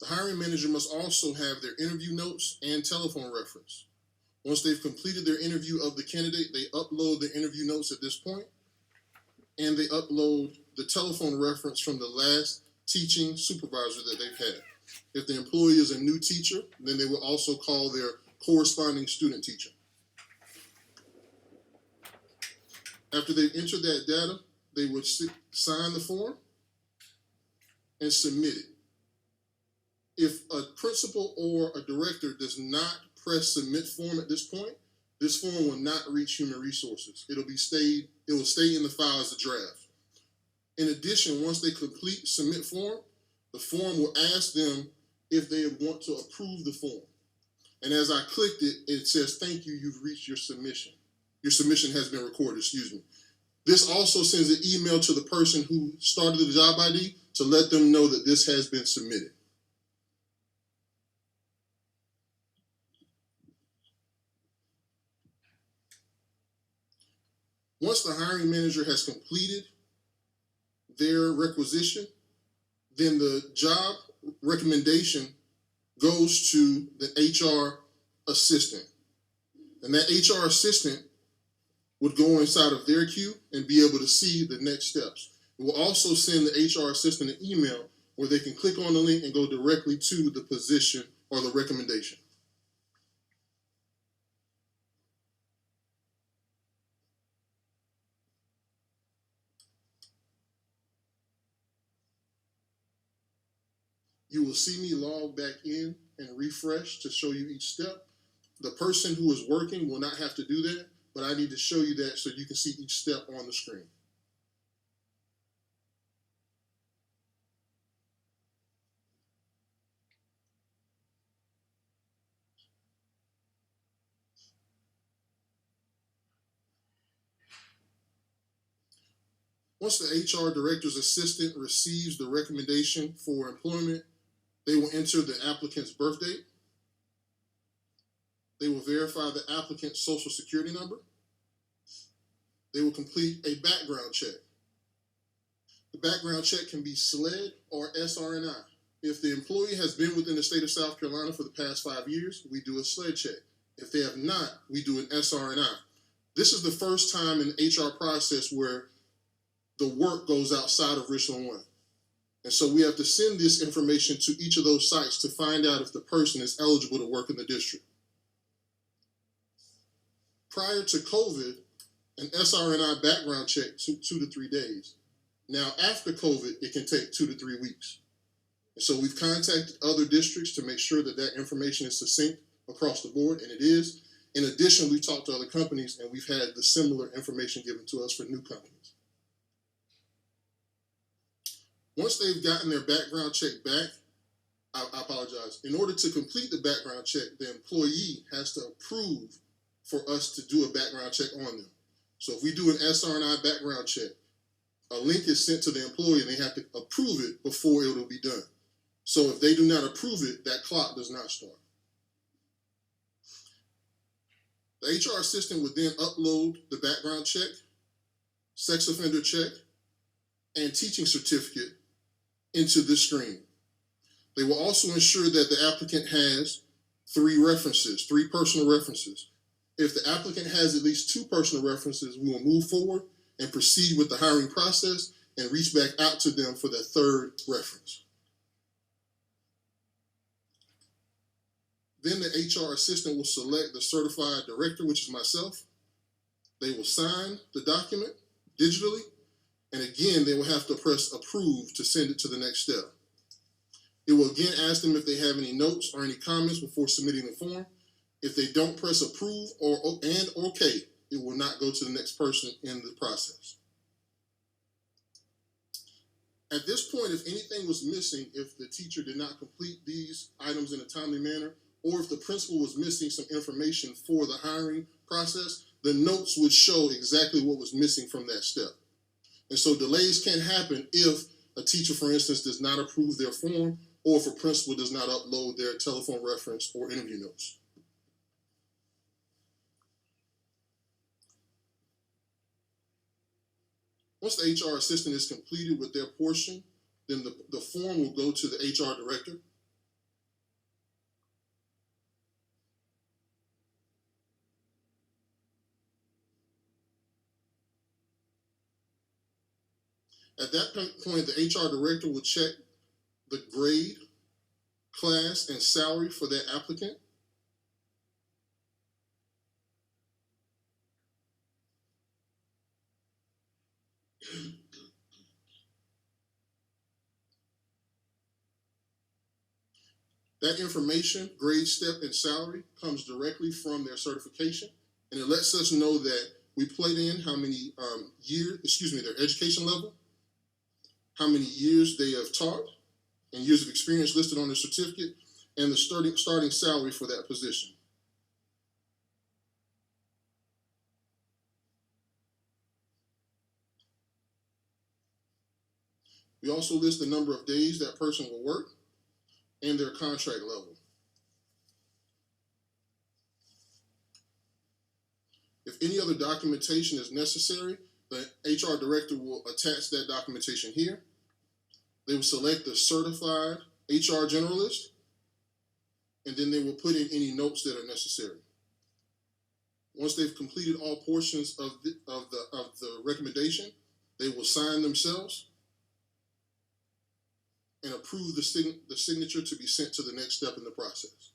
The hiring manager must also have their interview notes and telephone reference. Once they've completed their interview of the candidate, they upload the interview notes at this point, and they upload the telephone reference from the last teaching supervisor that they've had. If the employee is a new teacher, then they will also call their corresponding student teacher. After they've entered that data, they would sign the form and submit it. If a principal or a director does not press submit form at this point, this form will not reach human resources. It will stay in the file as a draft. In addition, once they complete submit form, the form will ask them if they want to approve the form. And as I clicked it, it says, "Thank you, you've reached your submission. Your submission has been recorded," excuse me. This also sends an email to the person who started the job ID to let them know that this has been submitted. Once the hiring manager has completed their requisition, then the job recommendation goes to the HR assistant. And that HR assistant would go inside of their queue and be able to see the next steps. It will also send the HR assistant an email where they can click on the link and go directly to the position or the recommendation. You will see me log back in and refresh to show you each step. The person who is working will not have to do that, but I need to show you that so you can see each step on the screen. Once the HR director's assistant receives the recommendation for employment, they will enter the applicant's birth date. They will verify the applicant's social security number. They will complete a background check. The background check can be SLED or SRNI. If the employee has been within the state of South Carolina for the past 5 years, we do a SLED check. If they have not, we do an SRNI. This is the first time in the HR process where the work goes outside of Richland 1. And so we have to send this information to each of those sites to find out if the person is eligible to work in the district. Prior to COVID, an SRNI background check took 2 to 3 days. Now, after COVID, it can take 2 to 3 weeks. And so we've contacted other districts to make sure that that information is succinct across the board, and it is. In addition, we've talked to other companies, and we've had the similar information given to us for new companies. Once they've gotten their background check back, I apologize. In order to complete the background check, the employee has to approve for us to do a background check on them. So if we do an SRNI background check, a link is sent to the employee and they have to approve it before it will be done. So if they do not approve it, that clock does not start. The HR assistant would then upload the background check, sex offender check, and teaching certificate into this screen. They will also ensure that the applicant has 3 references, 3 personal references. If the applicant has at least 2 personal references, we will move forward and proceed with the hiring process and reach back out to them for that 3rd reference. Then the HR assistant will select the certified director, which is myself. They will sign the document digitally, and again, they will have to press approve to send it to the next step. It will again ask them if they have any notes or any comments before submitting the form. If they don't press approve and okay, it will not go to the next person in the process. At this point, if anything was missing, if the teacher did not complete these items in a timely manner, or if the principal was missing some information for the hiring process, the notes would show exactly what was missing from that step. And so delays can happen if a teacher, for instance, does not approve their form, or if a principal does not upload their telephone reference or interview notes. Once the HR assistant is completed with their portion, then the form will go to the HR director. At that point, the HR director will check the grade, class, and salary for that applicant. That information, grade, step, and salary, comes directly from their certification, and it lets us know that we played in how many their education level, how many years they have taught, and years of experience listed on their certificate, and the starting salary for that position. We also list the number of days that person will work and their contract level. If any other documentation is necessary, the HR director will attach that documentation here. They will select the certified HR generalist, and then they will put in any notes that are necessary. Once they've completed all portions of the recommendation, they will sign themselves and approve the signature to be sent to the next step in the process.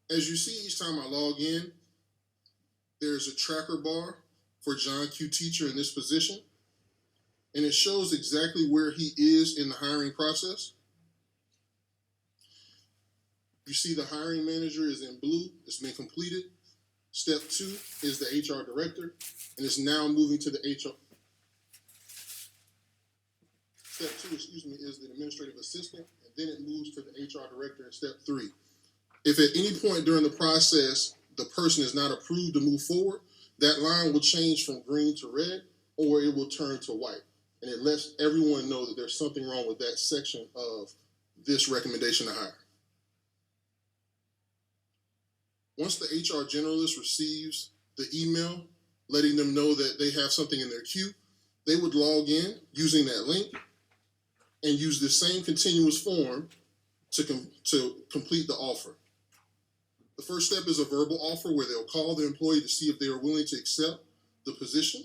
As you see each time I log in, there's a tracker bar for John Q. Teacher in this position, and it shows exactly where he is in the hiring process. You see the hiring manager is in blue, it's been completed. Step 2 is the HR director, and it's now moving to the HR. Step 2, is the administrative assistant, and then it moves to the HR director in step 3. If at any point during the process the person is not approved to move forward, that line will change from green to red, or it will turn to white. And it lets everyone know that there's something wrong with that section of this recommendation to hire. Once the HR generalist receives the email letting them know that they have something in their queue, they would log in using that link and use the same continuous form to complete the offer. The first step is a verbal offer where they'll call the employee to see if they are willing to accept the position.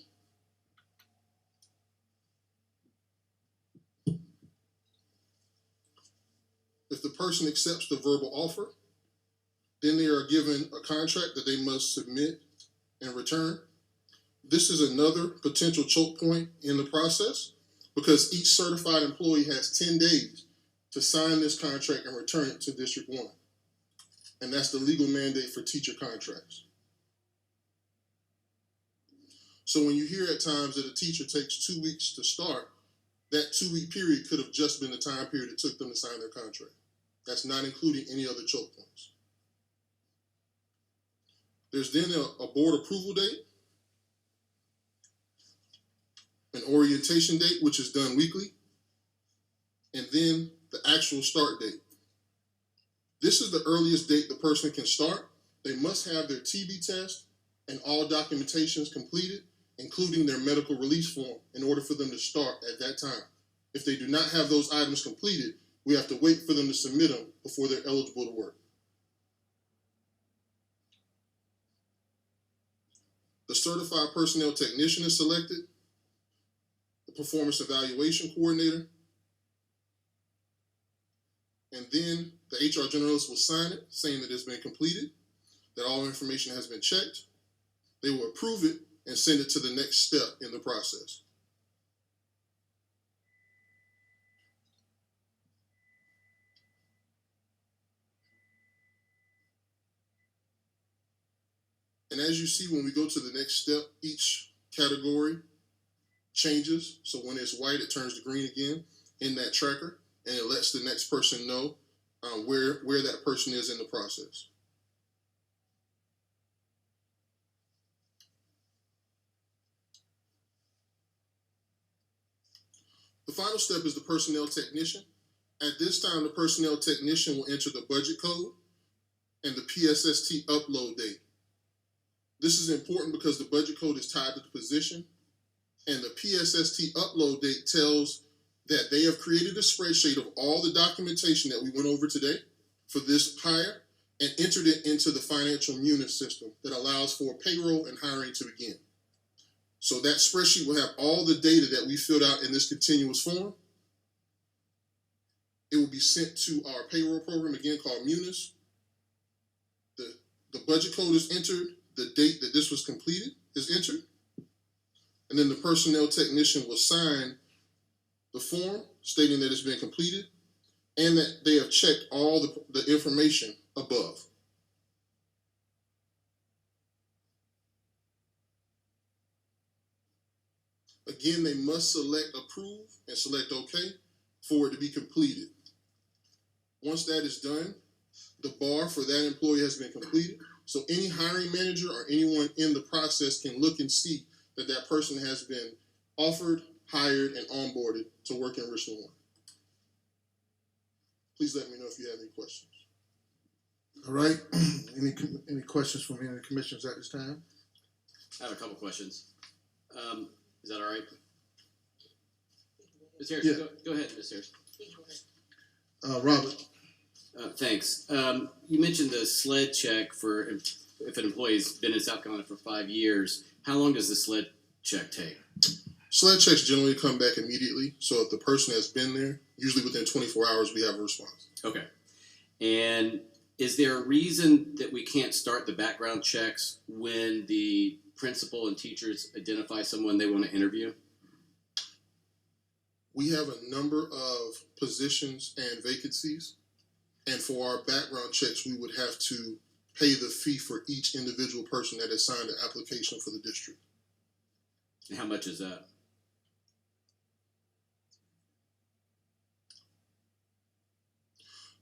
If the person accepts the verbal offer, then they are given a contract that they must submit and return. This is another potential choke point in the process because each certified employee has 10 days to sign this contract and return it to District 1. And that's the legal mandate for teacher contracts. So when you hear at times that a teacher takes 2 weeks to start, that 2-week period could have just been the time period it took them to sign their contract. That's not including any other choke points. There's then a board approval date, an orientation date, which is done weekly, and then the actual start date. This is the earliest date the person can start. They must have their TB test and all documentations completed, including their medical release form, in order for them to start at that time. If they do not have those items completed, we have to wait for them to submit them before they're eligible to work. The certified personnel technician is selected, the performance evaluation coordinator, and then the HR generalist will sign it, saying that it's been completed, that all information has been checked. They will approve it and send it to the next step in the process. And as you see, when we go to the next step, each category changes. So when it's white, it turns to green again in that tracker, and it lets the next person know where that person is in the process. The final step is the personnel technician. At this time, the personnel technician will enter the budget code and the PSST upload date. This is important because the budget code is tied to the position, and the PSST upload date tells that they have created a spreadsheet of all the documentation that we went over today for this hire and entered it into the financial Munis system that allows for payroll and hiring to begin. So that spreadsheet will have all the data that we filled out in this continuous form. It will be sent to our payroll program, again called Munis. The budget code is entered, the date that this was completed is entered, and then the personnel technician will sign the form stating that it's been completed and that they have checked all the information above. Again, they must select approve and select OK for it to be completed. Once that is done, the bar for that employee has been completed. So any hiring manager or anyone in the process can look and see that that person has been offered, hired, and onboarded to work in Richland 1. Please let me know if you have any questions. All right. Any questions from any of the commissioners at this time? I have a couple questions. Is that all right? Ms. Harris, Yeah. go ahead, Ms. Harris. Robert. Thanks. You mentioned the SLED check for if an employee's been in South Carolina for 5 years. How long does the SLED check take? SLED checks generally come back immediately. So if the person has been there, usually within 24 hours, we have a response. Okay. And is there a reason that we can't start the background checks when the principal and teachers identify someone they want to interview? We have a number of positions and vacancies. And for our background checks, we would have to pay the fee for each individual person that has signed an application for the district. And how much is that?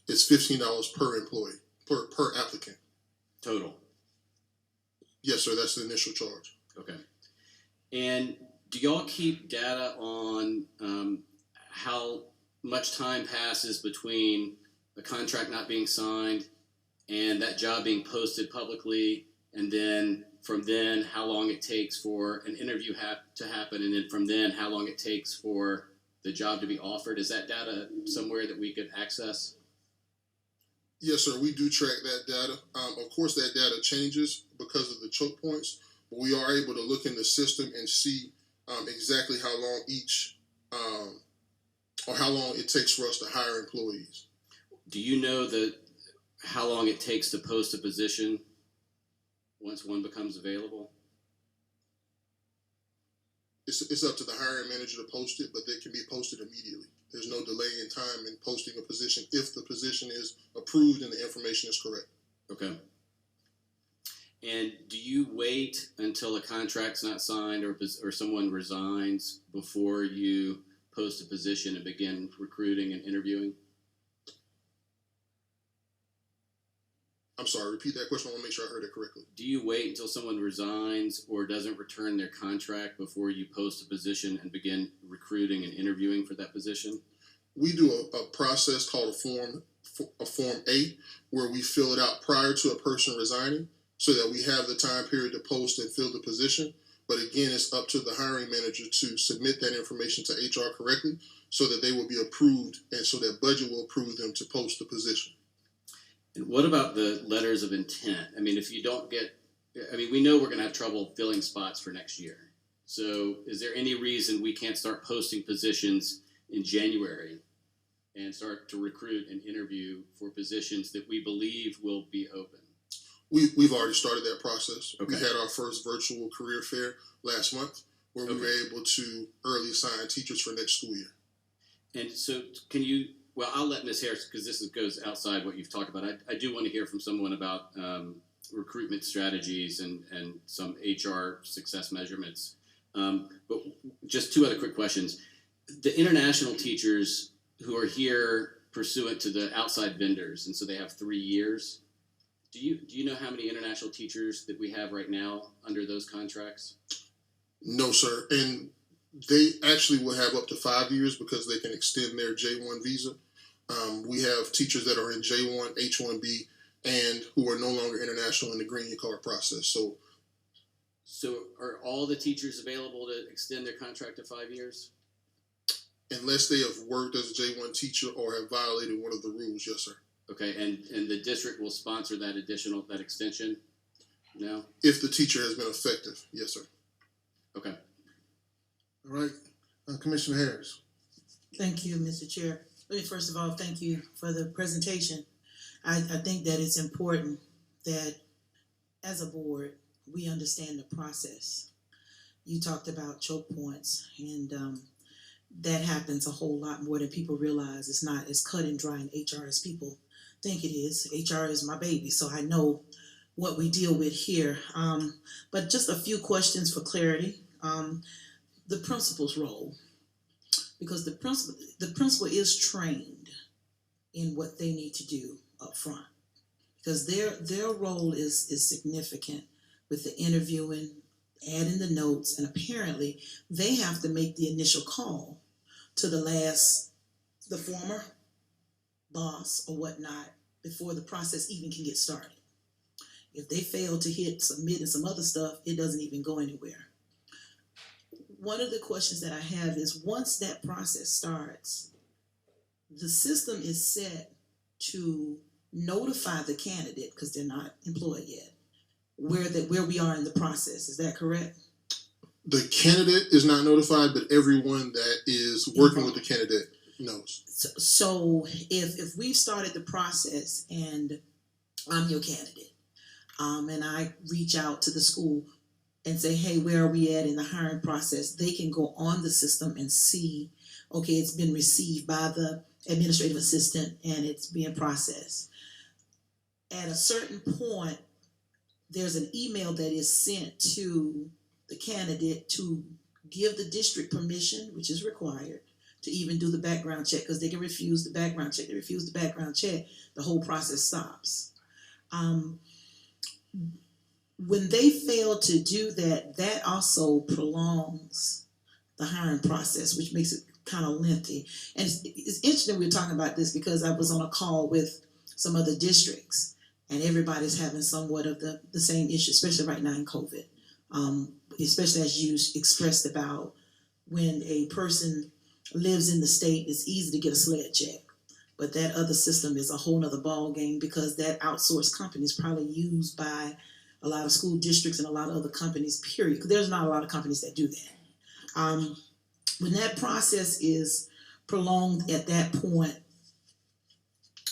It's $15 per employee, per applicant. Total? Yes, sir, that's the initial charge. Okay. And do y'all keep data on how much time passes between a contract not being signed and that job being posted publicly, and then from then how long it takes for an interview to happen, and then from then how long it takes for the job to be offered? Is that data somewhere that we could access? Yes, sir, we do track that data. Of course, that data changes because of the choke points, but we are able to look in the system and see exactly how long each or how long it takes for us to hire employees. Do you know how long it takes to post a position once one becomes available? It's up to the hiring manager to post it, but they can be posted immediately. There's no delay in time in posting a position if the position is approved and the information is correct. Okay. And do you wait until a contract's not signed or someone resigns before you post a position and begin recruiting and interviewing? I'm sorry, repeat that question. I want to make sure I heard it correctly. Do you wait until someone resigns or doesn't return their contract before you post a position and begin recruiting and interviewing for that position? We do a process called a Form A, where we fill it out prior to a person resigning so that we have the time period to post and fill the position. But again, it's up to the hiring manager to submit that information to HR correctly so that they will be approved and so that budget will approve them to post the position. And what about the letters of intent? I mean, if you don't get, we know we're going to have trouble filling spots for next year. So is there any reason we can't start posting positions in January and start to recruit and interview for positions that we believe will be open? We've already started that process. Okay. We had our first virtual career fair last month where we were able to early sign teachers for next school year. And so I'll let Ms. Harris, because this goes outside what you've talked about. I do want to hear from someone about recruitment strategies and some HR success measurements. But just two other quick questions. The international teachers who are here pursuant to the outside vendors, and so they have 3 years, do you know how many international teachers that we have right now under those contracts? No, sir. And they actually will have up to 5 years because they can extend their J1 visa. We have teachers that are in J1, H1B, and who are no longer international in the green card process. So So are all the teachers available to extend their contract to 5 years? Unless they have worked as a J1 teacher or have violated one of the rules, yes, sir. Okay, and the district will sponsor that extension? No? If the teacher has been effective, yes, sir. Okay. All right, Commissioner Harris. Thank you, Mr. Chair. Let me first of all thank you for the presentation. I think that it's important that as a board, we understand the process. You talked about choke points, and that happens a whole lot more than people realize. It's not as cut and dry in HR as people think it is. HR is my baby, so I know what we deal with here. But just a few questions for clarity. The principal's role, because the principal is trained in what they need to do up front, because their role is significant with the interviewing, adding the notes, and apparently they have to make the initial call to the former boss or whatnot before the process even can get started. If they fail to hit submit and some other stuff, it doesn't even go anywhere. One of the questions that I have is, once that process starts, the system is set to notify the candidate, because they're not employed yet, where we are in the process. Is that correct? The candidate is not notified, but everyone that is working with the candidate knows. So if we've started the process and I'm your candidate, and I reach out to the school and say, hey, where are we at in the hiring process? They can go on the system and see, okay, it's been received by the administrative assistant and it's being processed. At a certain point, there's an email that is sent to the candidate to give the district permission, which is required, to even do the background check, because they can refuse the background check. They refuse the background check, the whole process stops. When they fail to do that, that also prolongs the hiring process, which makes it kind of lengthy. And it's interesting we're talking about this, because I was on a call with some other districts, and everybody's having somewhat of the same issue, especially right now in COVID. Especially as you expressed about when a person lives in the state, it's easy to get a SLED check. But that other system is a whole nother ball game, because that outsourced company is probably used by a lot of school districts and a lot of other companies, period. Because there's not a lot of companies that do that. When that process is prolonged at that point,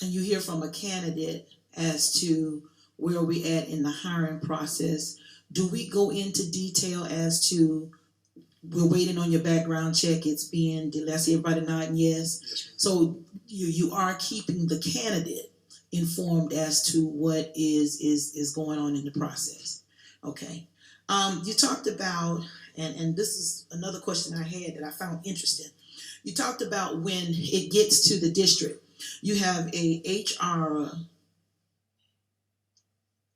and you hear from a candidate as to where we at in the hiring process, do we go into detail as to, we're waiting on your background check, it's being delayed? I see everybody nodding yes. Yes, ma'am. So you are keeping the candidate informed as to what is going on in the process. Okay. You talked about, and this is another question I had that I found interesting. You talked about when it gets to the district, you have a HR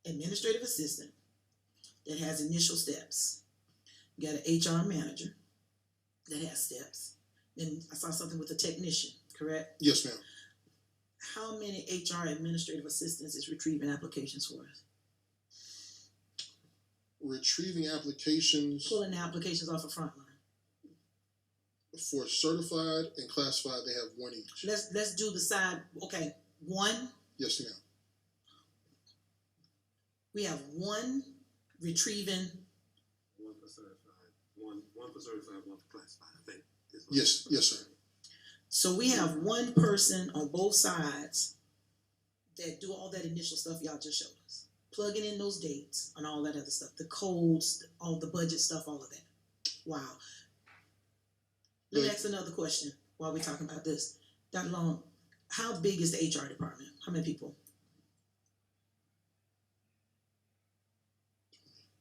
administrative assistant that has initial steps. You got an HR manager that has steps. Then I saw something with a technician, correct? Yes, ma'am. How many HR administrative assistants is retrieving applications for us? Retrieving applications Pulling the applications off of Frontline. for certified and classified, they have one each. Let's do the side. Okay, one. Yes, ma'am. We have one retrieving. One for certified, one for certified, one for classified, I think. Yes, yes, sir. So we have one person on both sides that do all that initial stuff y'all just showed us. Plugging in those dates and all that other stuff, the codes, all the budget stuff, all of that. Wow. Let me ask another question while we're talking about this. Dr. Long, how big is the HR department? How many people?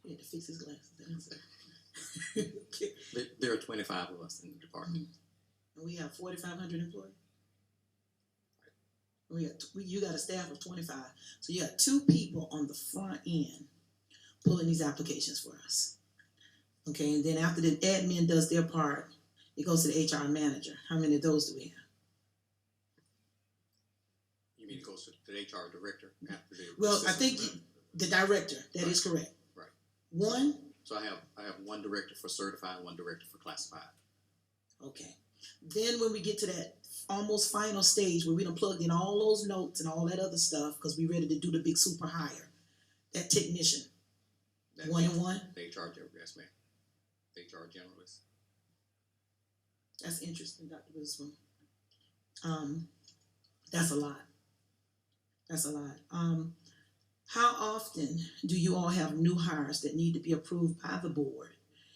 He had to fix his glasses. There are 25 of us in the department. And we have 4,500 employees. You got a staff of 25. So you got 2 people on the front end pulling these applications for us. Okay, and then after the admin does their part, it goes to the HR manager. How many of those do we have? You mean it goes to the HR director after the Well, I think the director, that is correct. Right. One, So I have one director for certified and one director for classified. Okay. Then when we get to that almost final stage where we done plugged in all those notes and all that other stuff, cause we ready to do the big super hire, that technician, That 1 and 1, the HR general, yes ma'am. HR generalist. that's interesting, Dr. Wisdom. That's a lot. That's a lot. How often do you all have new hires that need to be approved by the board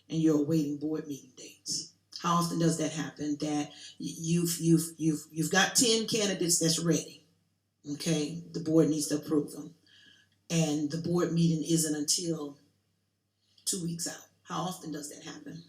and you're awaiting board meeting dates? How often does that happen? That you've got 10 candidates that's ready. Okay, the board needs to approve them, and the board meeting isn't until 2 weeks out. How often does that happen?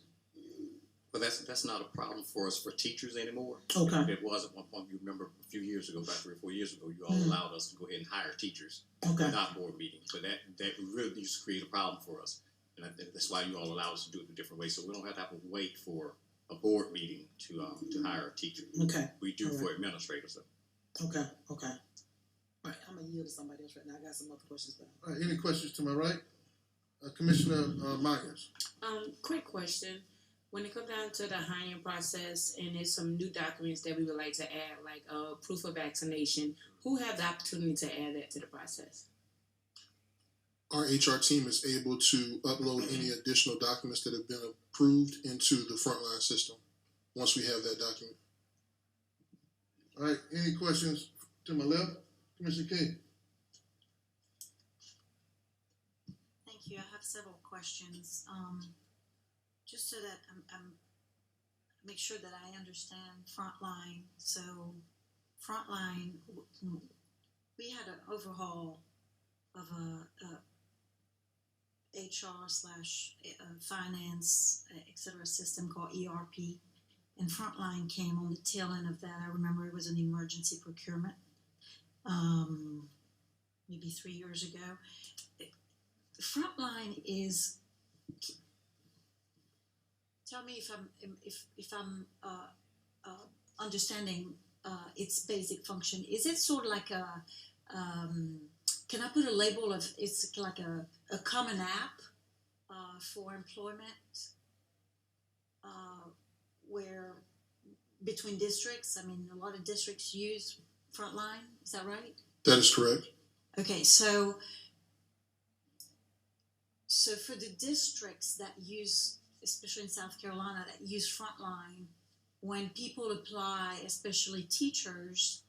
But that's not a problem for us for teachers anymore. Okay. It was at one point. You remember a few years ago, about 3 or 4 years ago, you all Mhm. allowed us to go ahead and hire teachers Okay. without board meetings. So that really used to create a problem for us, and I think that's why you all allow us to do it a different way. So we don't have to wait for a board meeting to hire a teacher. Okay. We do All for right. administrators though. Okay. Okay. All right. I'm gonna yield to somebody else right now. I got some other questions, but All right, any questions to my right? Commissioner Myers. Quick question. When it comes down to the hiring process and there's some new documents that we would like to add, like proof of vaccination, who have the opportunity to add that to the process? Our HR team is able to upload any additional documents that have been approved into the frontline system once we have that document. All right, any questions to my left? Commissioner King. Thank you. I have several questions. Just so that I'm make sure that I understand Frontline. So, Frontline, we had an overhaul of a HR slash finance, et cetera, system called ERP, and Frontline came on the tail end of that. I remember it was an emergency procurement, maybe 3 years ago. Frontline is. Tell me if I'm understanding its basic function. Is it sort of like a can I put a label of it's like a common app for employment where between districts? I mean, a lot of districts use Frontline. Is that right? That is correct. Okay, so for the districts that use, especially in South Carolina, that use Frontline, when people apply, especially teachers,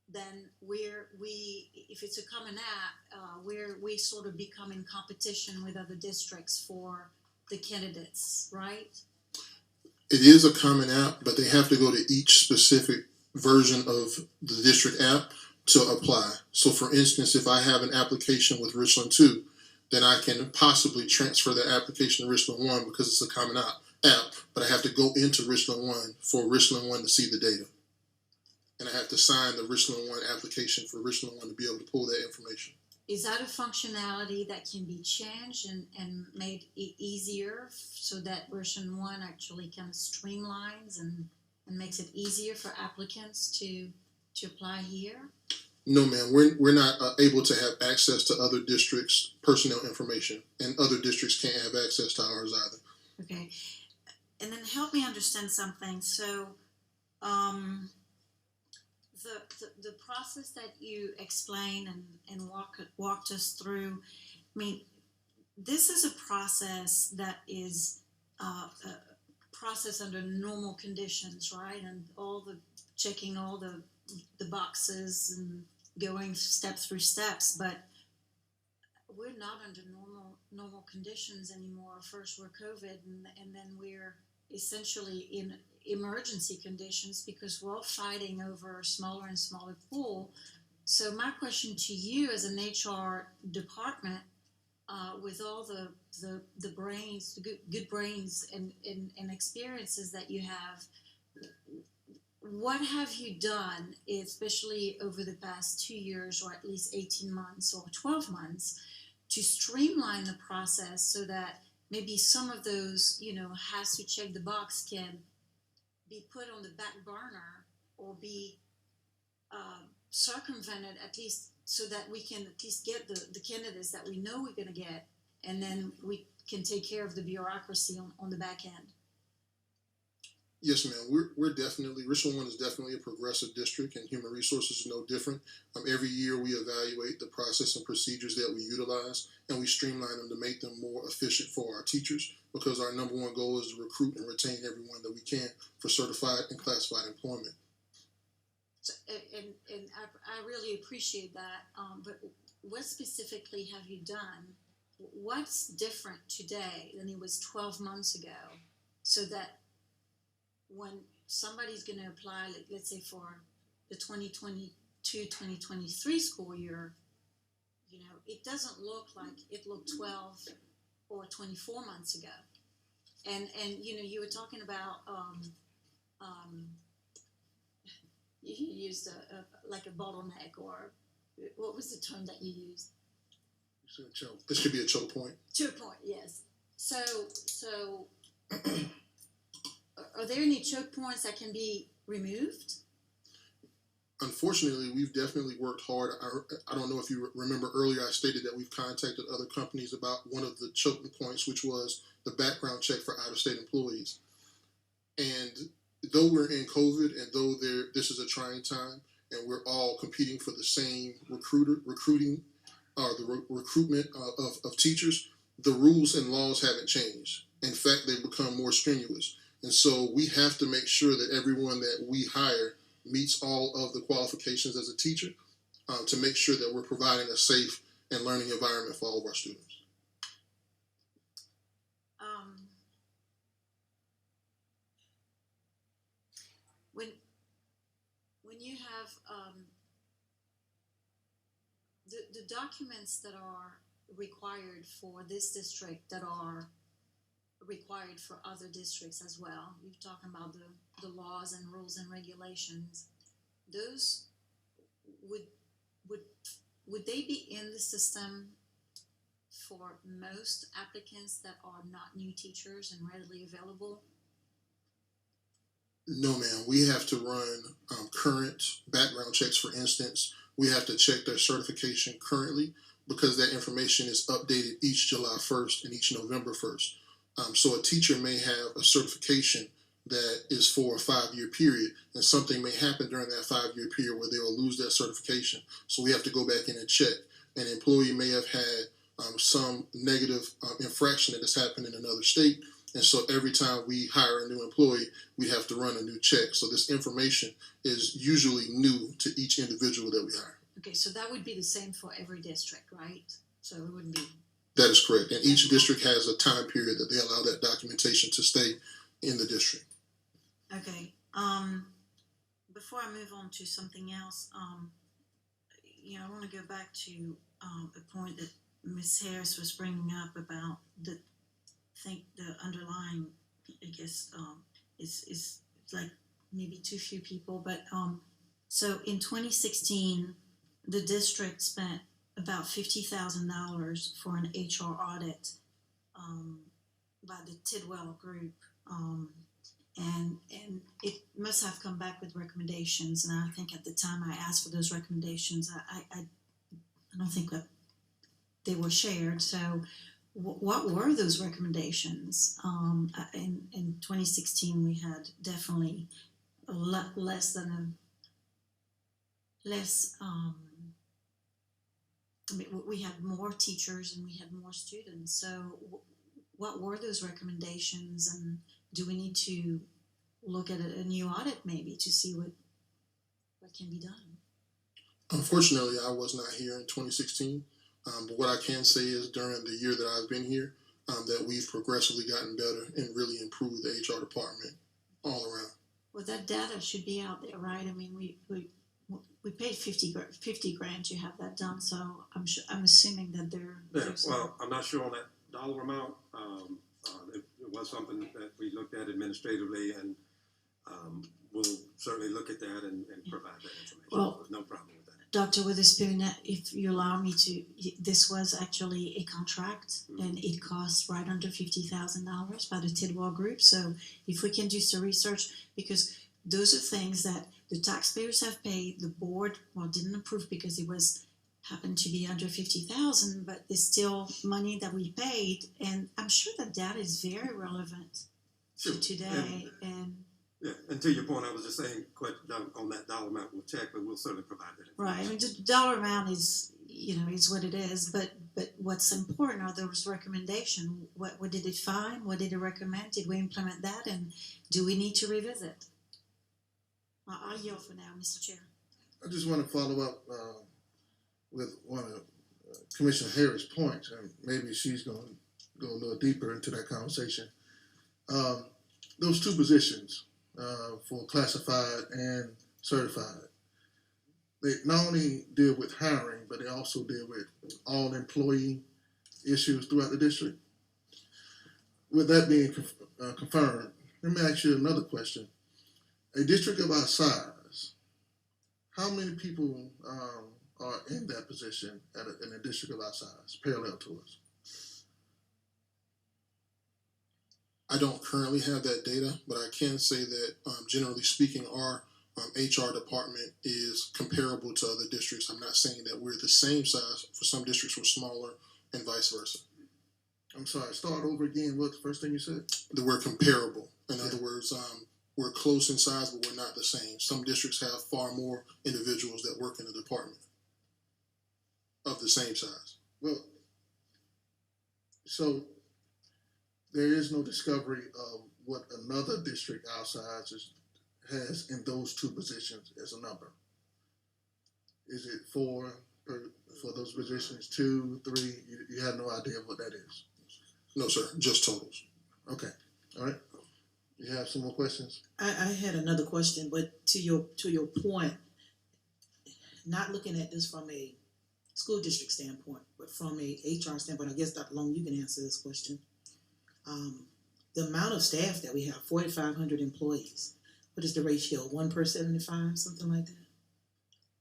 then if it's a common app, we sort of become in competition with other districts for the candidates, right? It is a common app, but they have to go to each specific version of the district app to apply. So for instance, if I have an application with Richland 2, then I can possibly transfer that application to Richland 1 because it's a common app, but I have to go into Richland 1 for Richland 1 to see the data. And I have to sign the Richland 1 application for Richland 1 to be able to pull that information. Is that a functionality that can be changed and made easier so that version 1 actually kind of streamlines and makes it easier for applicants to apply here? No, ma'am, we're not able to have access to other districts' personnel information, and other districts can't have access to ours either. Okay, and then help me understand something. So, the process that you explained and walked us through, I mean, this is a process that is a process under normal conditions, right? And checking all the boxes and going step through steps, but we're not under normal conditions anymore. First we're COVID, and then we're essentially in emergency conditions because we're all fighting over a smaller and smaller pool. So my question to you as an HR department, with all the brains, the good brains and experiences that you have, what have you done, especially over the past 2 years, or at least 18 months or 12 months, to streamline the process so that maybe some of those, has to check the box can be put on the back burner or be circumvented, at least so that we can at least get the candidates that we know we're gonna get, and then we can take care of the bureaucracy on the back end. Yes, ma'am. We're definitely, Richland One is definitely a progressive district, and human resources is no different. Every year we evaluate the process and procedures that we utilize, and we streamline them to make them more efficient for our teachers, because our number one goal is to recruit and retain everyone that we can for certified and classified employment. So, and I really appreciate that, but what specifically have you done? What's different today than it was 12 months ago, so that when somebody's going to apply, like, let's say for the 2022-2023 school year, you know, it doesn't look like it looked 12 or 24 months ago. And you know, you were talking about you used like a bottleneck, or what was the term that you used? This could be a choke point. Choke point, yes. So are there any choke points that can be removed? Unfortunately, we've definitely worked hard. I don't know if you remember earlier, I stated that we've contacted other companies about one of the choking points, which was the background check for out-of-state employees. And though we're in COVID, and though this is a trying time, and we're all competing for the same recruitment of teachers, the rules and laws haven't changed. In fact, they've become more strenuous. And so we have to make sure that everyone that we hire meets all of the qualifications as a teacher, to make sure that we're providing a safe and learning environment for all of our students. When you have the documents that are required for this district that are required for other districts as well, you're talking about the laws and rules and regulations, those would they be in the system for most applicants that are not new teachers and readily available? No, ma'am. We have to run current background checks. For instance, we have to check their certification currently, because that information is updated each July 1st and each November 1st. So a teacher may have a certification that is for a 5-year period, and something may happen during that 5-year period where they will lose that certification. So we have to go back in and check. An employee may have had some negative infraction that has happened in another state, and so every time we hire a new employee, we have to run a new check. So this information is usually new to each individual that we hire. Okay, so that would be the same for every district, right? So it wouldn't be. That is correct. And each district has a time period that they allow that documentation to stay in the district. Okay. Before I move on to something else, you know, I want to go back to a point that Ms. Harris was bringing up about the underlying, I guess, is like maybe too few people. But so in 2016, the district spent about $50,000 for an HR audit by the Tidwell Group, and it must have come back with recommendations. And I think at the time I asked for those recommendations, I don't think that they were shared. So what were those recommendations? In 2016, we had definitely a lot less. I mean, we had more teachers and we had more students. So what were those recommendations, and do we need to look at a new audit maybe to see what can be done? Unfortunately, I was not here in 2016. But what I can say is during the year that I've been here, that we've progressively gotten better and really improved the HR department all around. Well, that data should be out there, right? I mean, we paid 50 grand to have that done, so I'm assuming that there's well, I'm not sure on that dollar amount. It was something that we looked at administratively, and we'll certainly look at that and provide that information. Well, no problem with that. Dr. Witherspoon, if you allow me to, this was actually a contract, and it cost right under $50,000 by the Tidwell Group. So if we can do some research, because those are things that the taxpayers have paid. The board, well, didn't approve because it was happened to be under 50,000, but it's still money that we paid, and I'm sure that is very relevant Sure. to today. And Yeah, and to your point, I was just saying, on that dollar amount, we'll check, but we'll certainly provide that right, I information. mean, the dollar amount is is what it is. But what's important are those recommendations. What did it find? What did it recommend? Did we implement that? And do we need to revisit? I'll yield for now, Mr. Chair. I just want to follow up with one of Commissioner Harris' points, and maybe she's going to go a little deeper into that conversation. Those two positions for classified and certified, they not only deal with hiring, but they also deal with all employee issues throughout the district. With that being confirmed, let me ask you another question. A district of our size, how many people are in that position in a district of our size, parallel to us? I don't currently have that data, but I can say that generally speaking, our HR department is comparable to other districts. I'm not saying that we're the same size. For some districts, we're smaller, and vice versa. I'm sorry, start over again. What's the first thing you said? That we're comparable. In other words, we're close in size, but we're not the same. Some districts have far more individuals that work in the department of the same size. Well, so there is no discovery of what another district our size has in those two positions as a number. Is it 4 for those positions, 2, 3? You have no idea what that is. No, sir, just totals. Okay, all right. You have some more questions? I had another question, but to your point, not looking at this from a school district standpoint, but from a HR standpoint, I guess Dr. Long, you can answer this question. The amount of staff that we have, 4,500 employees. What is the ratio? 1 per 75, something like that?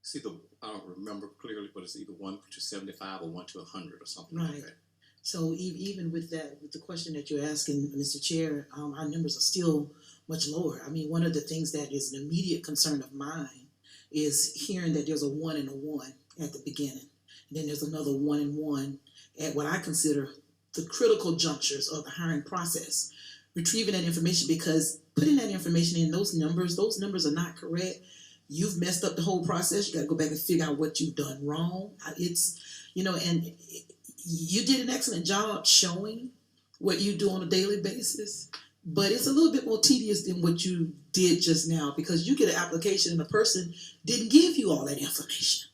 It's either, I don't remember clearly, but it's either 1 to 75 or 1 to 100 or something Right. like that. So even with that, with the question that you're asking, Mr. Chair, our numbers are still much lower. I mean, one of the things that is an immediate concern of mine is hearing that there's a 1 and a 1 at the beginning. And then there's another 1 and 1 at what I consider the critical junctures of the hiring process. Retrieving that information, because putting that information in, those numbers are not correct. You've messed up the whole process. You got to go back and figure out what you've done wrong. It's, and you did an excellent job showing what you do on a daily basis, but it's a little bit more tedious than what you did just now, because you get an application and the person didn't give you all that information.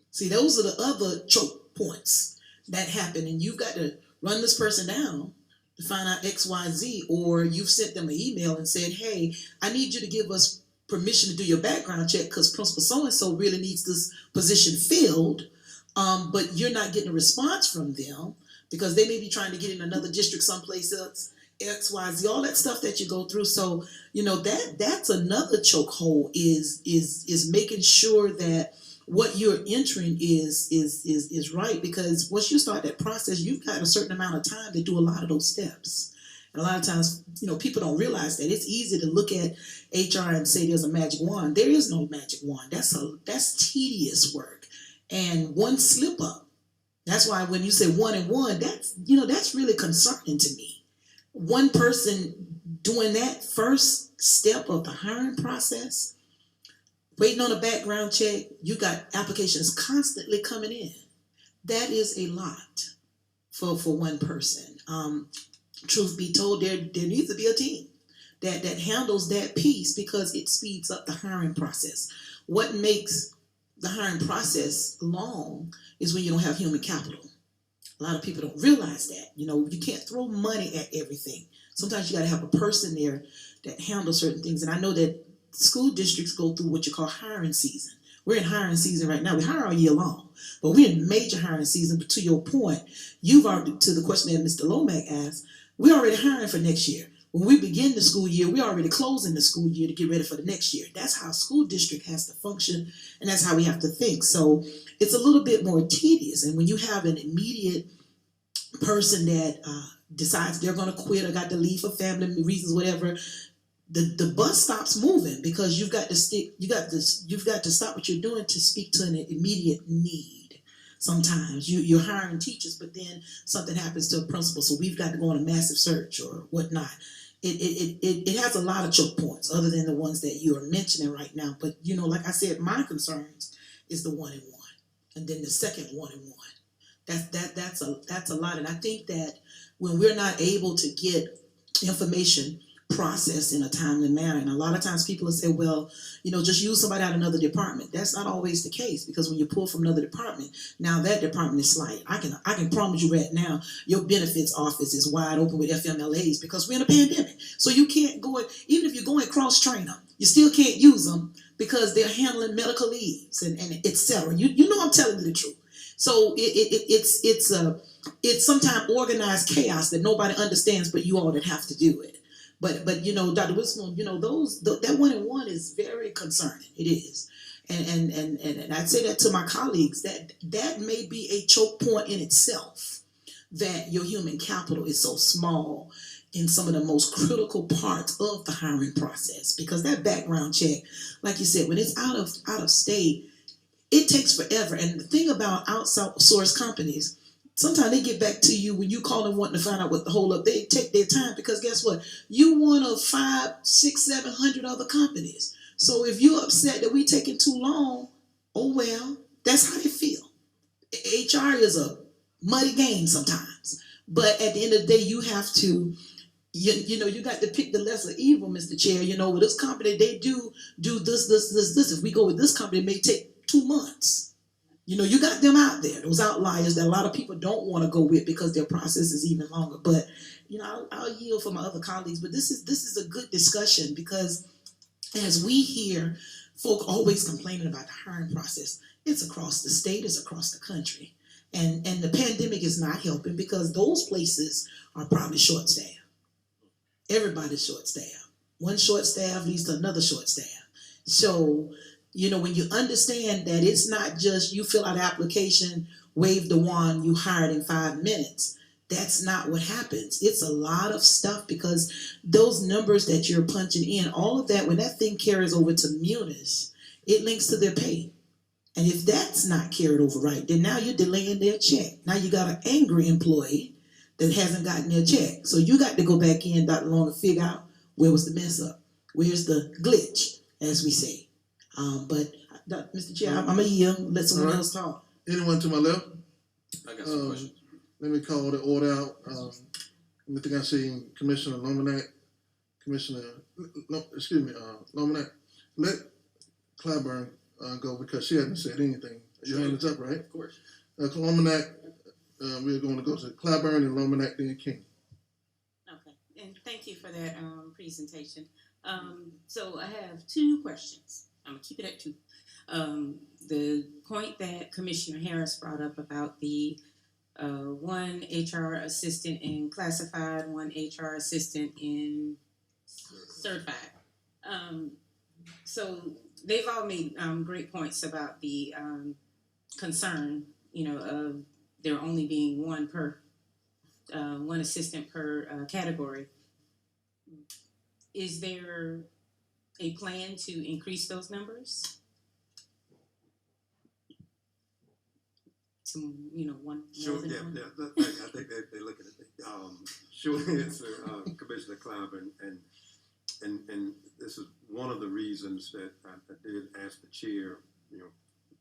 See, those are the other choke points that happen, and you've got to run this person down to find out X, Y, Z, or you've sent them an email and said, hey, I need you to give us permission to do your background check because Principal so-and-so really needs this position filled, but you're not getting a response from them because they may be trying to get in another district someplace else, X, Y, Z, all that stuff that you go through. So, that's another chokehold is making sure that what you're entering is right, because once you start that process, you've got a certain amount of time to do a lot of those steps. And a lot of times, people don't realize that. It's easy to look at HR and say there's a magic wand. There is no magic wand. That's tedious work. And one slip up. That's why when you say 1 and 1, that's really concerning to me. One person doing that first step of the hiring process, waiting on a background check, you got applications constantly coming in. That is a lot for one person. Truth be told, there needs to be a team that handles that piece, because it speeds up the hiring process. What makes the hiring process long is when you don't have human capital. A lot of people don't realize that. You can't throw money at everything. Sometimes you got to have a person there that handles certain things. And I know that school districts go through what you call hiring season. We're in hiring season right now. We hire all year long, but we're in major hiring season. But to your point, you've already, to the question that Mr. Lomack asked, we're already hiring for next year. When we begin the school year, we're already closing the school year to get ready for the next year. That's how a school district has to function, and that's how we have to think. So it's a little bit more tedious. And when you have an immediate person that decides they're going to quit or got to leave for family reasons, whatever, the bus stops moving because you've got to stop what you're doing to speak to an immediate need. Sometimes you're hiring teachers, but then something happens to a principal, so we've got to go on a massive search or whatnot. It has a lot of choke points other than the ones that you are mentioning right now. But like I said, my concerns is the 1-1, and then the second 1-1. That's a lot, and I think that when we're not able to get information processed in a timely manner, and a lot of times people will say, well, just use somebody out of another department. That's not always the case, because when you pull from another department, now that department is slight. I can promise you right now, your benefits office is wide open with FMLAs because we're in a pandemic. So you can't go, even if you're going cross-train them, you still can't use them because they're handling medical leaves and et cetera. You know I'm telling you the truth. So it's sometimes organized chaos that nobody understands but you all that have to do it. But Dr. Wilson, that 1-1 is very concerning. It is. And I'd say that to my colleagues, that may be a choke point in itself, that your human capital is so small in some of the most critical parts of the hiring process, because that background check, like you said, when it's out of state, it takes forever. And the thing about outsourced companies, sometimes they get back to you when you call them wanting to find out what the hold up. They take their time because guess what? You one of 500, 600, 700 other companies. So if you're upset that we taking too long, oh well, that's how they feel. HR is a muddy game sometimes. But at the end of the day, you have to, you got to pick the lesser evil, Mr. Chair. With this company, they do this. If we go with this company, it may take 2 months. You got them out there, those outliers that a lot of people don't want to go with because their process is even longer. But I'll yield for my other colleagues. But this is a good discussion, because as we hear folk always complaining about the hiring process, it's across the state, it's across the country, and the pandemic is not helping because those places are probably short staffed. Everybody's short staffed. One short staff leads to another short staff. So when you understand that it's not just you fill out an application, wave the wand, you hired in 5 minutes. That's not what happens. It's a lot of stuff, because those numbers that you're punching in, all of that, when that thing carries over to Munis, it links to their pay. And if that's not carried over right, then now you're delaying their check. Now you got an angry employee that hasn't gotten their check. So you got to go back in, Dr. Long, and figure out where was the mess up. Where's the glitch, as we say. But Mr. Chair, I'm gonna yield. Let someone else talk. Anyone to my left? I got some questions. Let me call the order out. I think I see Commissioner Lomanak. Lomanak. Let Clyburn go because she hasn't said anything. Your hand is up, right? Of course. Lomanak, we're going to go to Clyburn and Lomanak, then King. Okay, and thank you for that presentation. So I have 2 questions. I'm gonna keep it at 2. The point that Commissioner Harris brought up about the 1 HR assistant in classified, 1 HR assistant in certified. So they've all made great points about the concern, of there only being 1 assistant per category. Is there a plan to increase those numbers to 1 Sure, more than yeah, 1? I think they're looking at it. Sure answer, Commissioner Clyburn, and this is one of the reasons that I did ask the chair,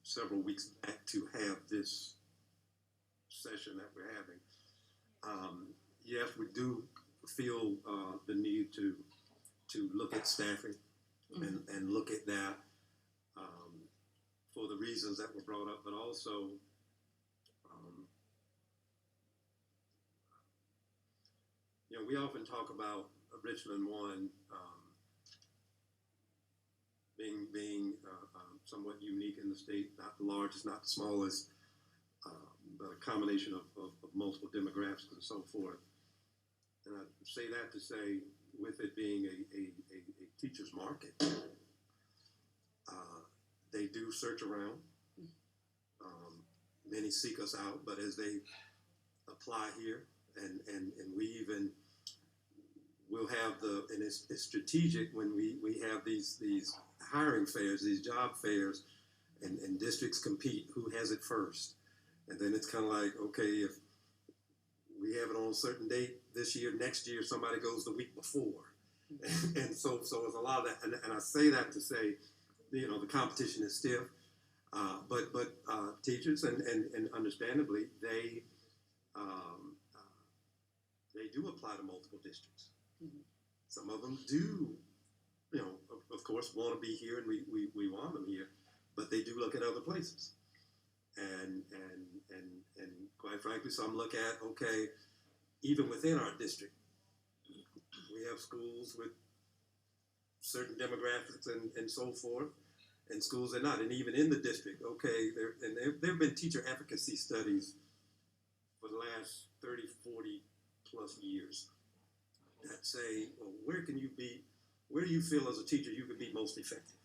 several weeks back to have this session that we're having. Yes, we do feel the need to look at staffing and look at that for the reasons that were brought up, but also we often talk about Richland 1 being somewhat unique in the state, not the largest, not the smallest, but a combination of multiple demographics and so forth. And I say that to say, with it being a teacher's market, they do search around. Many seek us out, but as they apply here, and we even we'll have and it's strategic when we have these hiring fairs, these job fairs, and districts compete who has it first. And then it's kind of like, okay, if we have it on a certain date this year, next year somebody goes the week before. And so it's a lot of that. And I say that to say, the competition is stiff. But teachers and understandably, they do apply to multiple districts. Mhm. Some of them do, of course, want to be here, and we want them here, but they do look at other places. And quite frankly, some look at, okay, even within our district, we have schools with certain demographics and so forth, and schools that not. And even in the district, okay, there have been teacher advocacy studies for the last 30, 40 plus years that say, well, where do you feel as a teacher you could be most effective?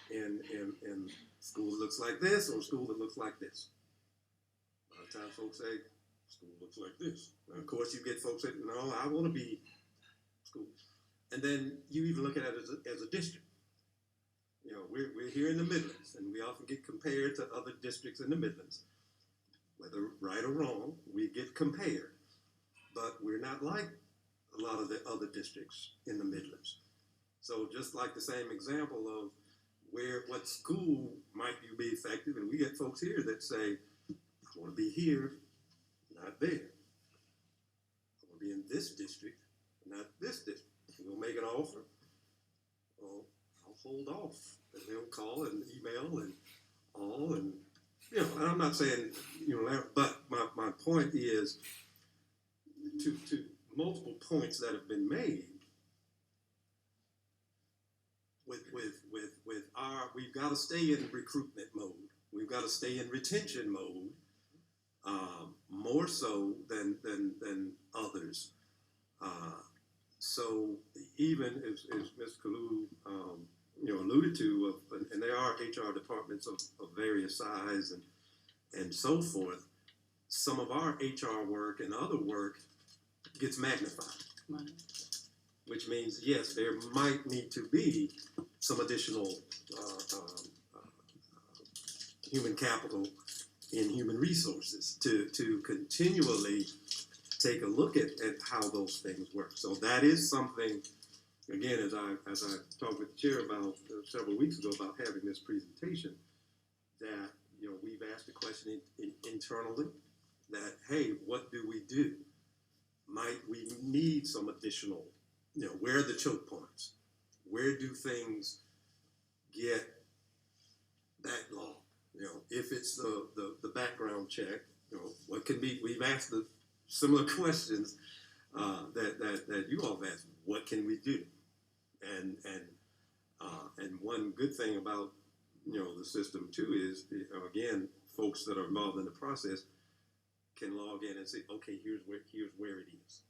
In school that looks like this or school that looks like this. A lot of times folks say, school looks like this. And of course you get folks that, no, I want to be school. And then you even look at it as a district. We're here in the Midlands, and we often get compared to other districts in the Midlands. Whether right or wrong, we get compared. But we're not like a lot of the other districts in the Midlands. So just like the same example of what school might you be effective, and we get folks here that say, I want to be here, not there. I want to be in this district, not this district. We'll make an offer. Well, I'll hold off. And they'll call and email and all, and and I'm not saying but my point is to multiple points that have been made with we've got to stay in recruitment mode. We've got to stay in retention mode, more so than others. So even as Ms. Kalu alluded to, and there are HR departments of various size and so forth, some of our HR work and other work gets magnified. Right. Which means, yes, there might need to be some additional human capital in human resources to continually take a look at how those things work. So that is something, again, as I talked with the chair about several weeks ago about having this presentation, that we've asked the question internally that, hey, what do we do? Might we need some additional, where are the choke points? Where do things get that long? If it's the background check, what can be? We've asked the similar questions that you all have asked. What can we do? And one good thing about the system too is again, folks that are involved in the process can log in and say, okay, here's where it is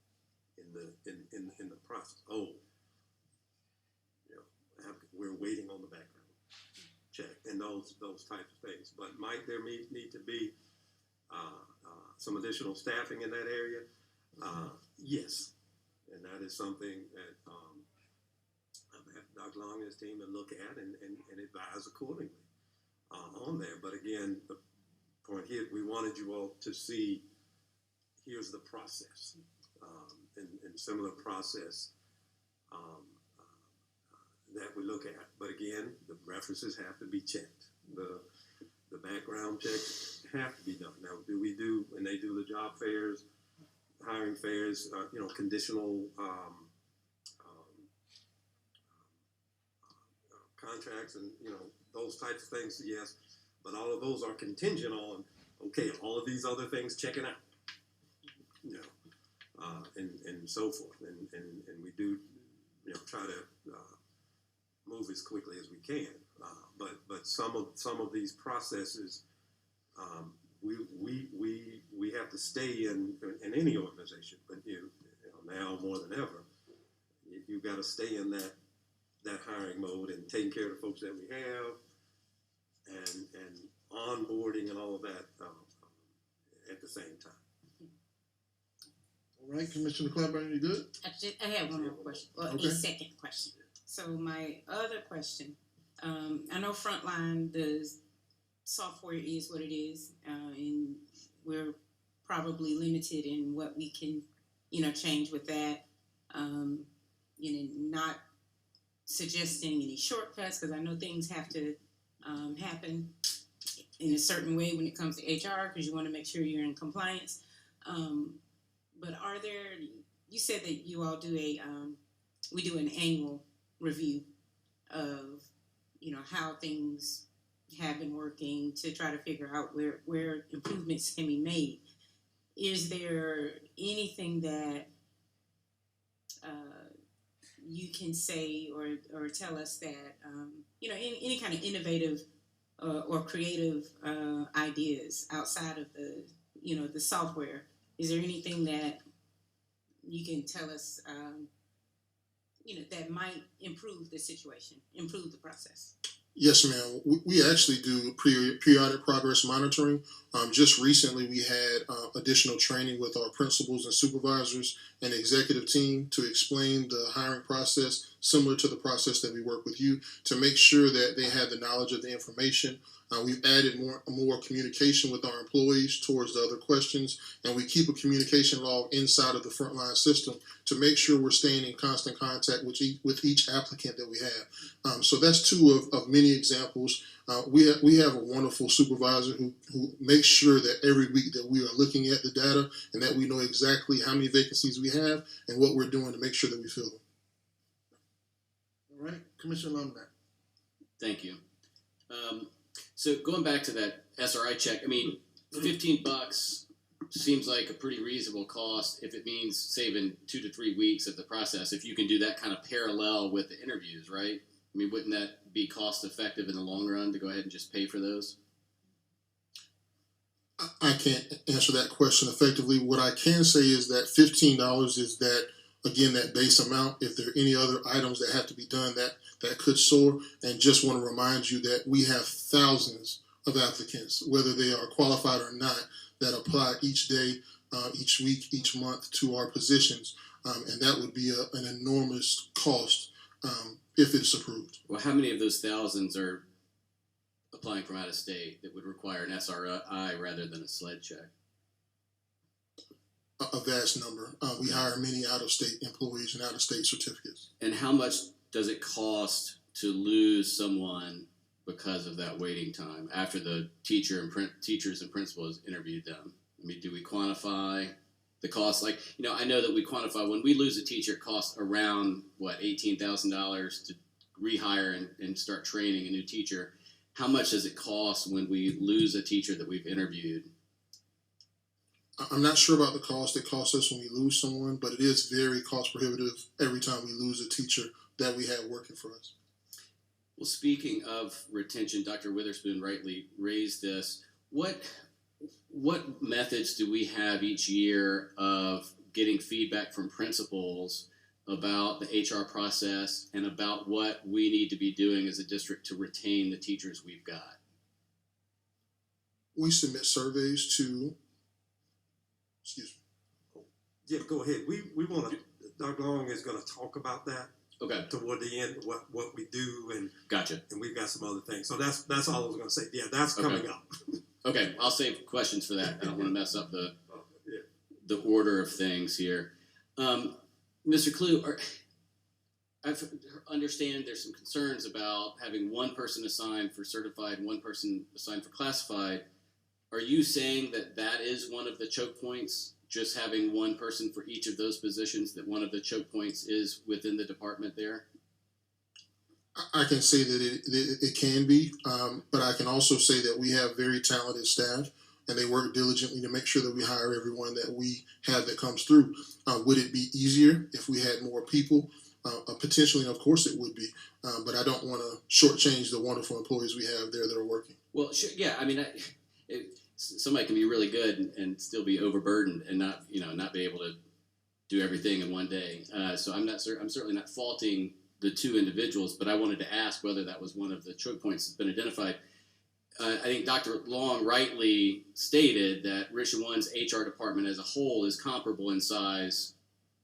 in the process. Oh, we're waiting on the background check and those types of things. But might there need to be some additional staffing in that area? Yes, and that is something that I've had Dr. Long and his team to look at and advise accordingly on there. But again, the point here, we wanted you all to see, here's the process, and similar process that we look at. But again, the references have to be checked. The background checks have to be done. Now, when they do the job fairs, hiring fairs, conditional contracts and, those types of things, yes. But all of those are contingent on, okay, all of these other things checking out, and so forth. And we do, try to move as quickly as we can. But some of these processes, we have to stay in any organization, but now more than ever, you've got to stay in that hiring mode and taking care of the folks that we have, and onboarding and all of that at the same time. All right, Commissioner Claiborne, you good? I have one more question, or Okay. a second question. So my other question, I know Frontline, the software is what it is, and we're probably limited in what we can, change with that. Not suggesting any shortcuts, because I know things have to happen in a certain way when it comes to HR, because you want to make sure you're in compliance. But are there? You said that you all do we do an annual review of, how things have been working to try to figure out where improvements can be made. Is there anything that you can say or tell us that any kind of innovative or creative ideas outside of the software? Is there anything that you can tell us that might improve the situation, improve the process? Yes, ma'am. We actually do periodic progress monitoring. Just recently, we had additional training with our principals and supervisors and executive team to explain the hiring process, similar to the process that we work with you, to make sure that they had the knowledge of the information. We've added more communication with our employees towards the other questions, and we keep a communication log inside of the Frontline system to make sure we're staying in constant contact with each applicant that we have. So that's two of many examples. We have a wonderful supervisor who makes sure that every week that we are looking at the data and that we know exactly how many vacancies we have and what we're doing to make sure that we fill them. All right, Commissioner Lombard. Thank you. So going back to that SRI check, I mean, $15 seems like a pretty reasonable cost if it means saving 2 to 3 weeks of the process. If you can do that kind of parallel with the interviews, right? I mean, wouldn't that be cost effective in the long run to go ahead and just pay for those? I can't answer that question effectively. What I can say is that $15 is that base amount. If there are any other items that have to be done, that could soar. And just want to remind you that we have thousands of applicants, whether they are qualified or not, that apply each day, each week, each month to our positions. And that would be an enormous cost if it's approved. Well, how many of those thousands are applying from out of state that would require an SRI rather than a SLED check? A vast number. We hire many out-of-state employees and out-of-state certificates. And how much does it cost to lose someone because of that waiting time after the teachers and principals interviewed them? I mean, do we quantify the cost? Like, I know that we quantify when we lose a teacher, it costs around $18,000 to rehire and start training a new teacher. How much does it cost when we lose a teacher that we've interviewed? I'm not sure about the cost it costs us when we lose someone, but it is very cost prohibitive every time we lose a teacher that we have working for us. Well, speaking of retention, Dr. Witherspoon rightly raised this. What methods do we have each year of getting feedback from principals about the HR process and about what we need to be doing as a district to retain the teachers we've got? We submit surveys to, excuse me. Yeah, go ahead. We want to, Dr. Long is going to talk about that Okay, toward the end, what we do, and gotcha. we've got some other things. So that's all I was going to say. Yeah, that's coming up. Okay, I'll save questions for that. I don't want to mess up the Yeah. order of things here. Mr. Clue, I understand there's some concerns about having one person assigned for certified and one person assigned for classified. Are you saying that is one of the choke points, just having one person for each of those positions, that one of the choke points is within the department there? I can say that it can be, but I can also say that we have very talented staff and they work diligently to make sure that we hire everyone that we have that comes through. Would it be easier if we had more people? Potentially, and of course it would be, but I don't want to shortchange the wonderful employees we have there that are working. Well, sure, yeah. I mean, somebody can be really good and still be overburdened and not be able to do everything in one day. So I'm certainly not faulting the two individuals, but I wanted to ask whether that was one of the choke points that's been identified. I think Dr. Long rightly stated that Richland One's HR department as a whole is comparable in size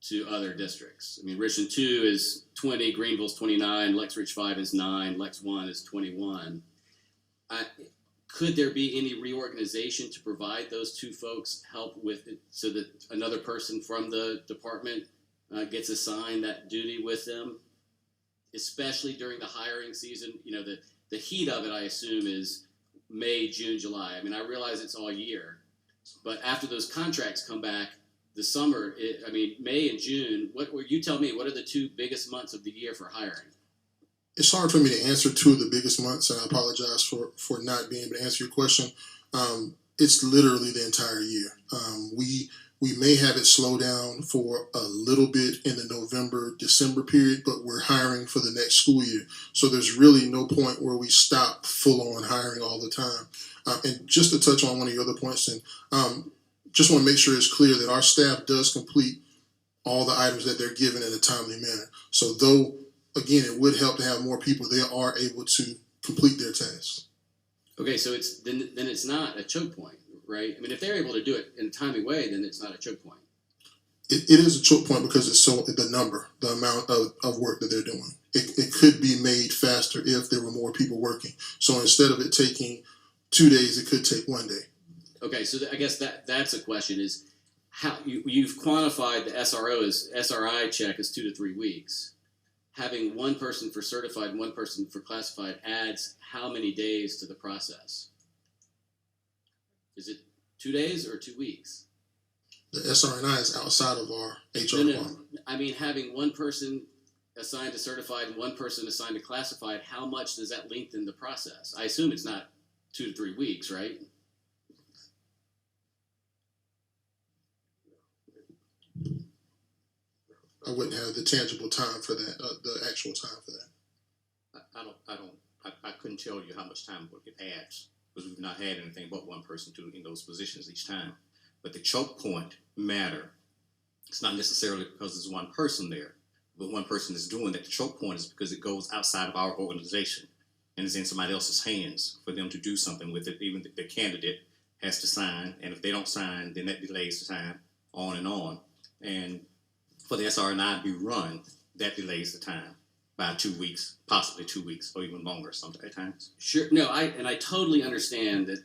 to other districts. I mean, Richland 2 is 20, Greenville's 29, Lex Rich 5 is 9, Lex 1 is 21. Could there be any reorganization to provide those two folks help with it so that another person from the department gets assigned that duty with them, especially during the hiring season? You know, the heat of it, I assume, is May, June, July. I mean, I realize it's all year, but after those contracts come back, the summer, May and June, you tell me, what are the two biggest months of the year for hiring? It's hard for me to answer two of the biggest months, and I apologize for not being able to answer your question. It's literally the entire year. We may have it slow down for a little bit in the November, December period, but we're hiring for the next school year. So there's really no point where we stop full on hiring all the time. And just to touch on one of your other points, and just want to make sure it's clear that our staff does complete all the items that they're given in a timely manner. So though, again, it would help to have more people, they are able to complete their tasks. Okay, so then it's not a choke point, right? I mean, if they're able to do it in a timely way, then it's not a choke point. It is a choke point because it's the amount of work that they're doing. It could be made faster if there were more people working. So instead of it taking 2 days, it could take 1 day. Okay, so I guess that's a question: is how you've quantified the SRI check as 2 to 3 weeks. Having one person for certified and one person for classified adds how many days to the process? Is it 2 days or 2 weeks? The SRNI is outside of our HR No. department. I mean, having one person assigned to certified and one person assigned to classified, how much does that lengthen the process? I assume it's not 2 to 3 weeks, right? I wouldn't have the tangible time for that, the actual time for that. I couldn't tell you how much time it adds because we've not had anything but one person in those positions each time. But the choke point matter. It's not necessarily because there's one person there, but one person is doing that. The choke point is because it goes outside of our organization and is in somebody else's hands for them to do something with it. Even the candidate has to sign, and if they don't sign, then that delays the time on and on. And for the SRNI to be run, that delays the time by 2 weeks, possibly 2 weeks, or even longer sometimes. Sure. No, I totally understand that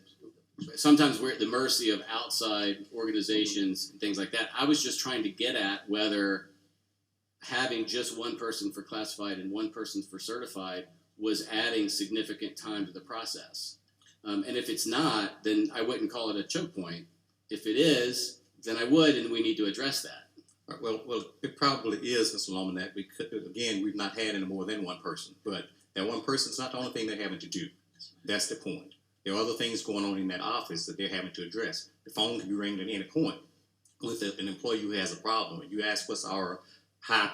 sometimes we're at the mercy of outside organizations and things like that. I was just trying to get at whether having just one person for classified and one person for certified was adding significant time to the process. And if it's not, then I wouldn't call it a choke point. If it is, then I would, and we need to address that. Well, it probably is, Mr. Lomanak, because, again, we've not had any more than one person. But that one person is not the only thing they're having to do. That's the point. There are other things going on in that office that they're having to address. The phone can be ringing at any point with an employee who has a problem. And you ask what's our high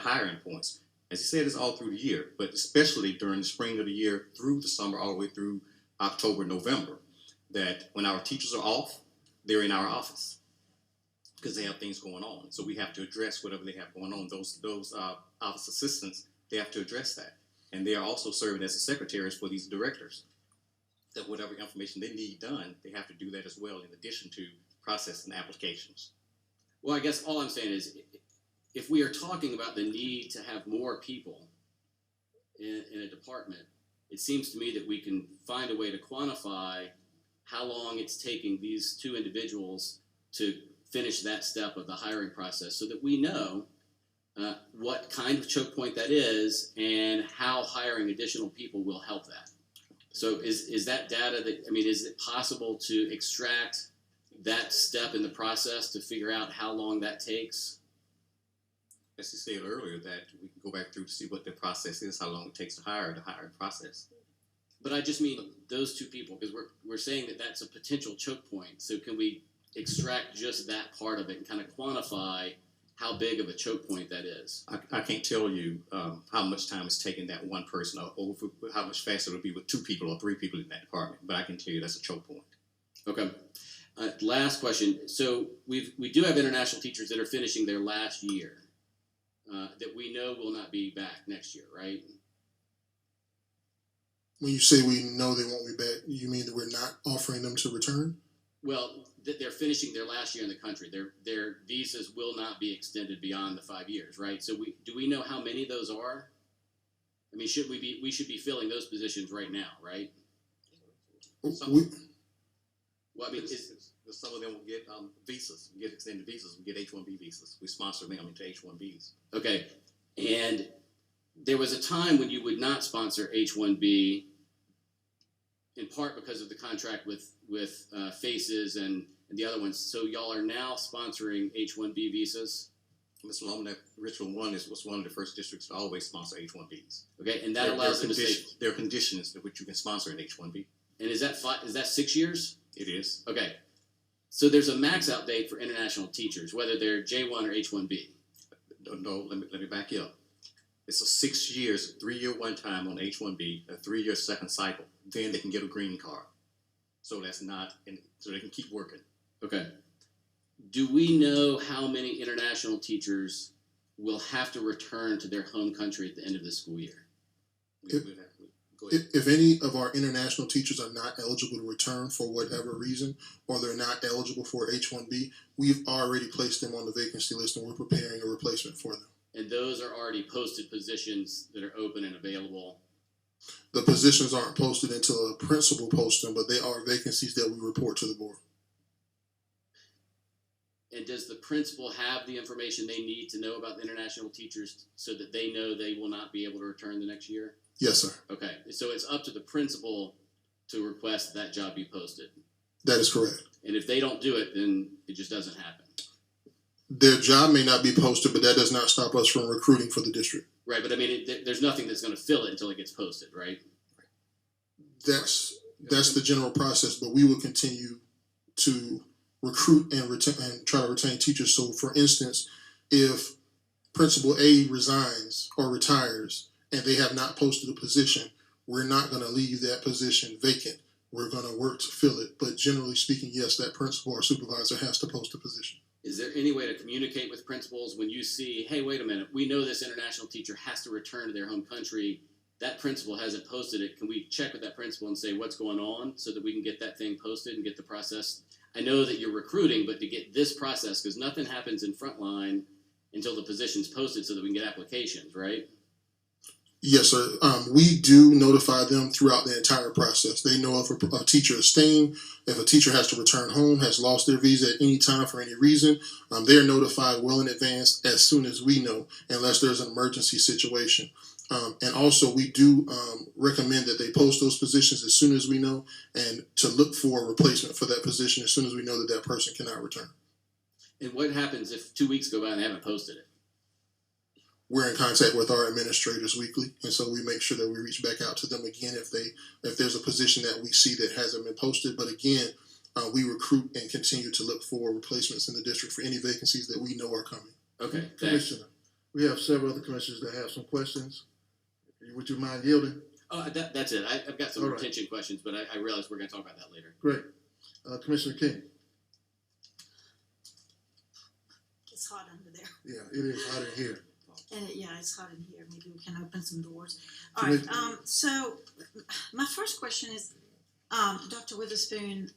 hiring points. As you said, it's all through the year, but especially during the spring of the year through the summer, all the way through October, November, that when our teachers are off, they're in our office because they have things going on. So we have to address whatever they have going on. Those office assistants, they have to address that. And they are also serving as the secretaries for these directors. That whatever information they need done, they have to do that as well in addition to processing applications. Well, I guess all I'm saying is if we are talking about the need to have more people in a department, it seems to me that we can find a way to quantify how long it's taking these two individuals to finish that step of the hiring process so that we know what kind of choke point that is and how hiring additional people will help that. So is that data is it possible to extract that step in the process to figure out how long that takes? As you said earlier, that we can go back through to see what the process is, how long it takes to hire the hiring process. But I just mean those two people, because we're saying that that's a potential choke point. So can we extract just that part of it and kind of quantify how big of a choke point that is? I can't tell you how much time it's taking that one person, or how much faster it'll be with 2 people or 3 people in that department. But I can tell you that's a choke point. Okay. Last question. So we do have international teachers that are finishing their last year that we know will not be back next year, right? When you say we know they won't be back, you mean that we're not offering them to return? Well, they're finishing their last year in the country. Their visas will not be extended beyond the 5 years, right? So do we know how many those are? I mean, we should be filling those positions right now, right? We, Well, I mean, Some of them will get visas, get extended visas, we get H-1B visas. We sponsor them into H-1Bs. okay. And there was a time when you would not sponsor H-1B, in part because of the contract with Faces and the other ones. So y'all are now sponsoring H-1B visas, Mr. Lomanek, Richland was one of the first districts to always sponsor H-1Bs. okay? And that allows them to stay. There are conditions to which you can sponsor an H-1B. And is that 6 years? It is. Okay. So there's a max out date for international teachers, whether they're J1 or H1B. No, let me back you up. It's a 6 years, 3-year one time on H-1B, a 3-year second cycle. Then they can get a green card. So so they can keep working. Okay. Do we know how many international teachers will have to return to their home country at the end of the school year? Go ahead. if any of our international teachers are not eligible to return for whatever reason, or they're not eligible for H-1B, we've already placed them on the vacancy list and we're preparing a replacement for them. And those are already posted positions that are open and available. The positions aren't posted until a principal posts them, but they are vacancies that we report to the board. And does the principal have the information they need to know about the international teachers so that they know they will not be able to return the next year? Yes, sir. Okay, so it's up to the principal to request that job be posted. That is correct. And if they don't do it, then it just doesn't happen. Their job may not be posted, but that does not stop us from recruiting for the district. Right, but I mean, there's nothing that's going to fill it until it gets posted, right? That's the general process, but we will continue to recruit and retain and try to retain teachers. So, for instance, if Principal A resigns or retires and they have not posted a position, we're not going to leave that position vacant. We're going to work to fill it. But generally speaking, yes, that principal or supervisor has to post a position. Is there any way to communicate with principals when you see, hey, wait a minute, we know this international teacher has to return to their home country. That principal hasn't posted it. Can we check with that principal and say what's going on so that we can get that thing posted and get the process? I know that you're recruiting, but to get this process, because nothing happens in Frontline until the position's posted so that we can get applications, right? Yes, sir. We do notify them throughout the entire process. They know if a teacher is staying, if a teacher has to return home, has lost their visa at any time for any reason. They're notified well in advance as soon as we know, unless there's an emergency situation. And also, we do recommend that they post those positions as soon as we know, and to look for a replacement for that position as soon as we know that that person cannot return. And what happens if 2 weeks go by and they haven't posted it? We're in contact with our administrators weekly, and so we make sure that we reach back out to them again if there's a position that we see that hasn't been posted. But again, we recruit and continue to look for replacements in the district for any vacancies that we know are coming. Okay, thanks. Commissioner, we have several other commissioners that have some questions. Would you mind yielding? Oh, that's it. I've got some All right. retention questions, but I realize we're going to talk about that later. Great. Commissioner King. It's hot under there. Yeah, it is hot in here. And it's hot in here. Maybe we can open some doors. All right. So my first question is, Dr. Witherspoon,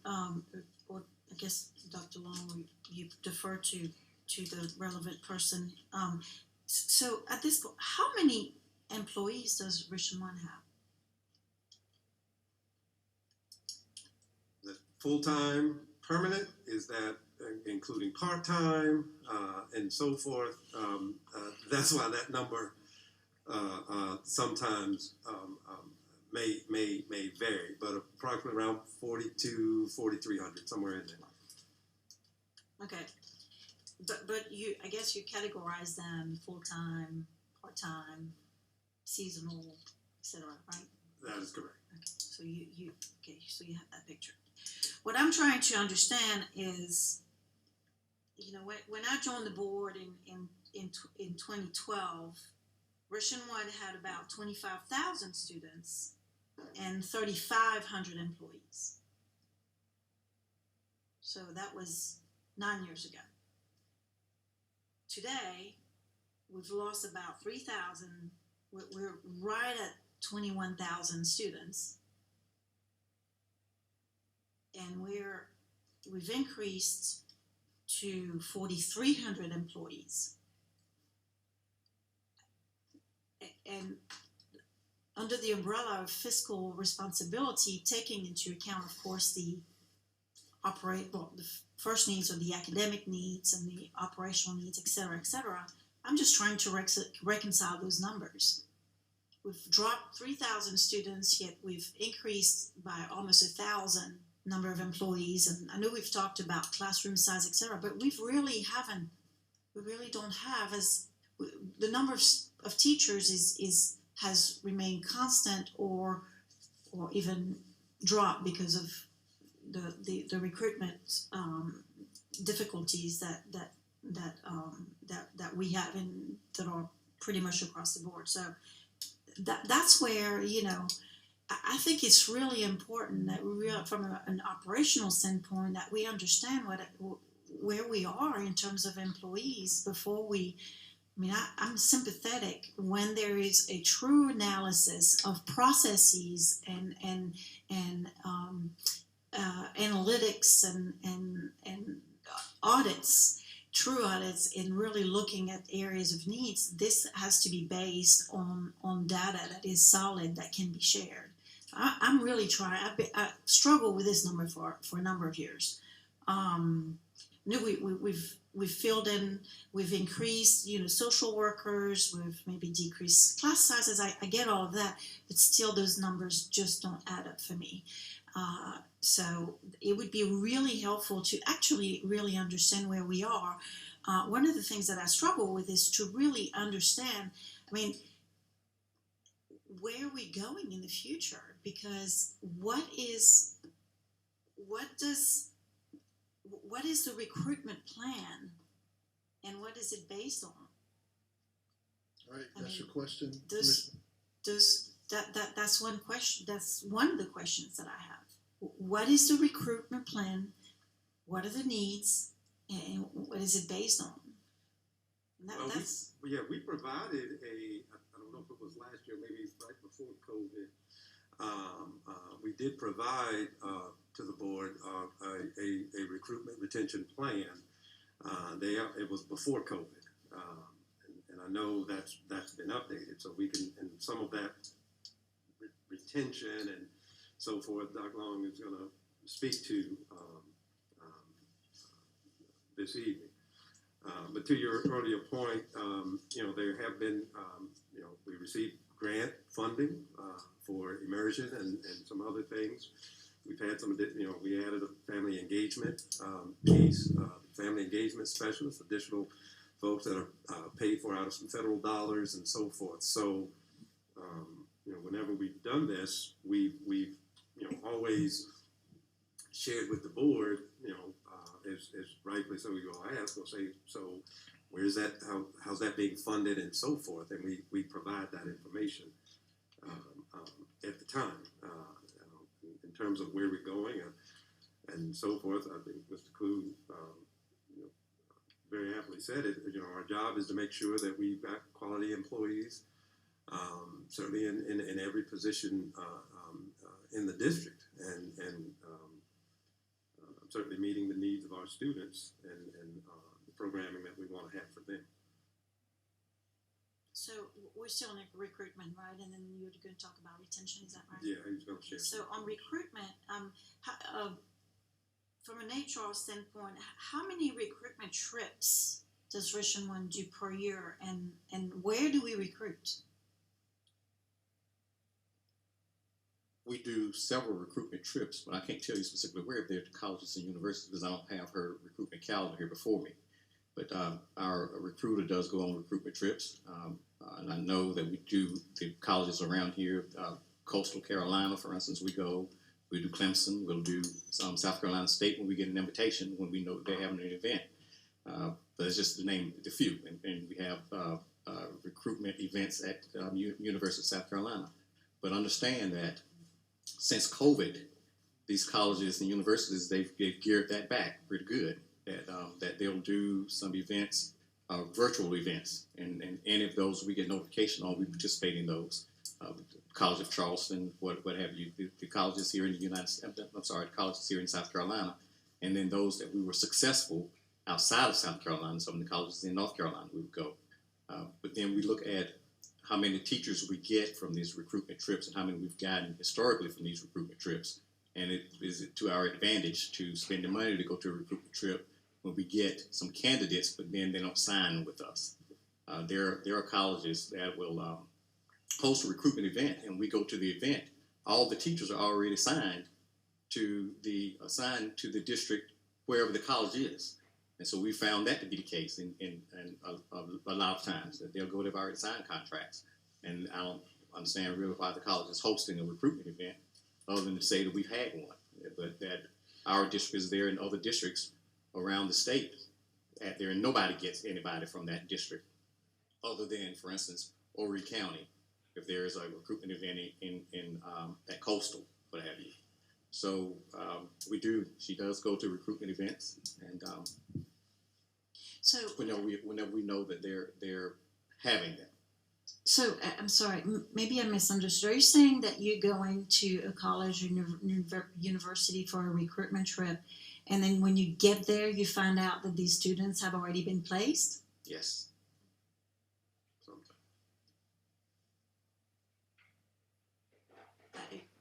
or I guess Dr. Long, you defer to the relevant person. So at this point, how many employees does Richland One have? The full-time permanent, is that including part-time and so forth? That's why that number sometimes may vary, but approximately around 4,300, somewhere in there. Okay. But I guess you categorize them full-time, part-time, seasonal, etc., right? That is correct. Okay, so so you have that picture. What I'm trying to understand is, when I joined the board in 2012, Richland One had about 25,000 students and 3,500 employees. So that was 9 years ago. Today, we've lost about 3,000. We're right at 21,000 students, and we've increased to 4,300 employees. And under the umbrella of fiscal responsibility, taking into account, of course, the first needs are the academic needs and the operational needs, et cetera, I'm just trying to reconcile those numbers. We've dropped 3,000 students, yet we've increased by almost 1,000 number of employees. And I know we've talked about classroom size, et cetera, but we really don't have the number of teachers has remained constant or even dropped because of the recruitment difficulties that we have that are pretty much across the board. So that's where, I think it's really important that we, from an operational standpoint, that we understand where we are in terms of employees before I'm sympathetic when there is a true analysis of processes and analytics and audits, true audits, in really looking at areas of needs. This has to be based on data that is solid, that can be shared. I'm really trying. I struggle with this number for a number of years. We've filled in, we've increased, social workers, we've maybe decreased class sizes. I get all of that, but still those numbers just don't add up for me. So it would be really helpful to actually really understand where we are. One of the things that I struggle with is to really understand, where are we going in the future? Because what is the recruitment plan, and what is it based on? All right, that's your question. That's one question. That's one of the questions that I have. What is the recruitment plan? What are the needs, and what is it based on? We provided I don't know if it was last year, maybe it's right before COVID. We did provide to the board a recruitment retention plan. It was before COVID, and I know that's been updated, so we can, and some of that retention and so forth, Dr. Long is going to speak to this evening. But to your earlier point, there have been, we received grant funding for immersion and some other things. We've had we added a family engagement piece, family engagement specialists, additional folks that are paid for out of some federal dollars and so forth. So, whenever we've done this, we've always shared with the board, as rightly so, we'll say, so where's that, how's that being funded and so forth, and we provide that information at the time, in terms of where we're going and so forth. I think Mr. Clue very aptly said it. Our job is to make sure that we've got quality employees, certainly in every position in the district, and certainly meeting the needs of our students and the programming that we want to have for them. So we're still in recruitment, right? And then you're going to talk about retention, is that right? Yeah, he's going to share. So on recruitment, from an HR standpoint, how many recruitment trips does Richland One do per year, and where do we recruit? We do several recruitment trips, but I can't tell you specifically where they're to colleges and universities because I don't have her recruitment calendar here before me. But our recruiter does go on recruitment trips, and I know that we do the colleges around here, Coastal Carolina, for instance, we do Clemson, we'll do South Carolina State when we get an invitation, when we know they're having an event. But it's just to name the few, and we have recruitment events at University of South Carolina. But understand that since COVID, these colleges and universities, they've geared that back pretty good. That they'll do some events, virtual events, and any of those we get notification on, we participate in those. College of Charleston, what have you, the colleges here in the the colleges here in South Carolina, and then those that we were successful outside of South Carolina, some of the colleges in North Carolina, we would go. But then we look at how many teachers we get from these recruitment trips and how many we've gotten historically from these recruitment trips. And it is to our advantage to spend the money to go to a recruitment trip when we get some candidates, but then they don't sign with us. There are colleges that will host a recruitment event, and we go to the event. All the teachers are already assigned to the district wherever the college is. And so we found that to be the case in a lot of times, that they'll go, they've already signed contracts. And I don't understand really why the college is hosting a recruitment event other than to say that we've had one, but that our district is there and other districts around the state at there, and nobody gets anybody from that district other than, for instance, Horry County, if there is a recruitment event in at Coastal, what have you. So she does go to recruitment events, and So whenever we know that they're having them. So I'm sorry, maybe I misunderstood. Are you saying that you're going to a college or university for a recruitment trip, and then when you get there, you find out that these students have already been placed? Yes.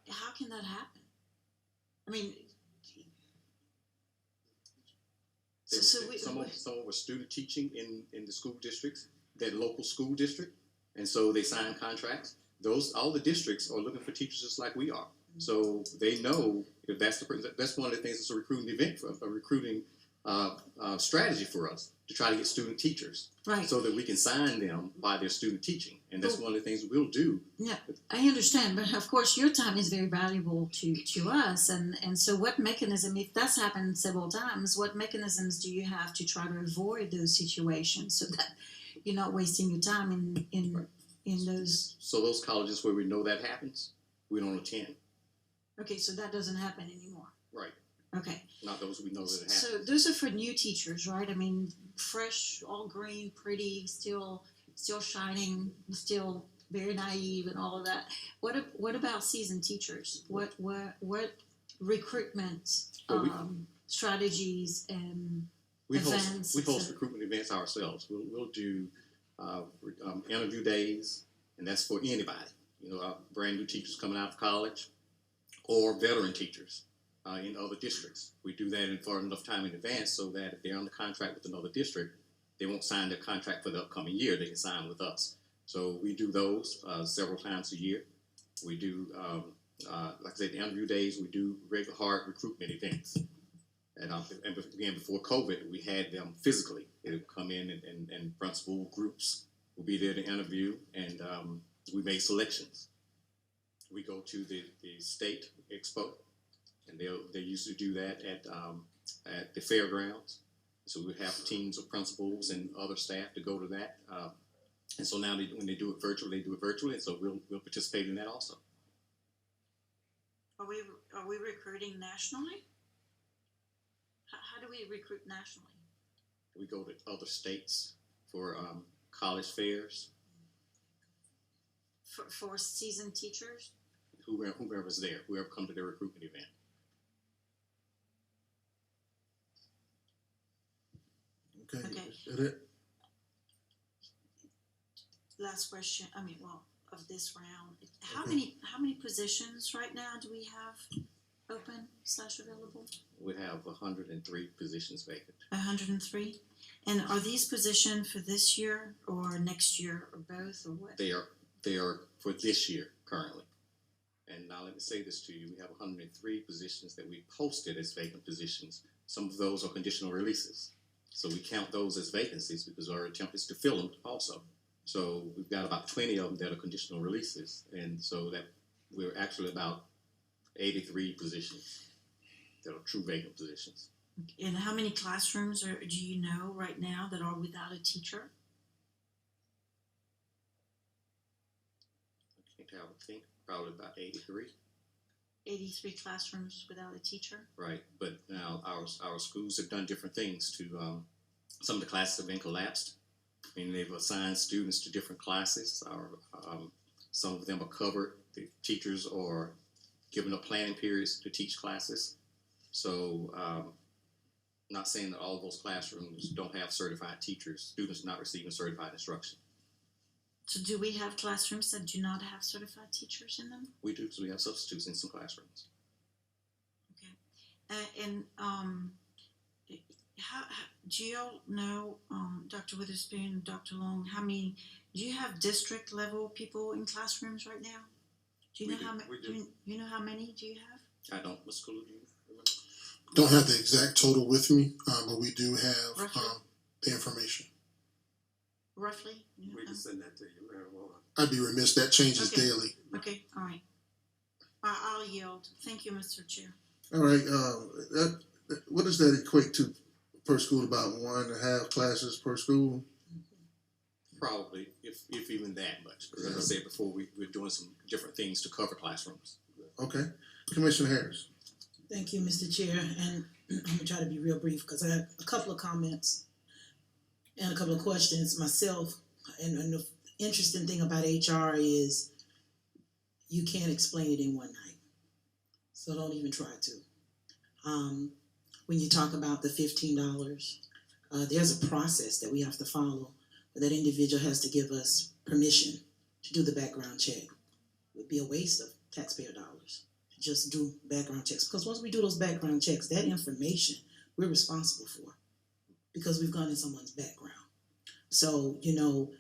How can that happen? I mean, Some were student teaching in the school districts, that local school district, and so they sign contracts. All the districts are looking for teachers just like we are. So they know if that's one of the things that's a recruiting event for a recruiting strategy for us to try to get student teachers, right. so that we can sign them by their student teaching, and that's one of the things we'll do. Yeah, I understand, but of course your time is very valuable to us, and so what mechanism, if that's happened several times, what mechanisms do you have to try to avoid those situations so that you're not wasting your time in those? So those colleges where we know that happens, we don't attend. Okay, so that doesn't happen anymore. Right. Okay. Not those we know that it happens. So those are for new teachers, right? I mean, fresh, all green, pretty, still shining, still very naive, and all of that. What about seasoned teachers? What recruitment strategies and events? We host recruitment events ourselves. We'll do interview days, and that's for anybody. Brand new teachers coming out of college, or veteran teachers. In other districts. We do that in far enough time in advance so that if they're on the contract with another district, they won't sign their contract for the upcoming year. They can sign with us. So we do those several times a year. We do, like I said, the interview days. We do regular hard recruitment events. And again, before COVID, we had them physically. They would come in and principal groups will be there to interview, and we make selections. We go to the state expo. And they used to do that at the fairgrounds. So we would have teams of principals and other staff to go to that. And so now when they do it virtually, and so we'll participate in that also. Are we recruiting nationally? How do we recruit nationally? We go to other states for college fairs. For seasoned teachers? Whoever's there, whoever come to their recruitment event. Okay. Okay. Is that it? Last question. Of this round, how many positions right now do we have open / available? We have 103 positions vacant. 103. And are these positions for this year or next year or both or what? They are for this year currently. And now let me say this to you: we have 103 positions that we posted as vacant positions. Some of those are conditional releases. So we count those as vacancies because our attempt is to fill them also. So we've got about 20 of them that are conditional releases. And so that we're actually about 83 positions that are true vacant positions. And how many classrooms do you know right now that are without a teacher? I think probably about 83. 83 classrooms without a teacher? Right, but now our schools have done different things to, some of the classes have been collapsed. I mean, they've assigned students to different classes. Some of them are covered. The teachers are given up planning periods to teach classes. So, not saying that all of those classrooms don't have certified teachers, students not receiving certified instruction. So do we have classrooms that do not have certified teachers in them? We do, because we have substitutes in some classrooms. How do you all know, Dr. Witherspoon and Dr. Long, how many, do you have district level people in classrooms right now? Do you We know do, how many? we do. You know how many do you have? I don't, Ms. Kalu, do you remember? Don't have the exact total with me, but we do have Roughly? the information. Roughly? You know We how- can send that to you, marijuana. I'd be remiss, that changes Okay. daily. Okay, all right. I'll yield. Thank you, Mr. Chair. All right, what does that equate to per school? About 1.5 classes per school? Probably, if even that much. Because as I said before, we're doing some different things to cover classrooms. Okay, Commissioner Harris. Thank you, Mr. Chair, and I'm gonna try to be real brief because I have a couple of comments and a couple of questions myself. And the interesting thing about HR is you can't explain it in one night, so don't even try to. When you talk about the $15, there's a process that we have to follow. That individual has to give us permission to do the background check. It would be a waste of taxpayer dollars to just do background checks, because once we do those background checks, that information we're responsible for because we've gone in someone's background. So, you know,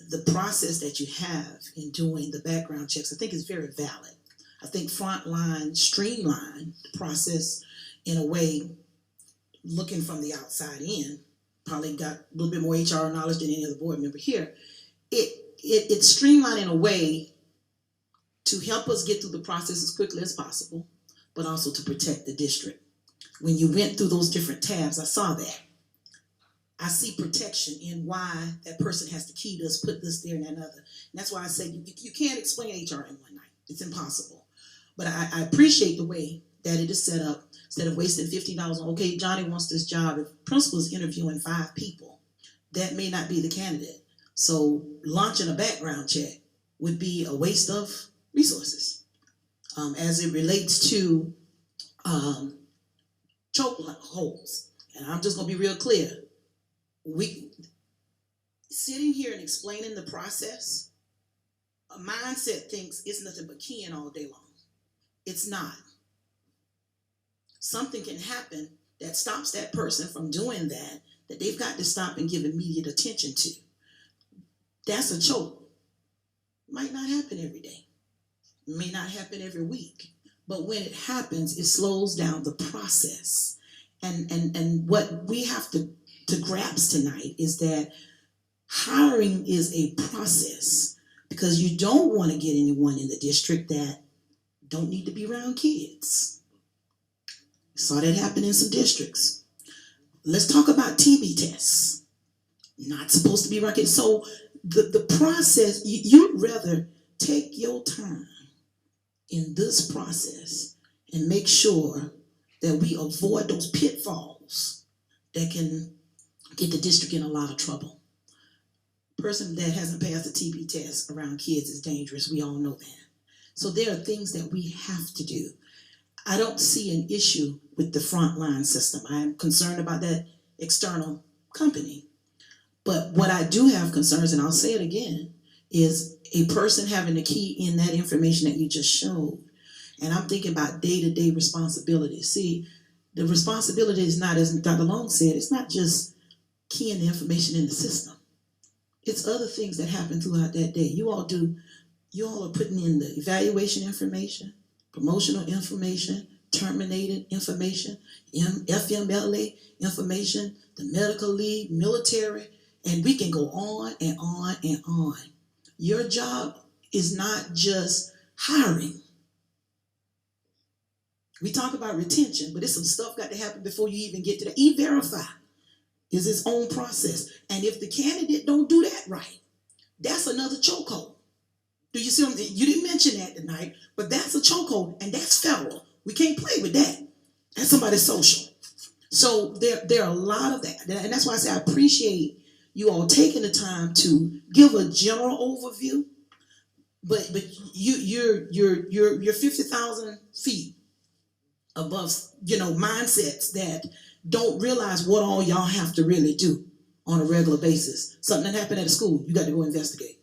the process that you have in doing the background checks, I think is very valid. I think Frontline streamlined the process in a way, looking from the outside in, probably got a little bit more HR knowledge than any other board member here. It's streamlined in a way to help us get through the process as quickly as possible, but also to protect the district. When you went through those different tabs, I saw that. I see protection in why that person has to key this, put this there and that and other. And that's why I say you can't explain HR in one night. It's impossible. But I appreciate the way that it is set up. Instead of wasting $15 on, okay, Johnny wants this job. If principal is interviewing 5 people, that may not be the candidate. So launching a background check would be a waste of resources. As it relates to choke holes, and I'm just gonna be real clear. We sitting here and explaining the process, a mindset thinks it's nothing but keying all day long. It's not. Something can happen that stops that person from doing that they've got to stop and give immediate attention to. That's a choke. Might not happen every day. May not happen every week. But when it happens, it slows down the process. And what we have to grasp tonight is that hiring is a process, because you don't want to get anyone in the district that don't need to be around kids. Saw that happen in some districts. Let's talk about TB tests. Not supposed to be around kids. So the process, you'd rather take your time in this process and make sure that we avoid those pitfalls that can get the district in a lot of trouble. Person that hasn't passed a TB test around kids is dangerous. We all know that. So there are things that we have to do. I don't see an issue with the Frontline system. I am concerned about that external company. But what I do have concerns, and I'll say it again, is a person having the key in that information that you just showed. And I'm thinking about day-to-day responsibility. See, the responsibility is not, as Dr. Long said, it's not just keying the information in the system. It's other things that happen throughout that day. You all are putting in the evaluation information, promotional information, terminated information, FMLA information, the medical leave, military, and we can go on and on and on. Your job is not just hiring. We talk about retention, but there's some stuff got to happen before you even get to that. E-Verify is its own process. And if the candidate don't do that right, that's another chokehold. Do you see what I'm saying? You didn't mention that tonight, but that's a chokehold, and that's federal. We can't play with that. That's somebody's social. So there are a lot of that. And that's why I say I appreciate you all taking the time to give a general overview, But you're 50,000 feet above, mindsets that don't realize what all y'all have to really do on a regular basis. Something that happened at a school, you got to go investigate.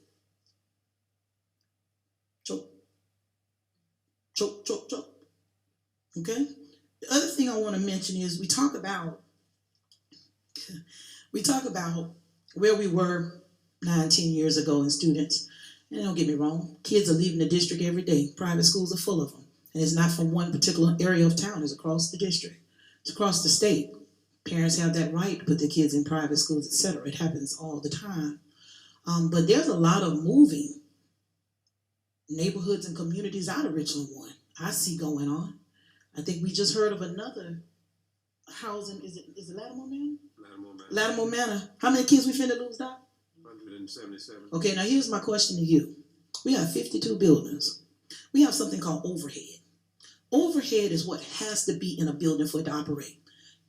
Choke. Okay? The other thing I want to mention is we talk about where we were 9-10 years ago in students. And don't get me wrong, kids are leaving the district every day. Private schools are full of them. And it's not from one particular area of town, it's across the district. It's across the state. Parents have that right to put their kids in private schools, etc. It happens all the time. But there's a lot of moving neighborhoods and communities out of Richland 1 I see going on. I think we just heard of another housing, is it Lattimore Manor? Lattimore Manor. How many kids we finna lose, Doc? 177. Okay, now here's my question to you. We have 52 buildings. We have something called overhead. Overhead is what has to be in a building for it to operate.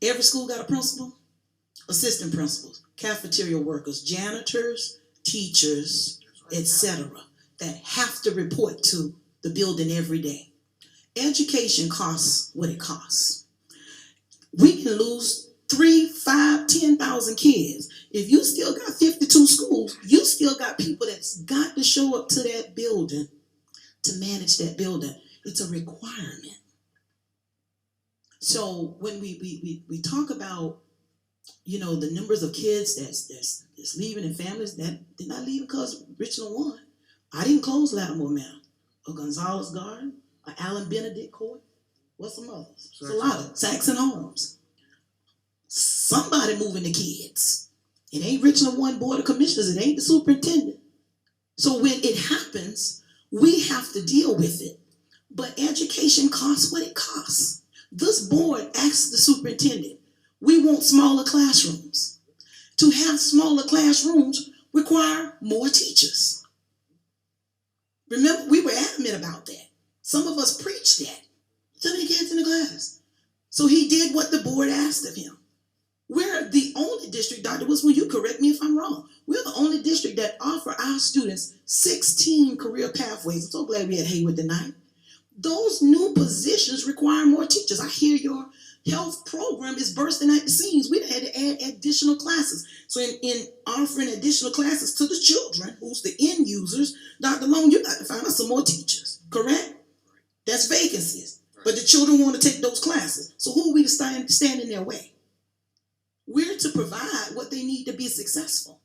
Every school got a principal, assistant principals, cafeteria workers, janitors, teachers, etc. that have to report to the building every day. Education costs what it costs. We can lose 3, 5, 10,000 kids. If you still got 52 schools, you still got people that's got to show up to that building to manage that building. It's a requirement. So when we talk about, the numbers of kids that's leaving and families, that they're not leaving because Richland 1. I didn't close Lattimore Manor, or Gonzalez Garden, or Allen Benedict Court. What's some others? It's a lot of Saxon Homes. Somebody moving the kids. It ain't Richland 1 Board of Commissioners. It ain't the superintendent. So when it happens, we have to deal with it. But education costs what it costs. This board asks the superintendent, we want smaller classrooms. To have smaller classrooms require more teachers. Remember, we were adamant about that. Some of us preached that. Too many kids in the class. So he did what the board asked of him. We're the only district, Dr. Wilson, will you correct me if I'm wrong? We're the only district that offer our students 16 career pathways. I'm so glad we had Haywood tonight. Those new positions require more teachers. I hear your health program is bursting at the seams. We had to add additional classes. So in offering additional classes to the children, who's the end users, Dr. Long, you got to find us some more teachers, correct? That's vacancies. But the children want to take those classes. So who are we to stand in their way? We're to provide what they need to be successful.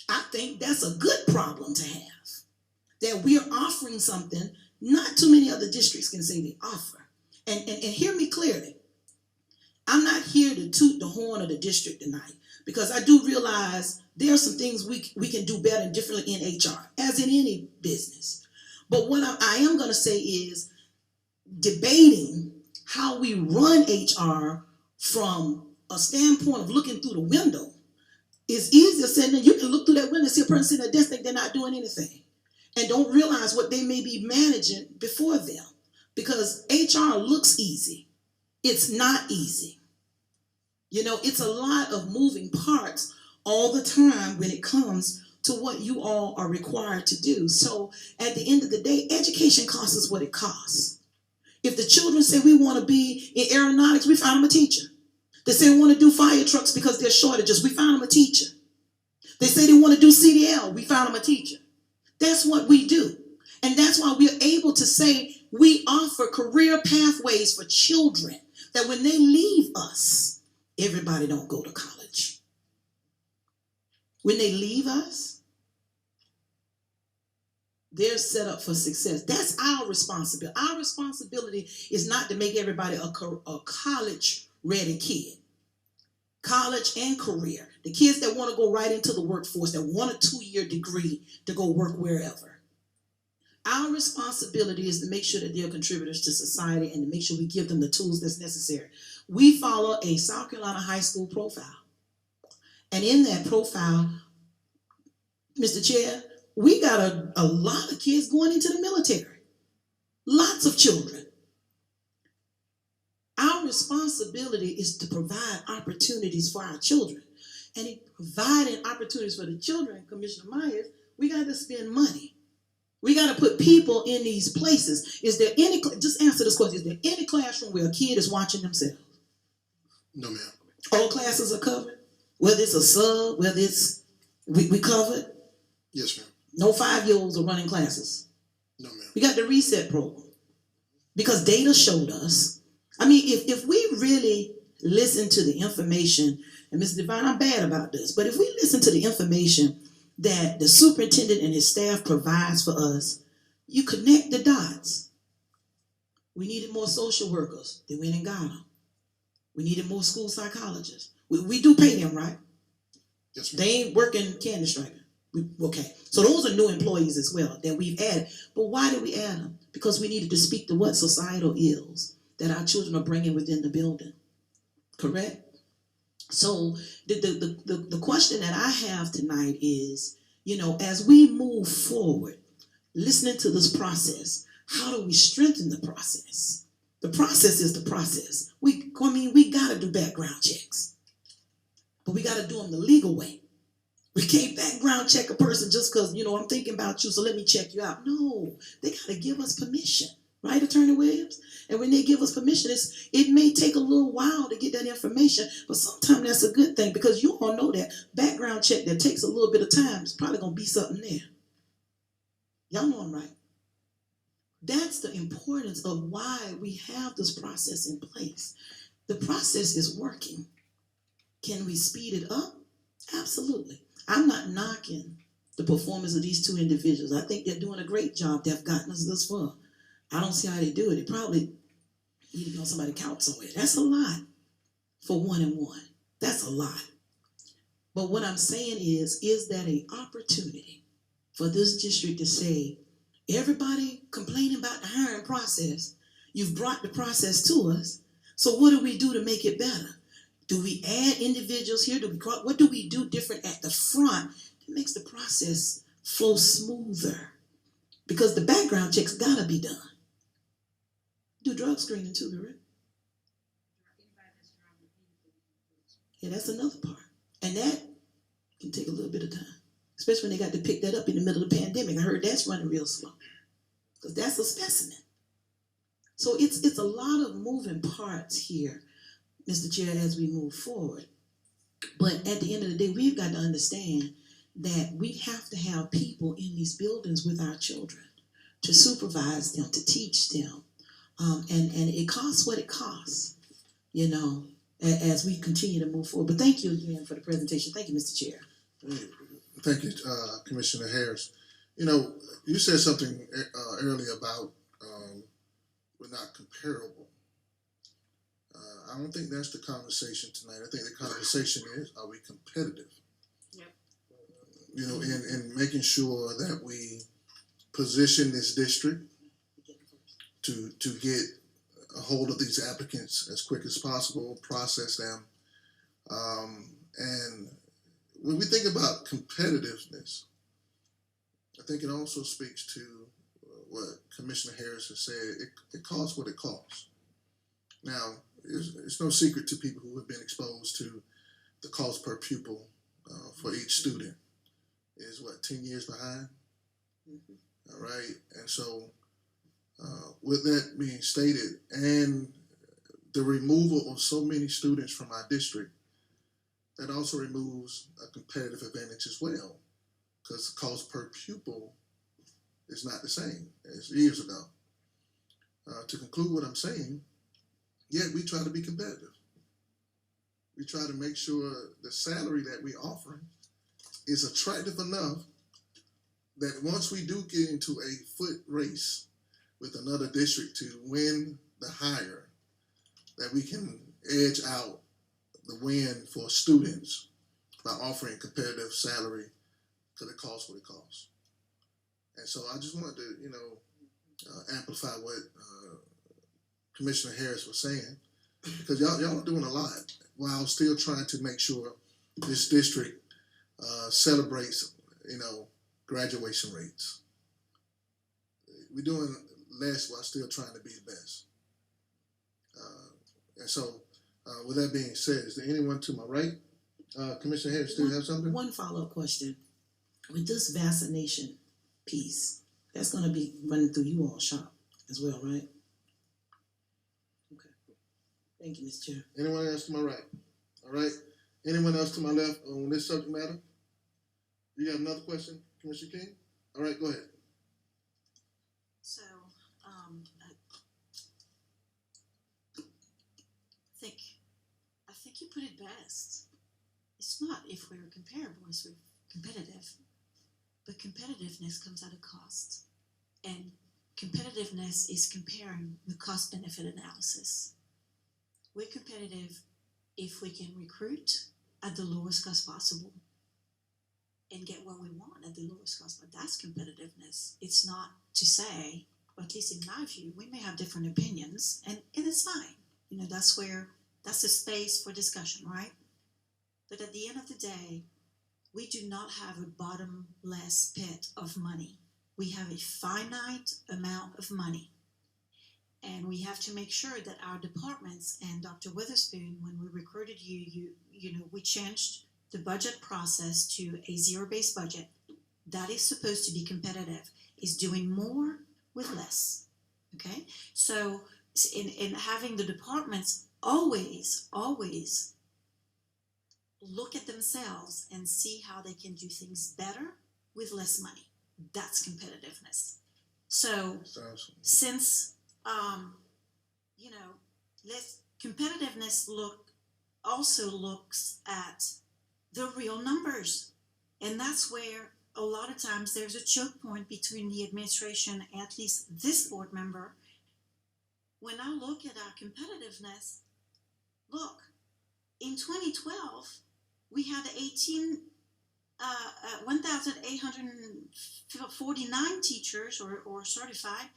I think that's a good problem to have. That we're offering something not too many other districts can say they offer. And hear me clearly. I'm not here to toot the horn of the district tonight, because I do realize there are some things we can do better and differently in HR, as in any business. But what I am going to say is debating how we run HR from a standpoint of looking through the window is easier said than you can look through that window and see a person sitting at a desk think they're not doing anything and don't realize what they may be managing before them, because HR looks easy. It's not easy. It's a lot of moving parts all the time when it comes to what you all are required to do. So at the end of the day, education costs us what it costs. If the children say we want to be in aeronautics, we find them a teacher. They say they want to do fire trucks because there's shortages, we found them a teacher. They say they want to do CDL, we found them a teacher. That's what we do. And that's why we're able to say we offer career pathways for children, that when they leave us, everybody don't go to college. When they leave us, they're set up for success. That's our responsibility. Our responsibility is not to make everybody a college-ready kid. College and career. The kids that want to go right into the workforce, that want a 2-year degree to go work wherever. Our responsibility is to make sure that they're contributors to society and to make sure we give them the tools that's necessary. We follow a South Carolina high school profile. And in that profile, Mr. Chair, we got a lot of kids going into the military. Lots of children. Our responsibility is to provide opportunities for our children. And in providing opportunities for the children, Commissioner Myers, we got to spend money. We gotta put people in these places. Is there any, just answer this question, is there any classroom where a kid is watching themselves? No, ma'am. All classes are covered? Whether it's a sub, whether it's, we covered? Yes, ma'am. No 5-year-olds are running classes. No, ma'am. We got the reset program. Because data showed us. I mean, if we really listen to the information, and Mr. Devine, I'm bad about this, but if we listen to the information that the superintendent and his staff provides for us, you connect the dots. We needed more social workers. They went and got them. We needed more school psychologists. We do pay them, right? Yes, ma'am. They ain't working candy striping. Okay, so those are new employees as well that we've added. But why did we add them? Because we needed to speak to what societal ills that our children are bringing within the building. Correct? So the question that I have tonight is, you know, as we move forward, listening to this process, how do we strengthen the process? The process is the process. We gotta do background checks, but we gotta do them the legal way. We can't background check a person just because, you know, I'm thinking about you, so let me check you out. No, they got to give us permission. Right, Attorney Williams? And when they give us permission, it may take a little while to get that information, but sometimes that's a good thing because you all know that background check that takes a little bit of time is probably going to be something there. Y'all know I'm right. That's the importance of why we have this process in place. The process is working. Can we speed it up? Absolutely. I'm not knocking the performance of these two individuals. I think they're doing a great job. They've gotten us this far. I don't see how they do it. They probably need to know somebody count somewhere. That's a lot for 1 and 1. That's a lot. But what I'm saying is that an opportunity for this district to say, everybody complaining about the hiring process, you've brought the process to us, so what do we do to make it better? Do we add individuals here? What do we do different at the front that makes the process flow smoother? Because the background check's gotta be done. Do drug screening too, correct? Yeah, that's another part. And that can take a little bit of time. Especially when they got to pick that up in the middle of the pandemic. I heard that's running real slow. Because that's a specimen. So it's a lot of moving parts here, Mr. Chair, as we move forward. But at the end of the day, we've got to understand that we have to have people in these buildings with our children to supervise them, to teach them. And it costs what it costs, you know, as we continue to move forward. But thank you again for the presentation. Thank you, Mr. Chair. Thank you, Commissioner Harris. You know, you said something earlier about we're not comparable. I don't think that's the conversation tonight. I think the conversation is, are we competitive? Yep. You know, in making sure that we position this district to get a hold of these applicants as quick as possible, process them. And when we think about competitiveness, I think it also speaks to what Commissioner Harris has said. It costs what it costs. Now, it's no secret to people who have been exposed to the cost per pupil for each student is 10 years behind? Mm-hmm. All right, and so with that being stated, and the removal of so many students from our district, that also removes a competitive advantage as well, because the cost per pupil is not the same as years ago. To conclude what I'm saying, yet we try to be competitive. We try to make sure the salary that we offer is attractive enough that once we do get into a foot race with another district to win the hire, that we can edge out the win for students by offering competitive salary because it costs what it costs. And so I just wanted to, amplify what Commissioner Harris was saying, because y'all are doing a lot while still trying to make sure this district celebrates, graduation rates. We're doing less while still trying to be the best. And so, with that being said, is there anyone to my right? Commissioner Harris, do you have something? One follow-up question. With this vaccination piece, That's gonna be running through you all shop as well, right? Okay. Thank you, Mr. Chair. Anyone else to my right? All right. Anyone else to my left on this subject matter? You got another question, Commissioner King? All right, go ahead. So, I think you put it best. It's not if we're comparable, it's we're competitive. But competitiveness comes at a cost. And competitiveness is comparing the cost benefit analysis. We're competitive if we can recruit at the lowest cost possible and get what we want at the lowest cost. But that's competitiveness. It's not to say, or at least in my view, we may have different opinions, and it is fine. You know, that's a space for discussion, right? But at the end of the day, we do not have a bottomless pit of money. We have a finite amount of money. And we have to make sure that our departments, and Dr. Witherspoon, when we recruited you know, we changed the budget process to a zero-based budget. That is supposed to be competitive, is doing more with less, okay? So in having the departments always look at themselves and see how they can do things better with less money. That's competitiveness. So since you know, competitiveness also looks at the real numbers, and that's where a lot of times there's a choke point between the administration and at least this board member. When I look at our competitiveness, look, in 2012 we had 1,849 teachers or certified,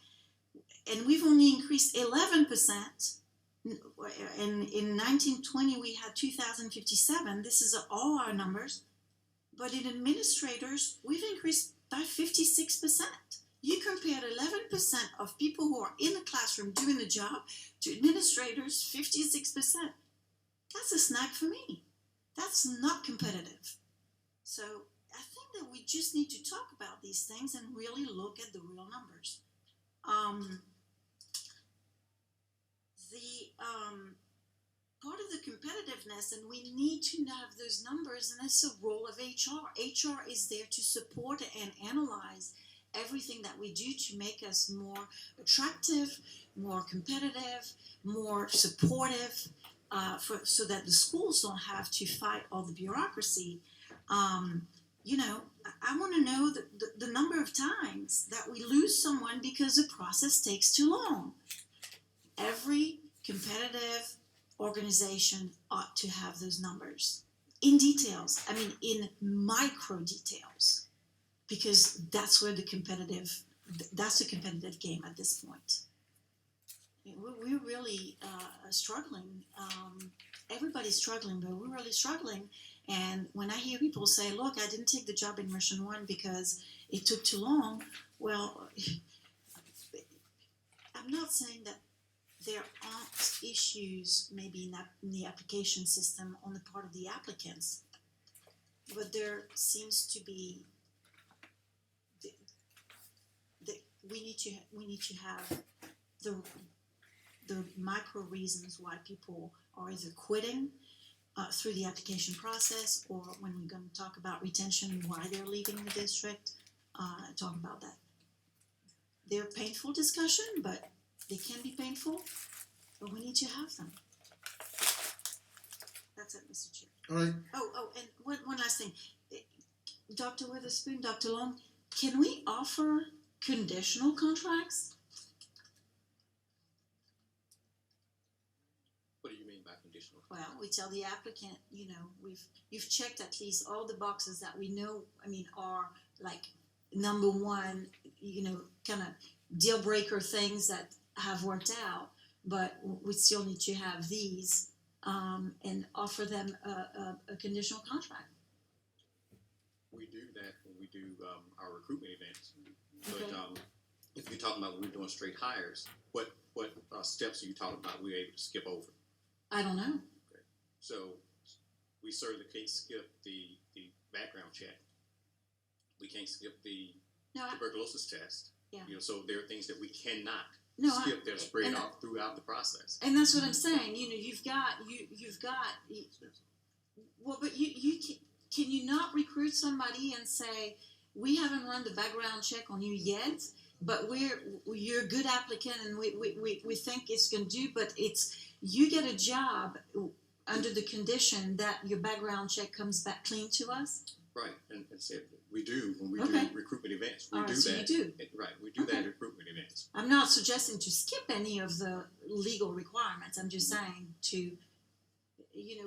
and we've only increased 11%. And in 1920 we had 2,057. This is all our numbers. But in administrators, we've increased by 56%. You compared 11% of people who are in the classroom doing the job to administrators, 56%. That's a snag for me. That's not competitive. So I think that we just need to talk about these things and really look at the real numbers. Part of the competitiveness, and we need to have those numbers, and it's the role of HR. HR is there to support and analyze everything that we do to make us more attractive, more competitive, more supportive, so that the schools don't have to fight all the bureaucracy. You know, I want to know the number of times that we lose someone because the process takes too long. Every competitive organization ought to have those numbers in details. I mean, in micro details, because that's where the competitive game at this point. We're really struggling. Everybody's struggling, but we're really struggling. And when I hear people say, look, I didn't take the job in Mission 1 because it took too long, well, I'm not saying that there aren't issues maybe in the application system on the part of the applicants, but there seems to be we need to have the micro reasons why people are either quitting through the application process, or when we're going to talk about retention, why they're leaving the district, talk about that. They're painful discussion, but they can be painful, but we need to have them. That's it, Mr. Chair. All right. Oh, and one last thing. Dr. Witherspoon, Dr. Long, can we offer conditional contracts? What do you mean by conditional? Well, we tell the applicant, you know, you've checked at least all the boxes that we know, are like number one, you know, kind of deal breaker things that have worked out, but we still need to have these and offer them a conditional contract. We do that when we do our recruitment events. Okay. But if you're talking about when we're doing straight hires, what steps are you talking about we're able to skip over? I don't know. Okay. So we certainly can't skip the background check. We can't skip the tuberculosis test. Yeah. You know, so there are things that we cannot No, skip that are spread and- out throughout the process. And that's what I'm saying. You know, you've got. Well, but can you not recruit somebody and say, we haven't run the background check on you yet, but you're a good applicant and we think it's going to do, but you get a job under the condition that your background check comes back clean to us? Right, and said we do when we Okay. do recruitment events. We All right, do so that. you do. Right, we do that Okay. at recruitment events. I'm not suggesting to skip any of the legal requirements. I'm just saying to,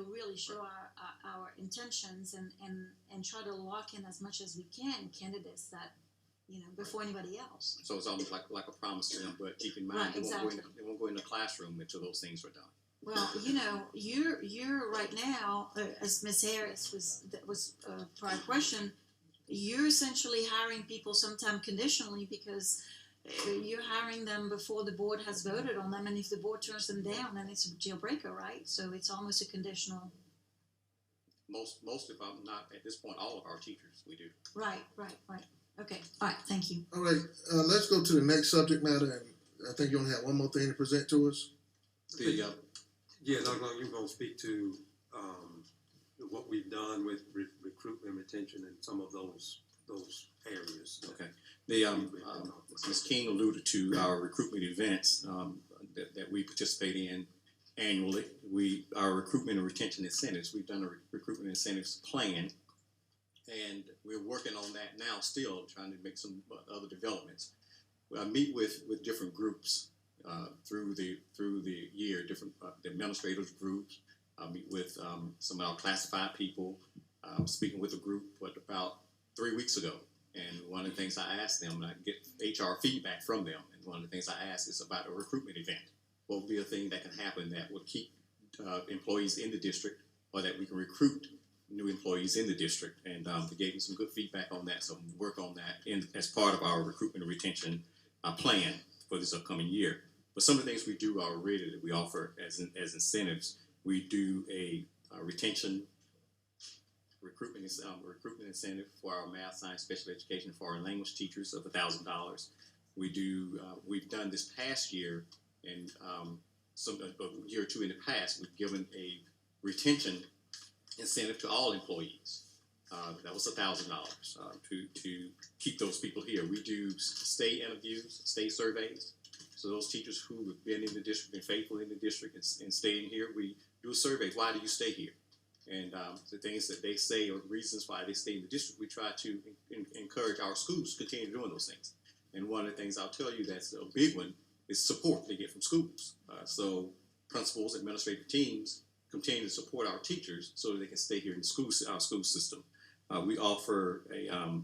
really show our intentions and try to lock in as much as we can candidates that, before anybody else. So it's almost like a promise to them, but keep in mind Right, they exactly. they won't go in the classroom until those things are done. Well, you're right now, as Ms. Harris that was a prior question, you're essentially hiring people sometime conditionally because you're hiring them before the board has voted on them, and if the board turns them down, then it's a deal breaker, right? So it's almost a conditional. Most, if I'm not at this point, all of our teachers we do. Right. Okay, all right, thank you. All right, let's go to the next subject matter, and I think you only have one more thing to present to us. Yeah, Dr. Long, you're gonna speak to what we've done with recruitment, retention, and some of those areas. Okay. Ms. King alluded to our recruitment events that we participate in annually. Our recruitment and retention incentives. We've done a recruitment incentives plan, and we're working on that now. Still trying to make some other developments. I meet with different groups through the year, different administrators groups. I meet with some of our classified people. Speaking with a group about 3 weeks ago. And one of the things I asked them, and I get HR feedback from them, and one of the things I asked is about a recruitment event. What would be a thing that can happen that would keep employees in the district, or that we can recruit new employees in the district? And they gave me some good feedback on that, so we'll work on that as part of our recruitment and retention plan for this upcoming year. But some of the things we do already that we offer as incentives, we do a recruitment incentive for our math, science, special education, for our language teachers of $1,000. We've done this past year, and a year or two in the past, we've given a retention incentive to all employees. That was $1,000 to keep those people here. We do stay interviews, stay surveys. So those teachers who have been in the district, been faithful in the district, and staying here, we do a survey. Why do you stay here? And the things that they say or the reasons why they stay in the district, we try to encourage our schools to continue doing those things. And one of the things I'll tell you that's a big one is support they get from schools. So principals, administrative teams continue to support our teachers so that they can stay here in our school system. We offer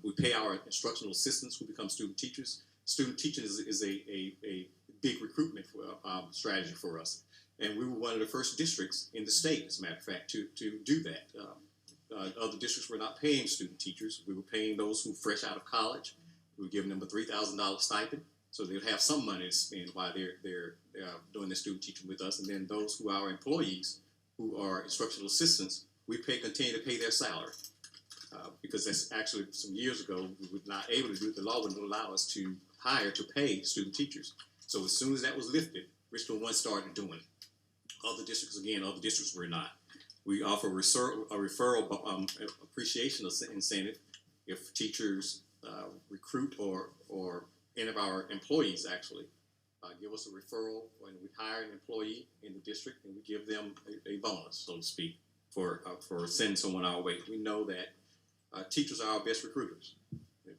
we pay our instructional assistants who become student teachers. Student teaching is a big recruitment strategy for us. And we were one of the first districts in the state, as a matter of fact, to do that. Other districts were not paying student teachers. We were paying those who fresh out of college. We were giving them a $3,000 stipend, so they'd have some money to spend while they're doing their student teaching with us. And then those who are employees, who are instructional assistants, we continue to pay their salary. Because that's actually some years ago, we were not able to do it. The law wouldn't allow us to pay student teachers. So as soon as that was lifted, Richmond One started doing it. Other districts were not. We offer a referral appreciation incentive if teachers recruit or any of our employees actually give us a referral when we hire an employee in the district, and we give them a bonus, so to speak, for sending someone our way. We know that teachers are our best recruiters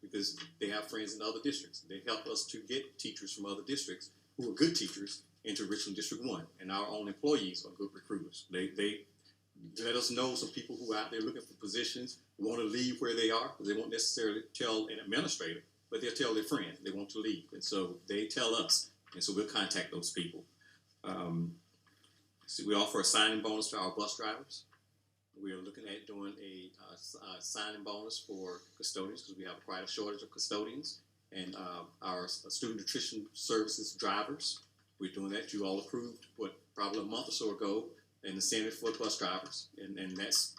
because they have friends in other districts. They help us to get teachers from other districts who are good teachers into Richland District 1, and our own employees are good recruiters. They let us know some people who are out there looking for positions want to leave where they are, because they won't necessarily tell an administrator, but they'll tell their friend they want to leave, and so they tell us, and so we'll contact those people. So we offer a signing bonus to our bus drivers. We are looking at doing a signing bonus for custodians because we have quite a shortage of custodians, and our student nutrition services drivers. We're doing that. You all approved, probably a month or so ago, an incentive for bus drivers, and that's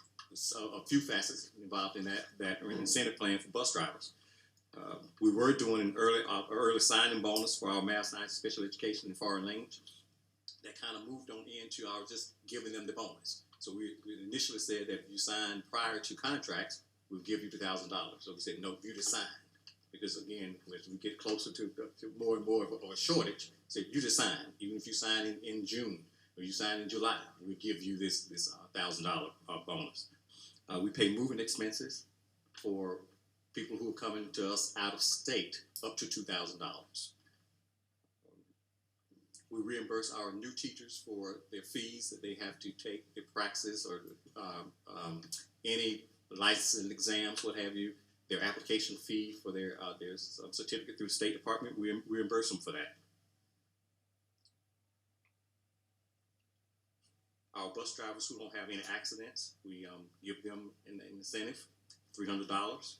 a few facets involved in that incentive plan for bus drivers. We were doing an early signing bonus for our math, science, special education, and foreign language. That kind of moved on into our just giving them the bonus. So we initially said that if you sign prior to contracts, we'll give you $2,000. So we said, no, you just sign. Because again, as we get closer to more and more of a shortage, say you just sign. Even if you sign in June or you sign in July, we give you this $1,000 bonus. We pay moving expenses for people who are coming to us out of state up to $2,000. We reimburse our new teachers for their fees that they have to take, their praxis or any licensing exams, what have you. Their application fee for their certificate through the State Department, we reimburse them for that. Our bus drivers who don't have any accidents, we give them an incentive, $300.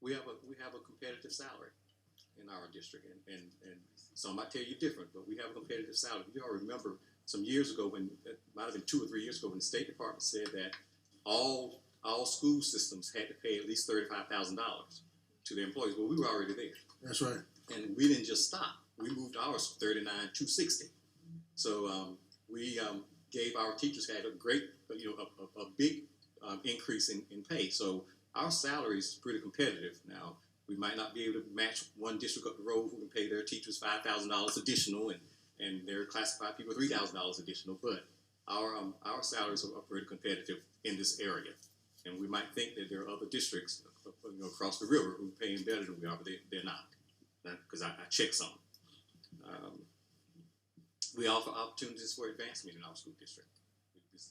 We have a competitive salary in our district, and some might tell you different, but we have a competitive salary. You all remember some years ago, when it might have been 2 or 3 years ago, when the State Department said that all school systems had to pay at least $35,000 to their employees. Well, we were already there. That's right. And we didn't just stop. We moved ours from 39 to 60. So we gave our teachers had a great, a big increase in pay. So our salary is pretty competitive now. We might not be able to match one district up the road who can pay their teachers $5,000 additional, and their classified people $3,000 additional. But our salaries are pretty competitive in this area. And we might think that there are other districts across the river who are paying better than we are, but they're not. Because I checked some. We offer opportunities for advancement in our school district.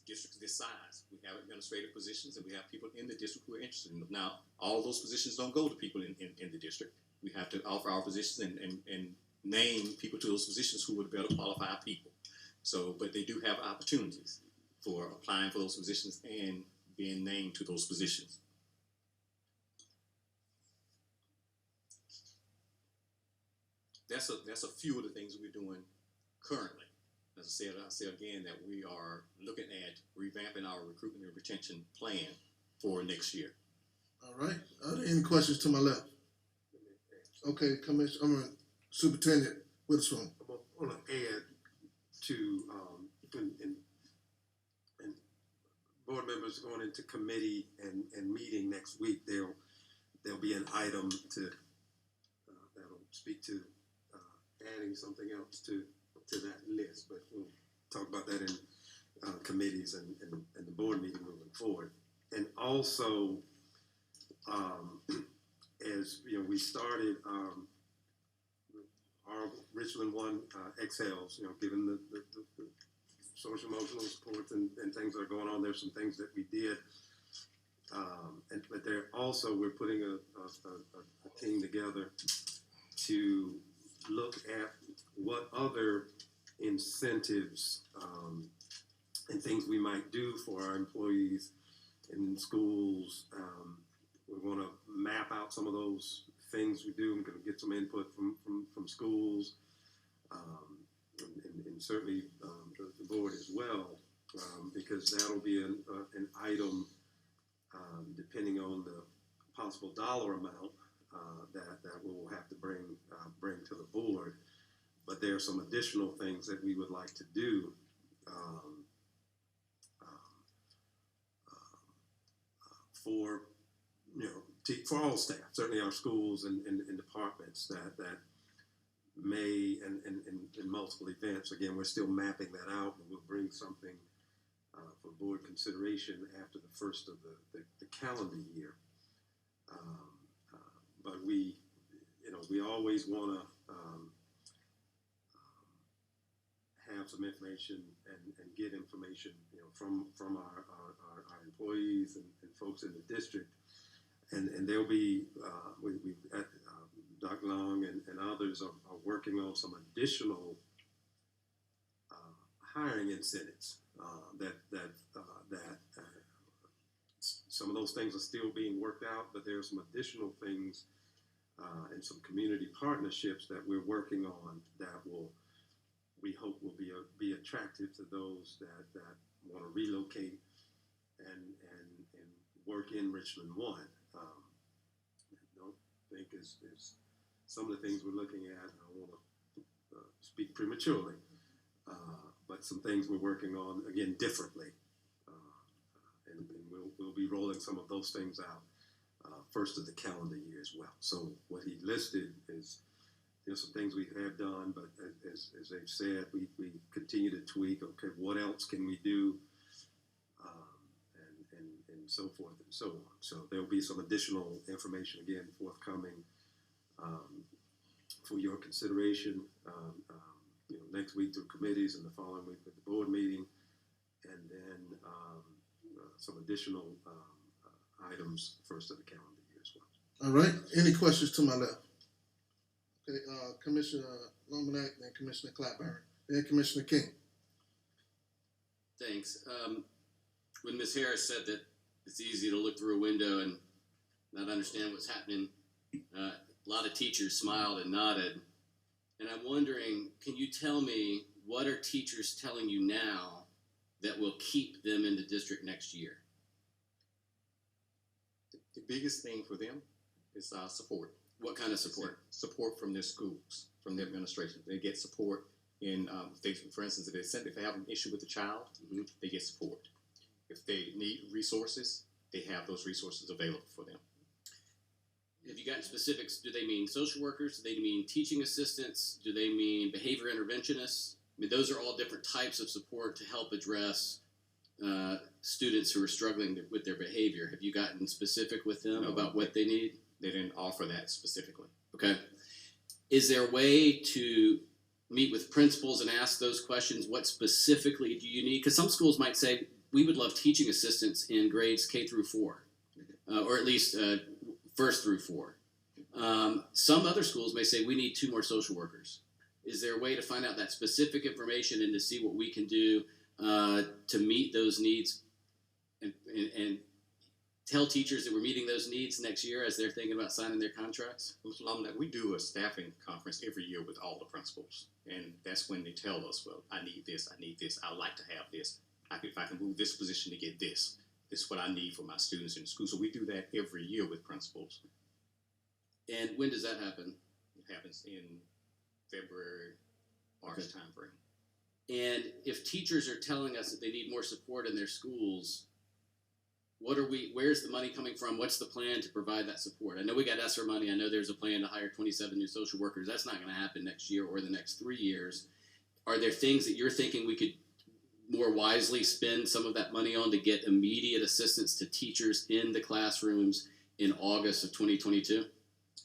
Districts this size, we have administrative positions, and we have people in the district who are interested in them. Now, all those positions don't go to people in the district. We have to offer our positions and name people to those positions who would better qualify people. So, but they do have opportunities for applying for those positions and being named to those positions. That's a few of the things we're doing currently. As I say again that we are looking at revamping our recruitment and retention plan for next year. All right. Are there any questions to my left? Okay, Superintendent Witherspoon. I want to add to and board members going into committee and meeting next week. There'll be an item to that'll speak to adding something else to that list, but we'll talk about that in committees and the board meeting moving forward. And also, as you know, we started our Richland One Excels, given the social emotional supports and things that are going on. There's some things that we did, but there also we're putting a team together to look at what other incentives and things we might do for our employees in schools. We want to map out some of those things we do. I'm going to get some input from schools and certainly the board as well, because that'll be an item depending on the possible dollar amount that we'll have to bring to the board. But there are some additional things that we would like to do for all staff, certainly our schools and departments that may and multiple events. Again, we're still mapping that out, and we'll bring something for board consideration after the first of the calendar year. But we always want to have some information and get information, from our employees and folks in the district, and there'll be Dr. Long and others are working on some additional hiring incentives that some of those things are still being worked out, but there are some additional things and some community partnerships that we're working on that will we hope will be attractive to those that want to relocate and work in Richmond One. I don't think is some of the things we're looking at. I don't want to speak prematurely, but some things we're working on again differently, and we'll be rolling some of those things out first of the calendar year as well. So what he listed is there's some things we have done, but as they've said, we continue to tweak. Okay, what else can we do, and so forth and so on. So there'll be some additional information again forthcoming for your consideration. Next week through committees, and the following week with the board meeting, and then some additional items first of the calendar year as well. All right, any questions to my left? Okay, Commissioner Lomanak, then Commissioner Clapper, then Commissioner King. Thanks. When Ms. Harris said that it's easy to look through a window and not understand what's happening, a lot of teachers smiled and nodded. And I'm wondering, can you tell me what are teachers telling you now that will keep them in the district next year? The biggest thing for them is support. What kind of support? Support from their schools, from their administration. They get support in, for instance, if they have an issue with a child, they get support. If they need resources, they have those resources available for them. Have you gotten specifics? Do they mean social workers? Do they mean teaching assistants? Do they mean behavior interventionists? I mean, those are all different types of support to help address students who are struggling with their behavior. Have you gotten specific with them about what they need? They didn't offer that specifically. Okay. Is there a way to meet with principals and ask those questions? What specifically do you need? Because some schools might say, we would love teaching assistants in grades K through 4, or at least 1st through 4. Some other schools may say, we need 2 more social workers. Is there a way to find out that specific information and to see what we can do to meet those needs and tell teachers that we're meeting those needs next year as they're thinking about signing their contracts? We do a staffing conference every year with all the principals, and that's when they tell us, well, I need this, I'd like to have this. If I can move this position to get this is what I need for my students in the school. So we do that every year with principals. And when does that happen? It happens in February, March timeframe. And if teachers are telling us that they need more support in their schools, where's the money coming from? What's the plan to provide that support? I know we got ESSER money. I know there's a plan to hire 27 new social workers. That's not going to happen next year or the next 3 years. Are there things that you're thinking we could more wisely spend some of that money on to get immediate assistance to teachers in the classrooms in August of 2022?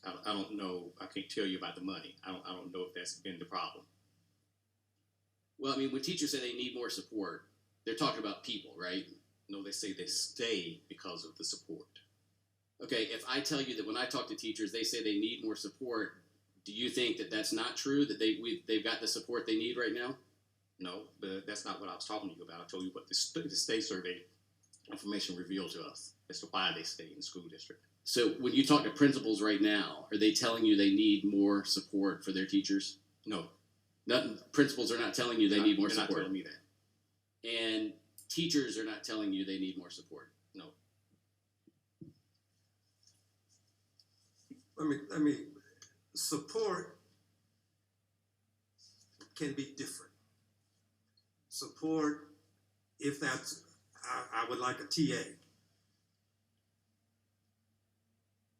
I don't know. I can't tell you about the money. I don't know if that's been the problem. Well, I mean, when teachers say they need more support, they're talking about people, right? No, they say they stay because of the support. Okay, if I tell you that when I talk to teachers, they say they need more support, do you think that that's not true, that they've got the support they need right now? No, but that's not what I was talking to you about. I told you what the state survey information revealed to us as to why they stay in the school district. So when you talk to principals right now, are they telling you they need more support for their teachers? No. Principals are not telling you they need more they're support. Not telling me that. And teachers are not telling you they need more support. No. I mean, support can be different. Support, if that's, I would like a TA.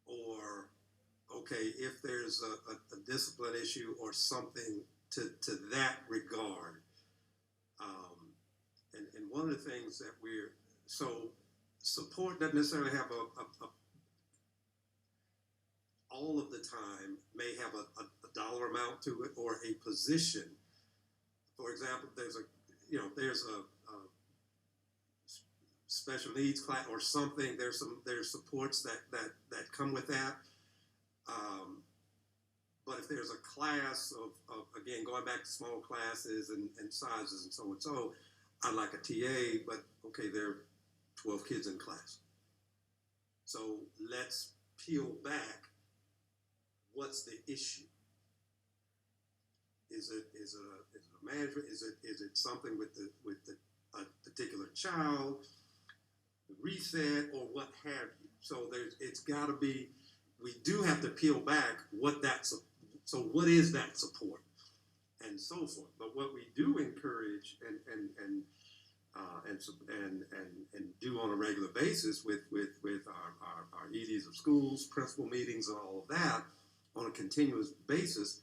Or, okay, if there's a discipline issue or something to that regard. And one of the things that support doesn't necessarily have all of the time may have a dollar amount to it or a position. For example, there's a special needs class or something. There's supports that come with that. But if there's a class of again going back to small classes and sizes and so on, so I'd like a TA, but okay, there are 12 kids in class. So let's peel back. What's the issue? Is it a management? Is it something with a particular child, reset, or what have you? So it's got to be. We do have to peel back what so what is that support, and so forth. But what we do encourage and do on a regular basis with our EDs of schools, principal meetings, and all of that on a continuous basis.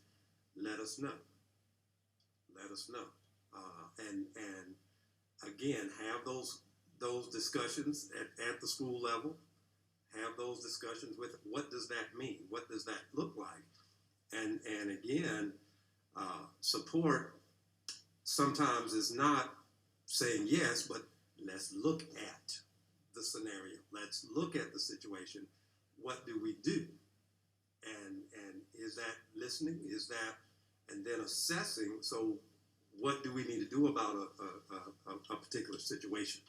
Let us know. Let us know. And again, have those discussions at the school level. Have those discussions with what does that mean? What does that look like? And again, support sometimes is not saying yes, but let's look at the scenario. Let's look at the situation. What do we do? And is that listening? Is that, and then assessing, so what do we need to do about a particular situation?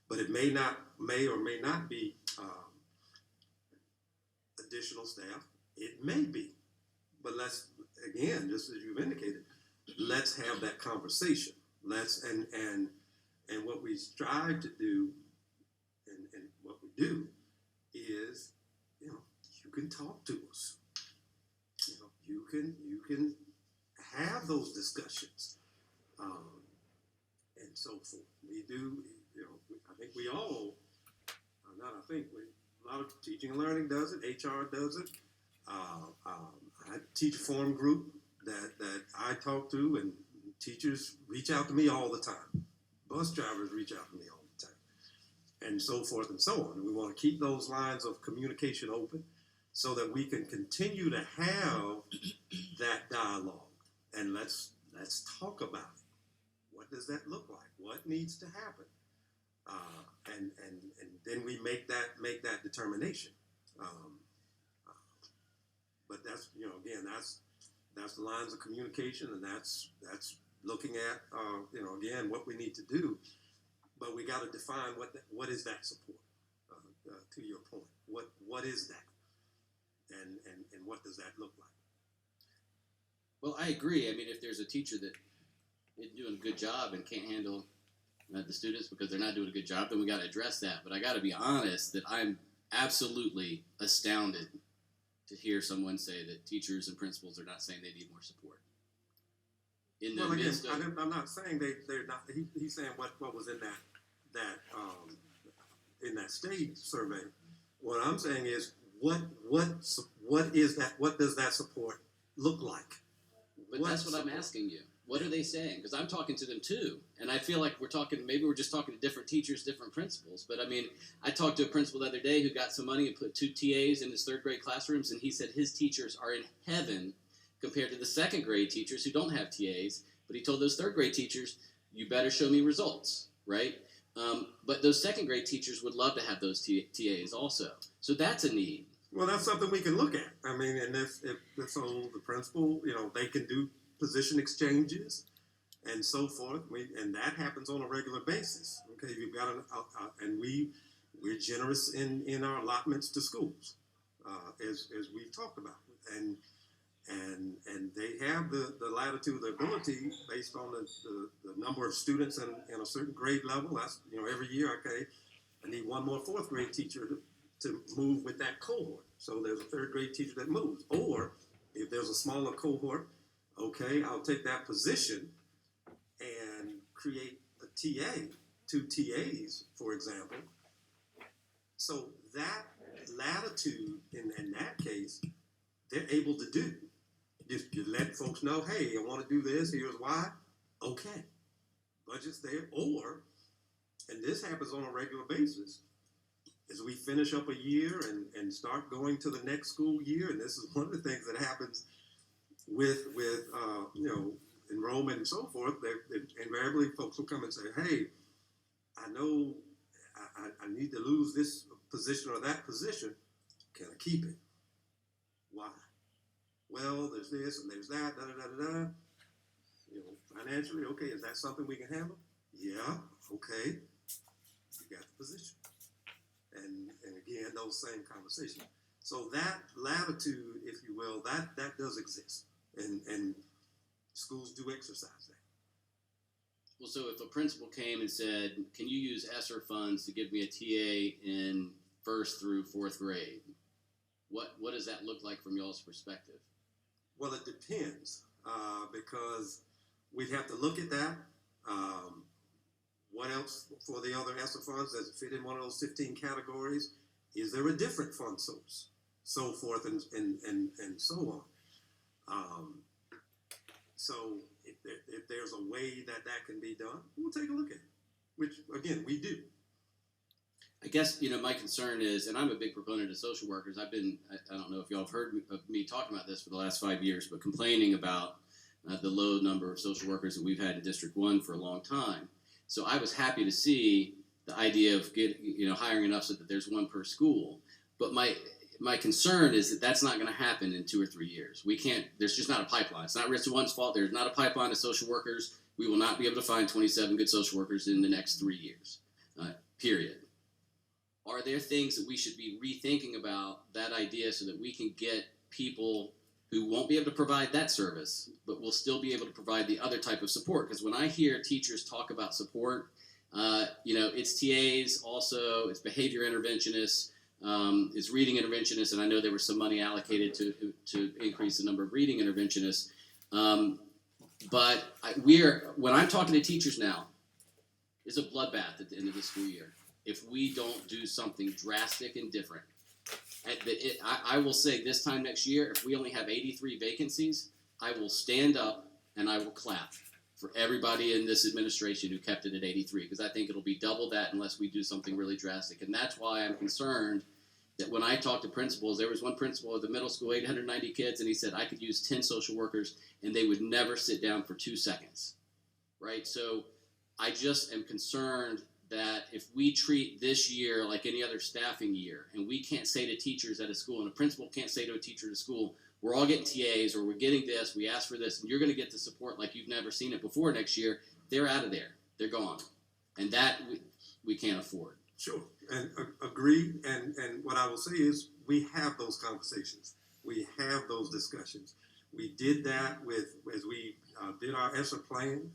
But it may or may not be additional staff. It may be. But let's, again, just as you've indicated, let's have that conversation. Let's, and what we strive to do, and what we do, is, you can talk to us. You can have those discussions, and so forth. We do, I think we all, a lot of teaching and learning does it, HR does it. I teach a forum group that I talk to, and teachers reach out to me all the time. Bus drivers reach out to me all the time, and so forth and so on. And we want to keep those lines of communication open so that we can continue to have that dialogue. And let's talk about it. What does that look like? What needs to happen? And then we make that determination. But that's, again, that's the lines of communication, and that's looking at again what we need to do. But we got to define what is that support. To your point, what is that, and what does that look like? Well, I agree. I mean, if there's a teacher that isn't doing a good job and can't handle the students because they're not doing a good job, then we got to address that. But I got to be honest that I'm absolutely astounded to hear someone say that teachers and principals are not saying they need more support. In the Well, again, midst of, I'm not saying they're not. He's saying what was in that state survey. What I'm saying is what is that? What does that support look like? but that's what I'm asking you. What are they saying? Because I'm talking to them too, and I feel like maybe we're just talking to different teachers, different principals. But I mean, I talked to a principal the other day who got some money and put 2 TAs in his third grade classrooms, and he said his teachers are in heaven compared to the second grade teachers who don't have TAs. But he told those third grade teachers, you better show me results, right? But those second grade teachers would love to have those TAs also. So that's a need. Well, that's something we can look at. I mean, and if so, the principal, they can do position exchanges and so forth. And that happens on a regular basis. Okay, you've got and we're generous in our allotments to schools, as we've talked about, and they have the latitude, the ability based on the number of students in a certain grade level. That's every year. Okay, I need one more fourth grade teacher to move with that cohort. So there's a third grade teacher that moves. Or if there's a smaller cohort, okay, I'll take that position and create a TA, 2 TAs, for example. So that latitude in that case, they're able to do. Just you let folks know, hey, I want to do this, here's why. Okay. Budget's there. Or, and this happens on a regular basis, as we finish up a year and start going to the next school year, and this is one of the things that happens with enrollment and so forth, invariably folks will come and say, hey, I know I need to lose this position or that position. Can I keep it? Why? Well, there's this and there's that, da-da-da-da-da. Financially, okay, is that something we can handle? Yeah, okay. You got the position. And again, those same conversations. So that latitude, if you will, that does exist. And schools do exercise that. Well, so if a principal came and said, "Can you use ESSER funds to give me a TA in 1st through 4th grade?" What does that look like from y'all's perspective? Well, it depends, because we'd have to look at that. What else for the other ESSER funds? Does it fit in one of those 15 categories? Is there a different fund source? So forth and so on. So if there's a way that can be done, we'll take a look at it, which, again, we do. I guess, my concern is, and I'm a big proponent of social workers. I don't know if y'all have heard of me talking about this for the last 5 years, but complaining about the low number of social workers that we've had in District 1 for a long time. So I was happy to see the idea of hiring enough so that there's one per school. But my concern is that that's not going to happen in 2 or 3 years. There's just not a pipeline. It's not Richard One's fault. There's not a pipeline of social workers. We will not be able to find 27 good social workers in the next 3 years, period. Are there things that we should be rethinking about that idea so that we can get people who won't be able to provide that service, but will still be able to provide the other type of support? Because when I hear teachers talk about support, it's TAs also, it's behavior interventionists, it's reading interventionists, and I know there was some money allocated to increase the number of reading interventionists. But when I'm talking to teachers now, it's a bloodbath at the end of the school year if we don't do something drastic and different. I will say this time next year, if we only have 83 vacancies, I will stand up and I will clap for everybody in this administration who kept it at 83, because I think it'll be double that unless we do something really drastic. And that's why I'm concerned that when I talk to principals, there was one principal at the middle school, 890 kids, and he said I could use 10 social workers and they would never sit down for 2 seconds, right? So I just am concerned that if we treat this year like any other staffing year, and we can't say to teachers at a school, and a principal can't say to a teacher at a school, we're all getting TAs, or we're getting this, we asked for this, and you're going to get the support like you've never seen it before next year, they're out of there. They're gone. And that we can't afford. Sure, and agree. And what I will say is we have those conversations. We have those discussions. We did that as we did our ESSER plan.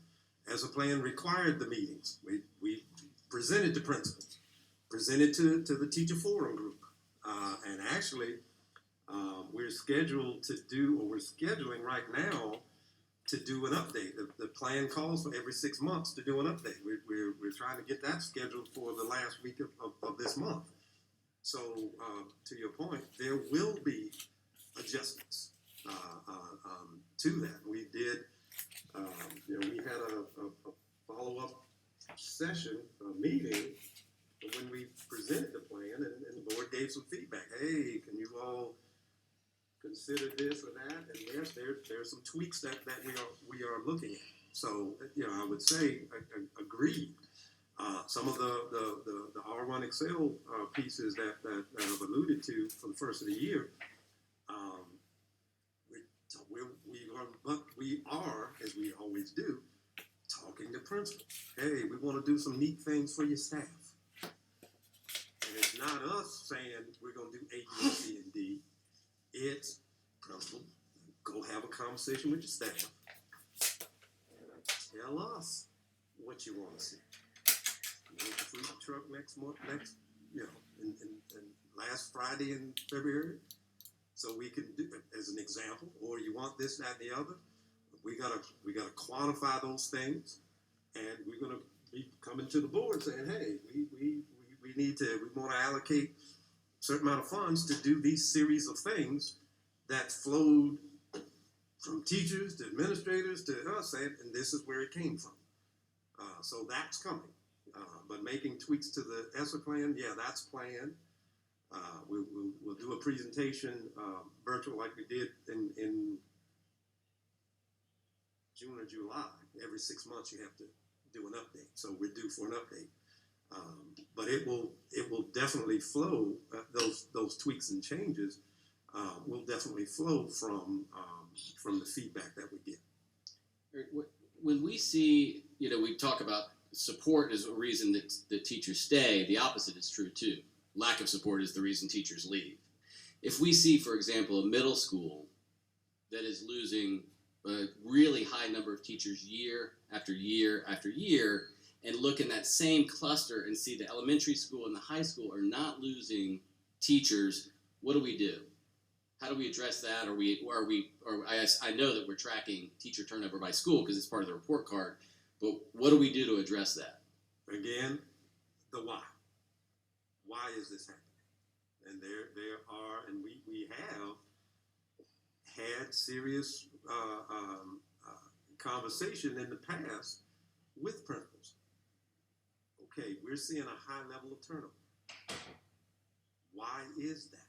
ESSER plan required the meetings. We presented to principals, presented to the teacher forum group, and actually we're scheduling right now to do an update. The plan calls for every 6 months to do an update. We're trying to get that scheduled for the last week of this month. So to your point, there will be adjustments to that. We did, we had a follow-up session, a meeting, when we presented the plan, and the board gave some feedback. Hey, can you all consider this or that? And yes, there's some tweaks that we are looking at. So I would say agreed. Some of the R1 Excel pieces that I've alluded to for the first of the year, we are, as we always do, talking to principals. Hey, we want to do some neat things for your staff. And it's not us saying we're going to do A, B, C, and D. It's principal, go have a conversation with your staff. Tell us what you want to see. You want the food truck next month, in last Friday in February? So we can do it as an example, or you want this, that, and the other. We gotta quantify those things, and we're gonna be coming to the board saying, hey, we want to allocate a certain amount of funds to do these series of things that flowed from teachers to administrators to us, and this is where it came from. So that's coming. But making tweaks to the ESSER plan, yeah, that's planned. We'll do a presentation virtual like we did in June or July. Every 6 months you have to do an update. So we're due for an update. But it will definitely flow. Those tweaks and changes will definitely flow from the feedback that we get. When we see, we talk about support is a reason that the teachers stay. The opposite is true too. Lack of support is the reason teachers leave. If we see, for example, a middle school that is losing a really high number of teachers year after year after year, and look in that same cluster and see the elementary school and the high school are not losing teachers, what do we do? How do we address that? I know that we're tracking teacher turnover by school because it's part of the report card, but what do we do to address that? Again, the why. Why is this happening? And there are, and we have had serious conversation in the past with principals. Okay, we're seeing a high level of turnover. Why is that?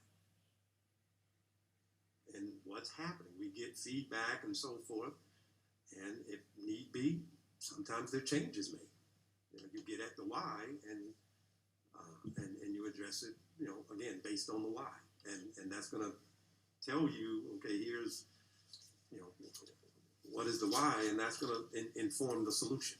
And what's happening? We get feedback and so forth, and if need be, sometimes there are changes made. You get at the why, and you address it. Again, based on the why, and that's going to tell you, okay, here's, what is the why, and that's going to inform the solution.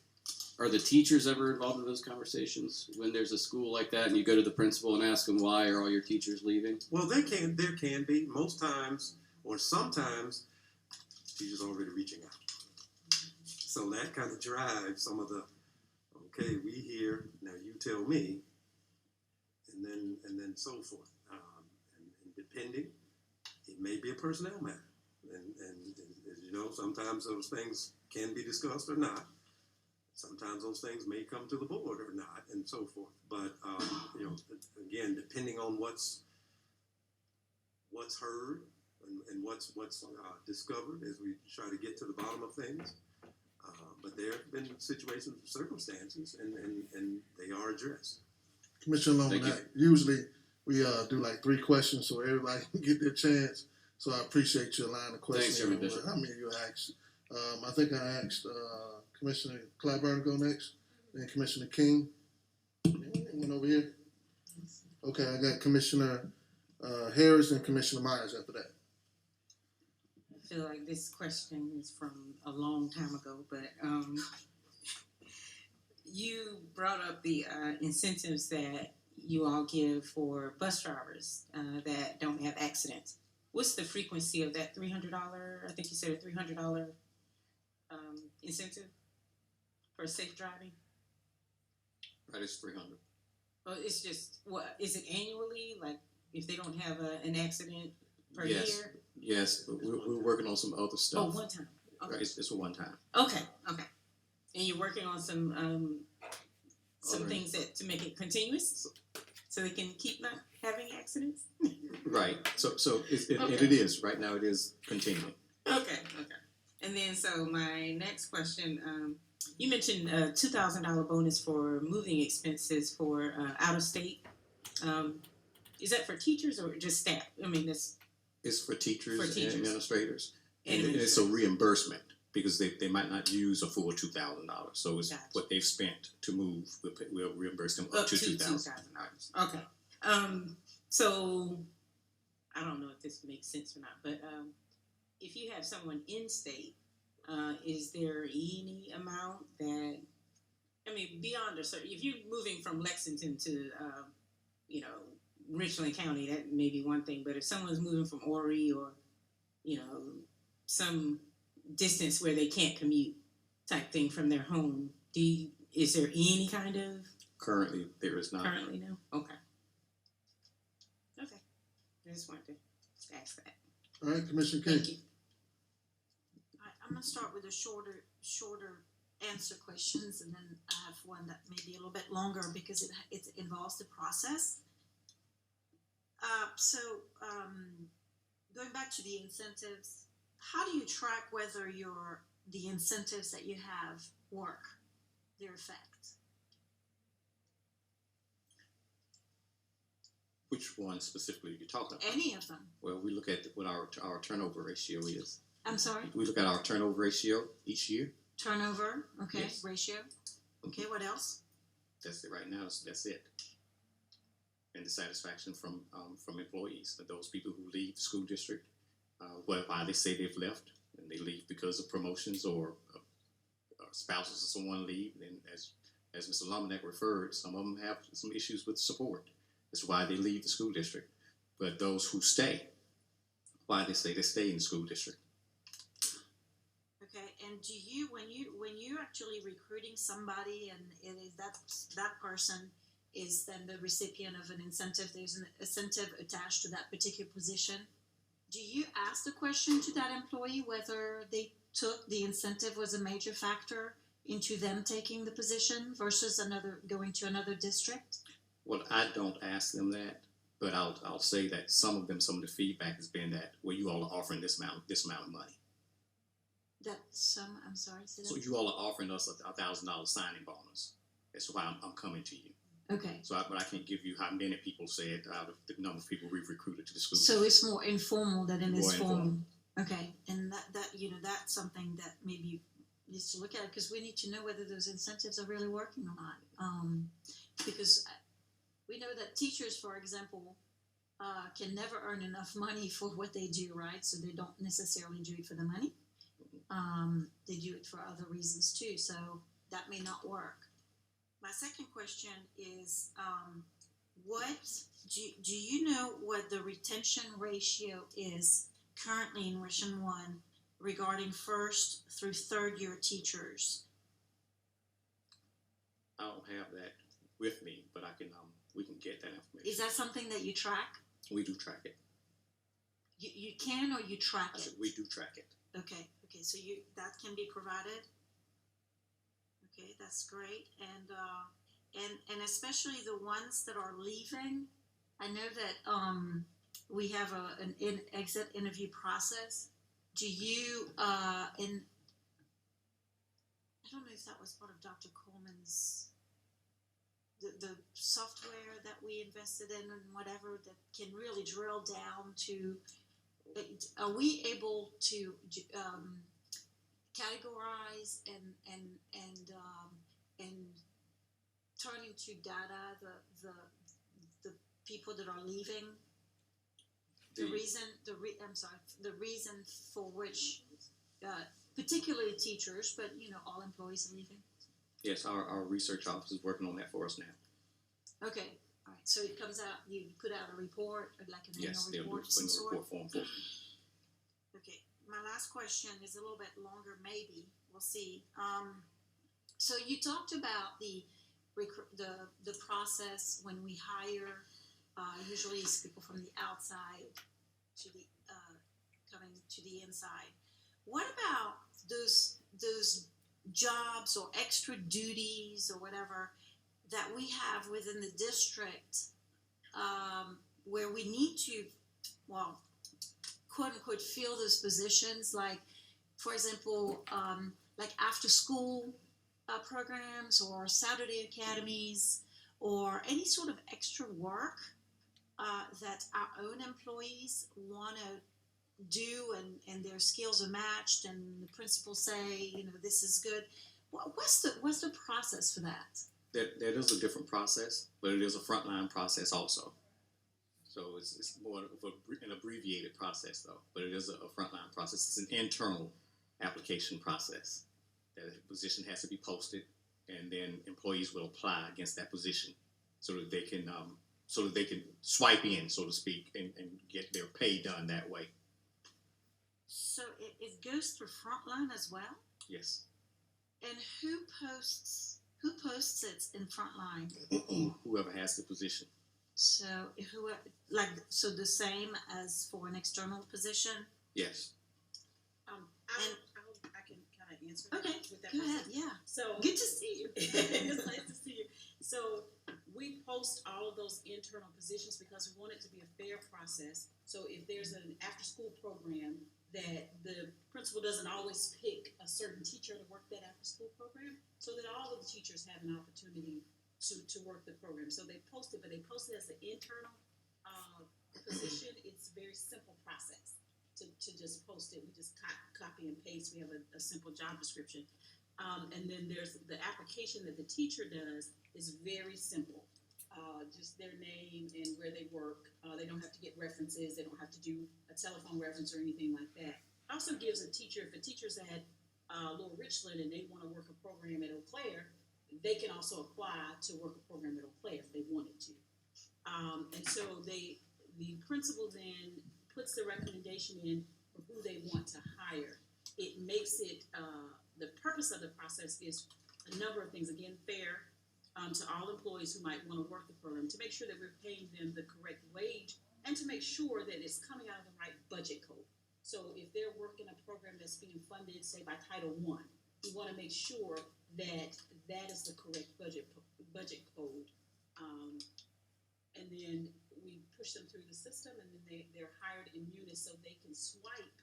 Are the teachers ever involved in those conversations when there's a school like that and you go to the principal and ask them why are all your teachers leaving? Well, there can be, most times or sometimes teachers already reaching out. So that kind of drives some of the, okay, we hear, now you tell me, and then so forth. And depending, it may be a personnel matter. And as you know, sometimes those things can be discussed or not. Sometimes those things may come to the board or not, and so forth. But again, depending on what's heard and what's discovered as we try to get to the bottom of things. But there have been situations, circumstances, and they are addressed. Commissioner Thank Lomanak, usually we do like 3 questions so everybody can get their chance. So I appreciate your line of Thanks, questioning. Chairman Bishop. How many you asked? I think I asked Commissioner Clyburn to go next, then Commissioner King. Anyone over here? Okay, I got Commissioner Harris and Commissioner Myers after that. I feel like this question is from a long time ago, but you brought up the incentives that you all give for bus drivers that don't have accidents. What's the frequency of that $300? I think you said a $300 incentive for safe driving. Right, it's 300. Well, it's just what is it annually? Like if they don't have an accident per Yes. year? Yes, but we're working on some other Oh, stuff. one time. Okay. Right, it's a one time. Okay. And you're working on some Alright. things that to make it continuous, so they can keep not having accidents. Right. So and Okay. it is right now. It is continuing. Okay. And then so my next question, you mentioned a $2,000 bonus for moving expenses for out of state. Is that for teachers or just staff? I mean, this It's for teachers, For teachers. and administrators, and administrators. it's a reimbursement because they might not use a full $2,000. So it's Gotcha. what they've spent to move. We'll reimburse them up to $2,000. Okay. So I don't know if this makes sense or not, but if you have someone in state, is there any amount that, I mean, beyond a certain, if you're moving from Lexington to, Richland County, that may be one thing, but if someone's moving from Horry or, some distance where they can't commute type thing from their home, is there any kind of Currently, there is not. currently no? Okay. I just wanted to ask that. All right, Commissioner King. Thank you. I'm gonna start with the shorter answer questions, and then I have one that may be a little bit longer because it involves the process. Going back to the incentives, how do you track whether the incentives that you have work, their effect? Which one specifically are you talking about? Any of them? Well, we look at what our turnover ratio is. I'm sorry. We look at our turnover ratio each year. Turnover. Okay. Yes. Ratio. Okay. What else? That's it right now. That's it. And the satisfaction from employees, those people who leave the school district, why they say they've left, and they leave because of promotions or spouses of someone leave. And as Mr. Lomanak referred, some of them have some issues with support. That's why they leave the school district. But those who stay, why they say they stay in the school district. And do you when you're actually recruiting somebody and it is that person is then the recipient of an incentive, there's an incentive attached to that particular position, do you ask the question to that employee whether they took the incentive was a major factor into them taking the position versus going to another district? Well, I don't ask them that, but I'll say that some of the feedback has been that, well, you all are offering this amount of money. I'm sorry, say that. So you all are offering us a $1,000 signing bonus. That's why I'm coming to you. Okay. But I can't give you how many people said out of the number of people we've recruited to the school. So it's more informal than it is More formal. informal. Okay, and that that's something that maybe needs to look at because we need to know whether those incentives are really working or not. Because we know that teachers, for example, can never earn enough money for what they do, right? So they don't necessarily do it for the money. They do it for other reasons too. So that may not work. My second question is, what do you know what the retention ratio is currently in Mission 1 regarding first through third year teachers? I don't have that with me, but we can get that information. Is that something that you track? We do track it. You can or you track I it? said we do track it. Okay, so that can be provided. Okay, that's great, and especially the ones that are leaving. I know that we have an exit interview process. Do you I don't know if that was part of Dr. Coleman's the software that we invested in and whatever that can really drill down to. Are we able to categorize and turn into data the people that are leaving? The reason for which, particularly teachers, but all employees are leaving. Yes, our research office is working on that for us now. Okay. All right, so it comes out. You put out a report, like an Yes, they'll annual do report, of some a sort. report form for. Okay, my last question is a little bit longer. Maybe we'll see. So you talked about the process when we hire. Usually, it's people from the outside to the coming to the inside. What about those jobs or extra duties or whatever that we have within the district where we need to, well, quote unquote, fill those positions, like, for example, like after school programs or Saturday academies or any sort of extra work that our own employees want to do and their skills are matched and the principals say, this is good. What's the process for that? There is a different process, but it is a frontline process also. So it's more of an abbreviated process, though. But it is a frontline process. It's an internal application process. That a position has to be posted, and then employees will apply against that position, so that they can swipe in, so to speak, and get their pay done that way. So it goes through frontline as well. Yes. And who posts it in frontline? Whoever has the position. So so the same as for an external position? Yes. I can kind of answer that. Okay, with that go ahead, question. yeah. So Good to see you. it's nice to see you. So we post all of those internal positions because we want it to be a fair process. So if there's an after-school program that the principal doesn't always pick a certain teacher to work that after-school program, so that all of the teachers have an opportunity to work the program. So they post it, but they post it as an internal position. It's a very simple process to just post it. We just copy and paste. We have a simple job description. And then there's the application that the teacher does is very simple. Just their name and where they work. They don't have to get references. They don't have to do a telephone reference or anything like that. Also gives a teacher, if a teacher's at Little Richland and they want to work a program at Eau Claire, they can also apply to work a program at Eau Claire if they wanted to. And so the principal then puts the recommendation in for who they want to hire. it makes it, the purpose of the process is a number of things. Again, fair to all employees who might want to work the program, to make sure that we're paying them the correct wage, and to make sure that it's coming out of the right budget code. So if they're working a program that's being funded, say by Title I, we want to make sure that that is the correct budget code. And then we push them through the system, and then they're hired in Munis so they can swipe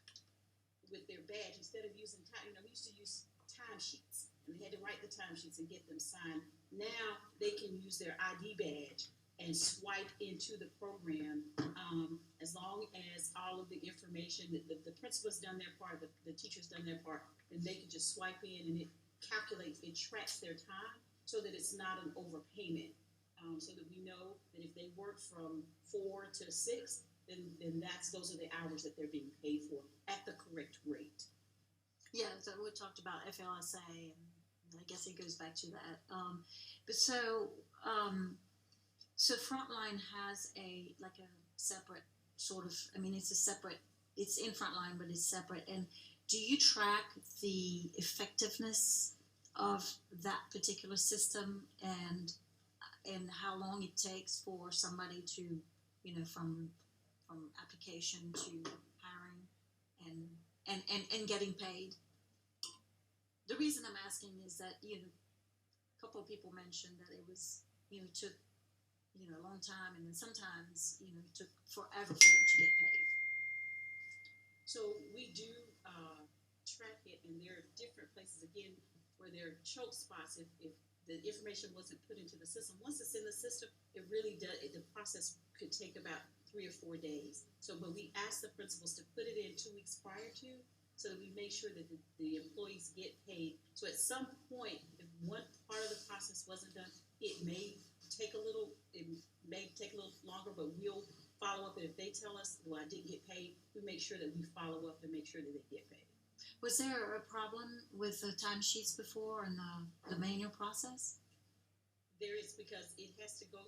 with their badge instead of using time. We used to use timesheets, and they had to write the timesheets and get them signed. Now they can use their ID badge and swipe into the program, as long as all of the information, the principal's done their part, the teacher's done their part, then they can just swipe in, and it calculates, it tracks their time so that it's not an overpayment. So that we know that if they work from 4 to 6, then those are the hours that they're being paid for at the correct rate. Yeah, so we talked about FLSA, and I guess it goes back to that. But so Frontline has a separate sort of. I mean, it's in Frontline, but it's separate. And do you track the effectiveness of that particular system and how long it takes for somebody to, from application to hiring and getting paid? The reason I'm asking is that, a couple of people mentioned that it was, took, a long time, and then sometimes, it took forever for them to get paid. So we do track it, and there are different places, again, where there are choke spots. If the information wasn't put into the system, once it's in the system, it really does. The process could take about 3 or 4 days. So, but we ask the principals to put it in 2 weeks prior to, so that we make sure that the employees get paid. So at some point, if one part of the process wasn't done, it may take a little longer, but we'll follow up. And if they tell us, well, I didn't get paid, we make sure that we follow up and make sure that they get paid. Was there a problem with the timesheets before and the manual process? There is, because it has to go.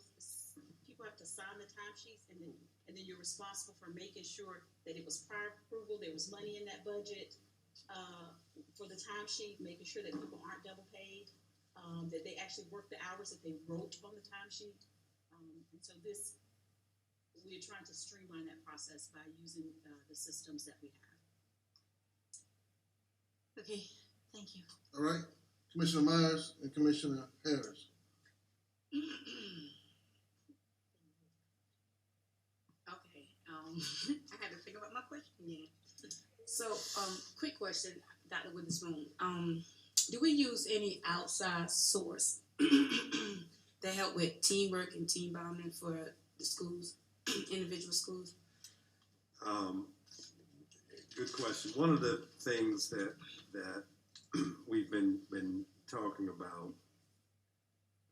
People have to sign the timesheets, and then you're responsible for making sure that it was prior approval. There was money in that budget for the timesheet, making sure that people aren't double paid, that they actually work the hours that they wrote on the timesheet. And so we're trying to streamline that process by using the systems that we have. Okay, thank you. All right, Commissioner Myers and Commissioner Harris. Okay, I had to think about my question again. So, quick question, Dr. Witherspoon. Do we use any outside source to help with teamwork and team bonding for the schools, individual schools? Good question. One of the things that we've been talking about,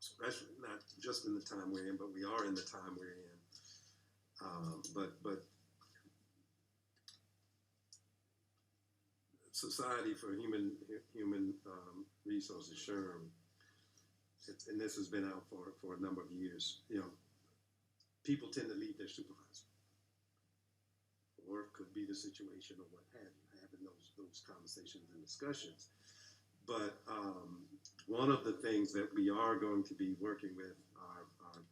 especially not just in the time we're in, but we are in the time we're in. But Society for Human Resources, SHRM, and this has been out for a number of years. People tend to leave their supervisor, or it could be the situation or what have you, having those conversations and discussions. But one of the things that we are going to be working with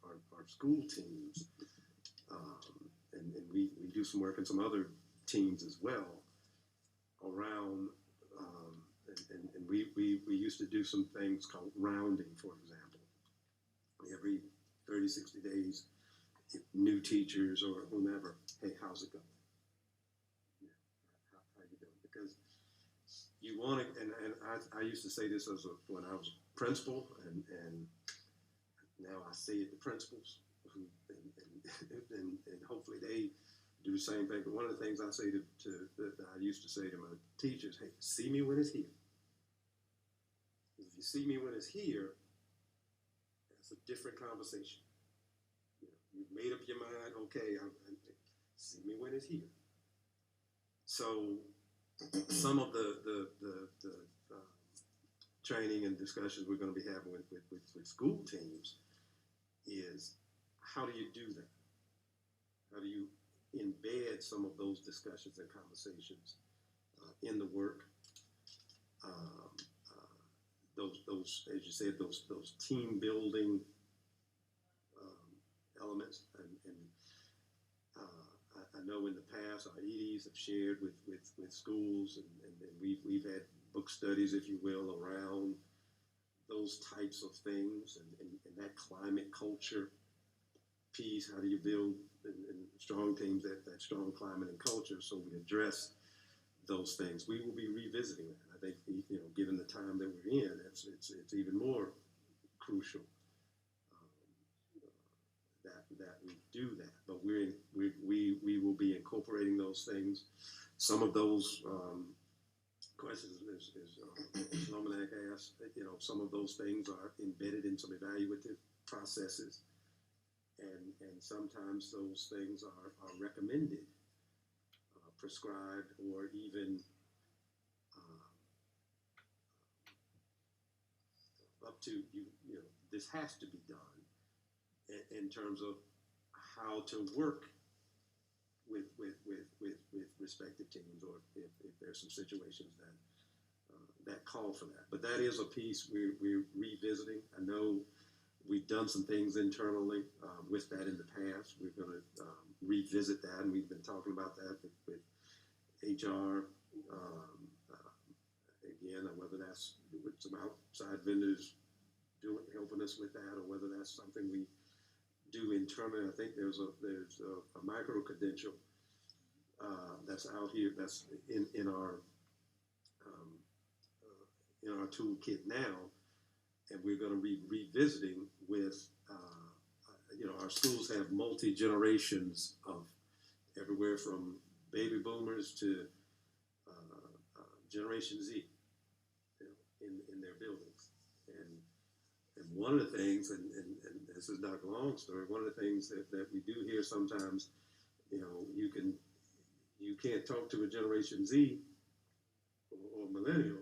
our school teams, and we do some work in some other teams as well, around, and we used to do some things called rounding, for example. Every 30, 60 days, new teachers or whomever, hey, how's it going? How you doing? Because you want to, and I used to say this when I was a principal, and now I say it to principals, and hopefully they do the same thing. But one of the things I say that I used to say to my teachers, hey, see me when it's here. If you see me when it's here, that's a different conversation. You've made up your mind, okay, see me when it's here. So some of the training and discussions we're going to be having with school teams is, how do you do that? How do you embed some of those discussions and conversations in the work those, as you said, those team building elements, and I know in the past our EDs have shared with schools, and we've had book studies, if you will, around those types of things, and that climate culture piece. How do you build in strong teams that strong climate and culture? So we address those things. We will be revisiting that. I think, given the time that we're in, it's even more crucial that we do that. But we will be incorporating those things. Some of those questions is Lomanak asked. Some of those things are embedded in some evaluative processes, and sometimes those things are recommended, prescribed, or even up to this has to be done in terms of how to work with respective teams, or if there's some situations that call for that. But that is a piece we're revisiting. I know we've done some things internally with that in the past. We're going to revisit that, and we've been talking about that with HR. Again, whether that's with some outside vendors helping us with that, or whether that's something we do internally. I think there's a micro credential that's out here, that's in our toolkit now, and we're going to be revisiting with our schools have multi generations of everywhere from baby boomers to Generation Z in their buildings, and one of the things, and this is Dr. Long's story, one of the things that we do here sometimes, you can't talk to a Generation Z or millennial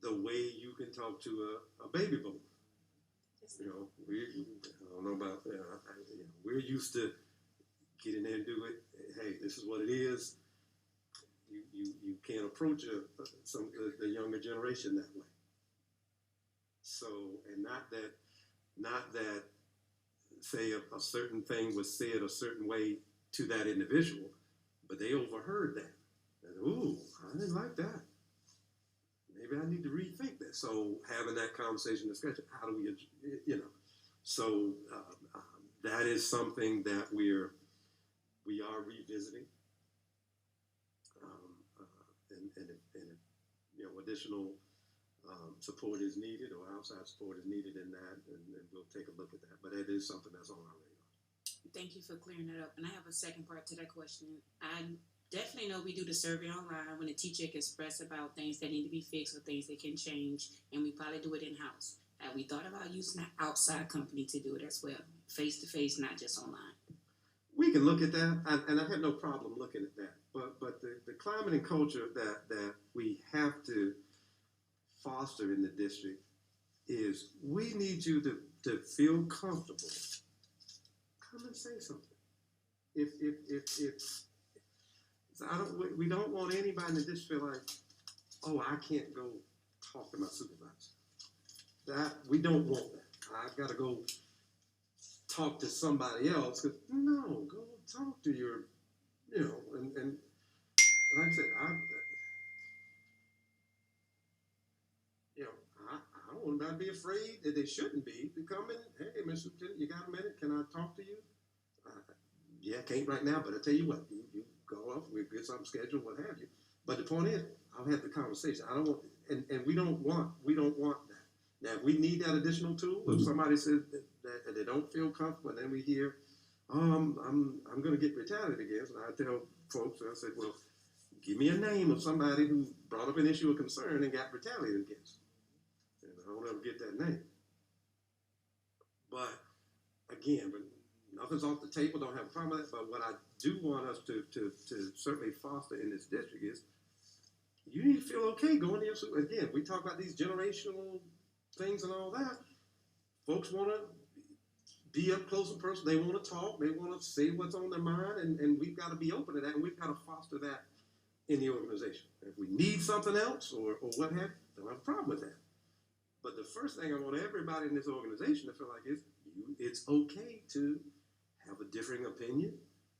the way you can talk to a baby boomer. I don't know about that. We're used to get in there and do it. Hey, this is what it is. You can't approach the younger generation that way. So, and not that say a certain thing was said a certain way to that individual, but they overheard that. And, ooh, I didn't like that. Maybe I need to rethink that. So having that conversation, discussion, how do we, so that is something that we are revisiting. And if additional support is needed, or outside support is needed in that, and we'll take a look at that. But it is something that's on our radar. Thank you for clearing that up. And I have a second part to that question. I definitely know we do the survey online when a teacher can express about things that need to be fixed or things that can change, and we probably do it in-house. Have we thought about using an outside company to do it as well, face-to-face, not just online? We can look at that, and I have no problem looking at that. But the climate and culture that we have to foster in the district is we need you to feel comfortable. Come and say something. If we don't want anybody in the district feel like, oh, I can't go talk to my supervisor. That we don't want that. I've got to go talk to somebody else. No, go talk to your, and like I said, I don't want anybody to be afraid that they shouldn't be. To come in, hey, Mr. Superintendent, you got a minute? Can I talk to you? Yeah, can't right now, but I tell you what, you go off, we'll get something scheduled, what have you. But the point is, I'll have the conversation. I don't want, and we don't want that. Now, if we need that additional tool, if somebody says that they don't feel comfortable, and then we hear, I'm going to get retaliated against, and I tell folks, I said, well, give me a name of somebody who brought up an issue of concern and got retaliated against. And I don't ever get that name. But again, nothing's off the table, don't have a problem with that. But what I do want us to certainly foster in this district is you need to feel okay going to your school. Again, we talk about these generational things and all that. Folks want to be up close and personal. They want to talk. They want to say what's on their mind. And we've got to be open to that. And we've got to foster that in the organization. If we need something else or what have you, don't have a problem with that. But the first thing I want everybody in this organization to feel like is it's okay to have a differing opinion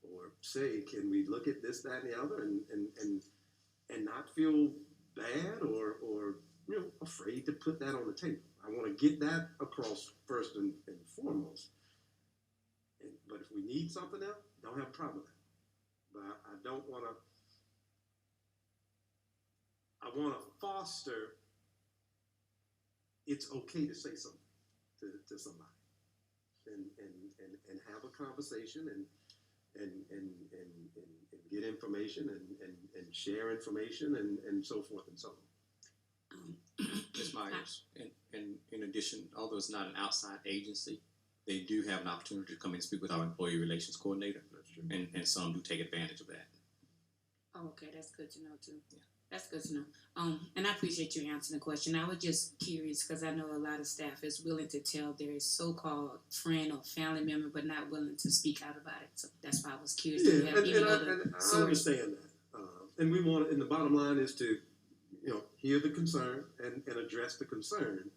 or say, can we look at this, that, and the other and not feel bad or afraid to put that on the table. I want to get that across first and foremost. But if we need something else, don't have a problem with that. But I don't want to. I want to foster. It's okay to say something to somebody, and have a conversation and get information and share information and so forth and so on. Ms. Myers, and in addition, although it's not an outside agency, they do have an opportunity to come and speak with our employee relations coordinator. That's true. And some do take advantage of that. Oh, okay, that's good to know too. Yeah. That's good to know. And I appreciate you answering the question. I was just curious because I know a lot of staff is willing to tell their so-called friend or family member, but not willing to speak out about it. So that's why I was curious. Do you have any other I source? understand that. And we want, and the bottom line is to, hear the concern and address the concern.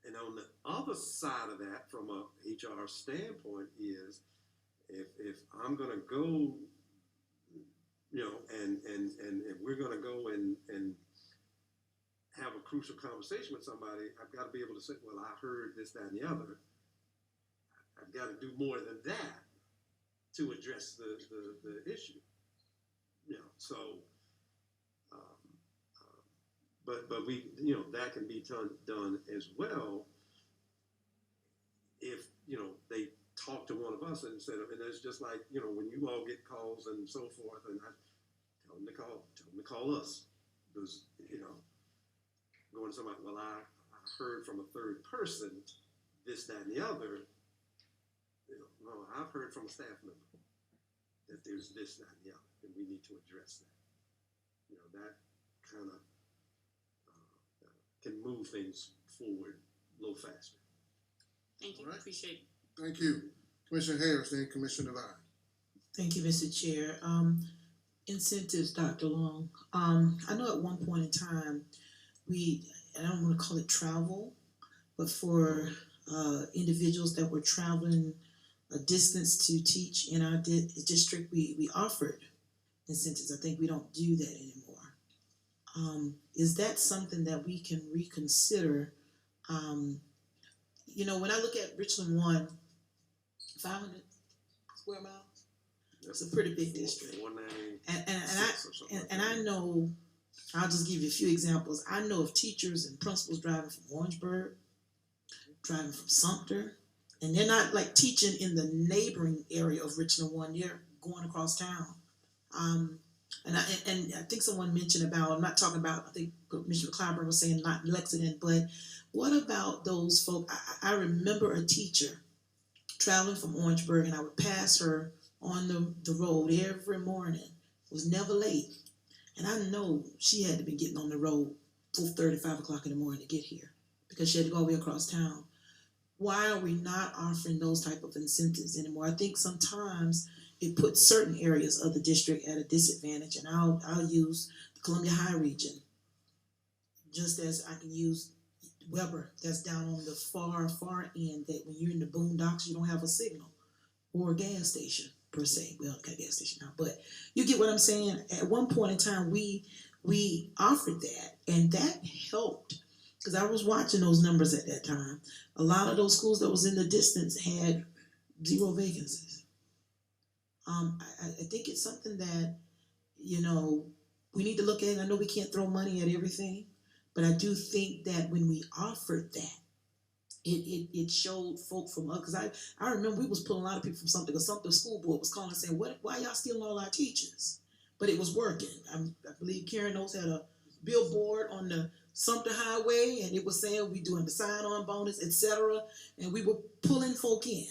And on the other side of that, from a HR standpoint, is if I'm going to go, and we're going to go and have a crucial conversation with somebody, I've got to be able to say, well, I heard this, that, and the other. I've got to do more than that to address the issue. So, but we, that can be done as well if, they talk to one of us instead of, and it's just like, when you all get calls and so forth, and I tell them to call us, because, going to somebody, well, I heard from a third person this, that, and the other. No, I've heard from a staff member that there's this, that, and the other, and we need to address that. That kind of can move things forward a little faster. Thank you. All right. Appreciate it. Thank you. Commissioner Harris, then Commissioner Devine. Thank you, Mr. Chair. Incentives, Dr. Long. I know at one point in time, I don't want to call it travel, but for individuals that were traveling a distance to teach in our district, we offered incentives. I think we don't do that anymore. Is that something that we can reconsider? When I look at Richland 1, 500 square miles, it's a pretty big district. And I know, I'll just give you a few examples. I know of teachers and principals driving from Orangeburg, driving from Sumter, and they're not like teaching in the neighboring area of Richland 1. They're going across town. And I think someone mentioned about, I'm not talking about, I think Commissioner Clyburn was saying not Lexington, but what about those folk? I remember a teacher traveling from Orangeburg, and I would pass her on the road every morning. Was never late. And I know she had to be getting on the road 4:30, 5 o'clock in the morning to get here because she had to go all the way across town. Why are we not offering those type of incentives anymore? I think sometimes it puts certain areas of the district at a disadvantage, and I'll use the Columbia High region, just as I can use Weber, that's down on the far end, that when you're in the boondocks, you don't have a signal or a gas station per se. We don't got a gas station now, but you get what I'm saying. At one point in time, we offered that, and that helped because I was watching those numbers at that time. A lot of those schools that was in the distance had 0 vacancies. I think it's something that, we need to look at. I know we can't throw money at everything, but I do think that when we offered that, it showed folk from us. Because I remember we was pulling a lot of people from something, because something school board was calling saying, why y'all stealing all our teachers? But it was working. I believe Karen Oaks had a billboard on the Sumter Highway, and it was saying we doing the sign-on bonus, etc. And we were pulling folk in.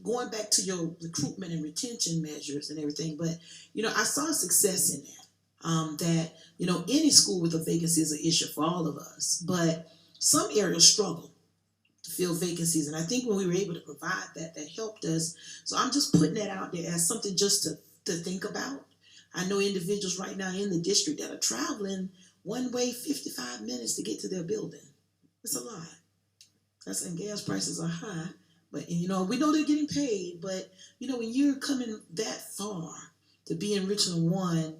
Going back to your recruitment and retention measures and everything, but I saw success in that. That any school with a vacancy is an issue for all of us, but some areas struggle to fill vacancies, and I think when we were able to provide that helped us. So I'm just putting that out there as something just to to think about. I know individuals right now in the district that are traveling one way 55 minutes to get to their building. It's a lot. That's and gas prices are high. But you know, we know they're getting paid, but you know, when you're coming that far to be in Richland 1,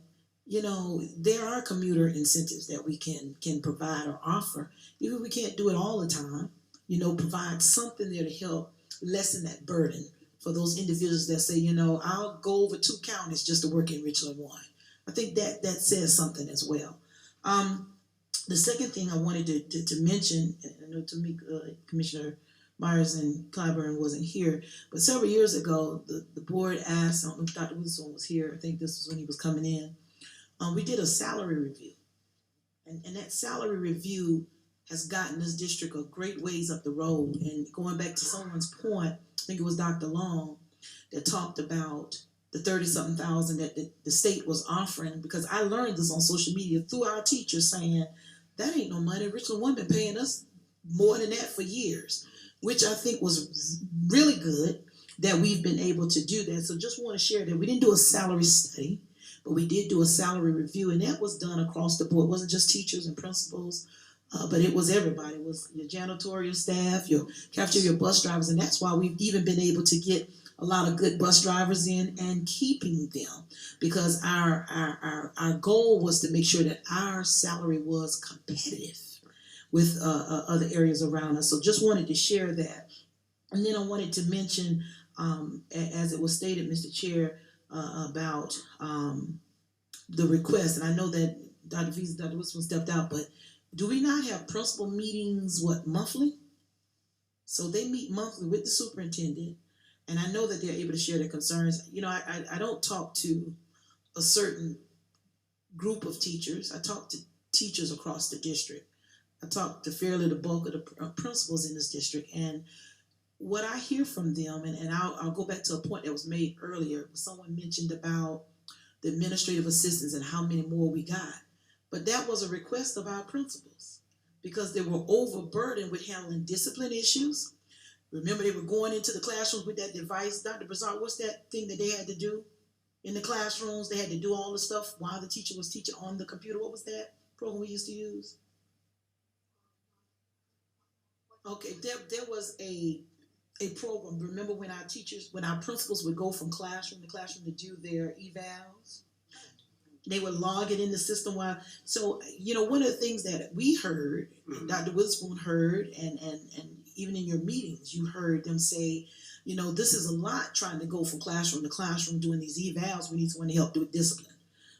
you know, there are commuter incentives that we can provide or offer. Even if we can't do it all the time, you know, provide something there to help lessen that burden for those individuals that say, you know, I'll go over 2 counties just to work in Richland 1. I think that says something as well. The second thing I wanted to mention, I know Commissioner Myers and Clyburn wasn't here, but several years ago, the board asked, I don't know if Dr. Wilson was here, I think this was when he was coming in, we did a salary review. And that salary review has gotten this district a great ways up the road. And going back to someone's point, I think it was Dr. Long that talked about the 30-something thousand that the state was offering, because I learned this on social media through our teachers saying, that ain't no money. Richland 1 been paying us more than that for years, which I think was really good that we've been able to do that. So just want to share that we didn't do a salary study, but we did do a salary review, and that was done across the board. It wasn't just teachers and principals, but it was everybody. It was your janitorial staff, your cafeteria bus drivers, and that's why we've even been able to get a lot of good bus drivers in and keeping them, because our goal was to make sure that our salary was competitive with other areas around us. So just wanted to share that. And then I wanted to mention, as it was stated, Mr. Chair, about the request. And I know that Dr. Visa, Dr. Wilson stepped out, but do we not have principal meetings, monthly? So they meet monthly with the superintendent, and I know that they're able to share their concerns. You know, I don't talk to a certain group of teachers. I talk to teachers across the district. I talk to fairly the bulk of the principals in this district, and what I hear from them, and I'll go back to a point that was made earlier. Someone mentioned about the administrative assistants and how many more we got. But that was a request of our principals because they were overburdened with handling discipline issues. Remember, they were going into the classrooms with that device. Dr. Brazard, what's that thing that they had to do in the classrooms? They had to do all the stuff while the teacher was teaching on the computer. What was that program we used to use? Okay, there was a program. Remember when our principals would go from classroom to classroom to do their evals? They would log it in the system while. So, you know, one of the things that we heard, Dr. Witherspoon heard, and even in your meetings, you heard them say, you know, this is a lot trying to go from classroom to classroom doing these evals. We need someone to help do with discipline.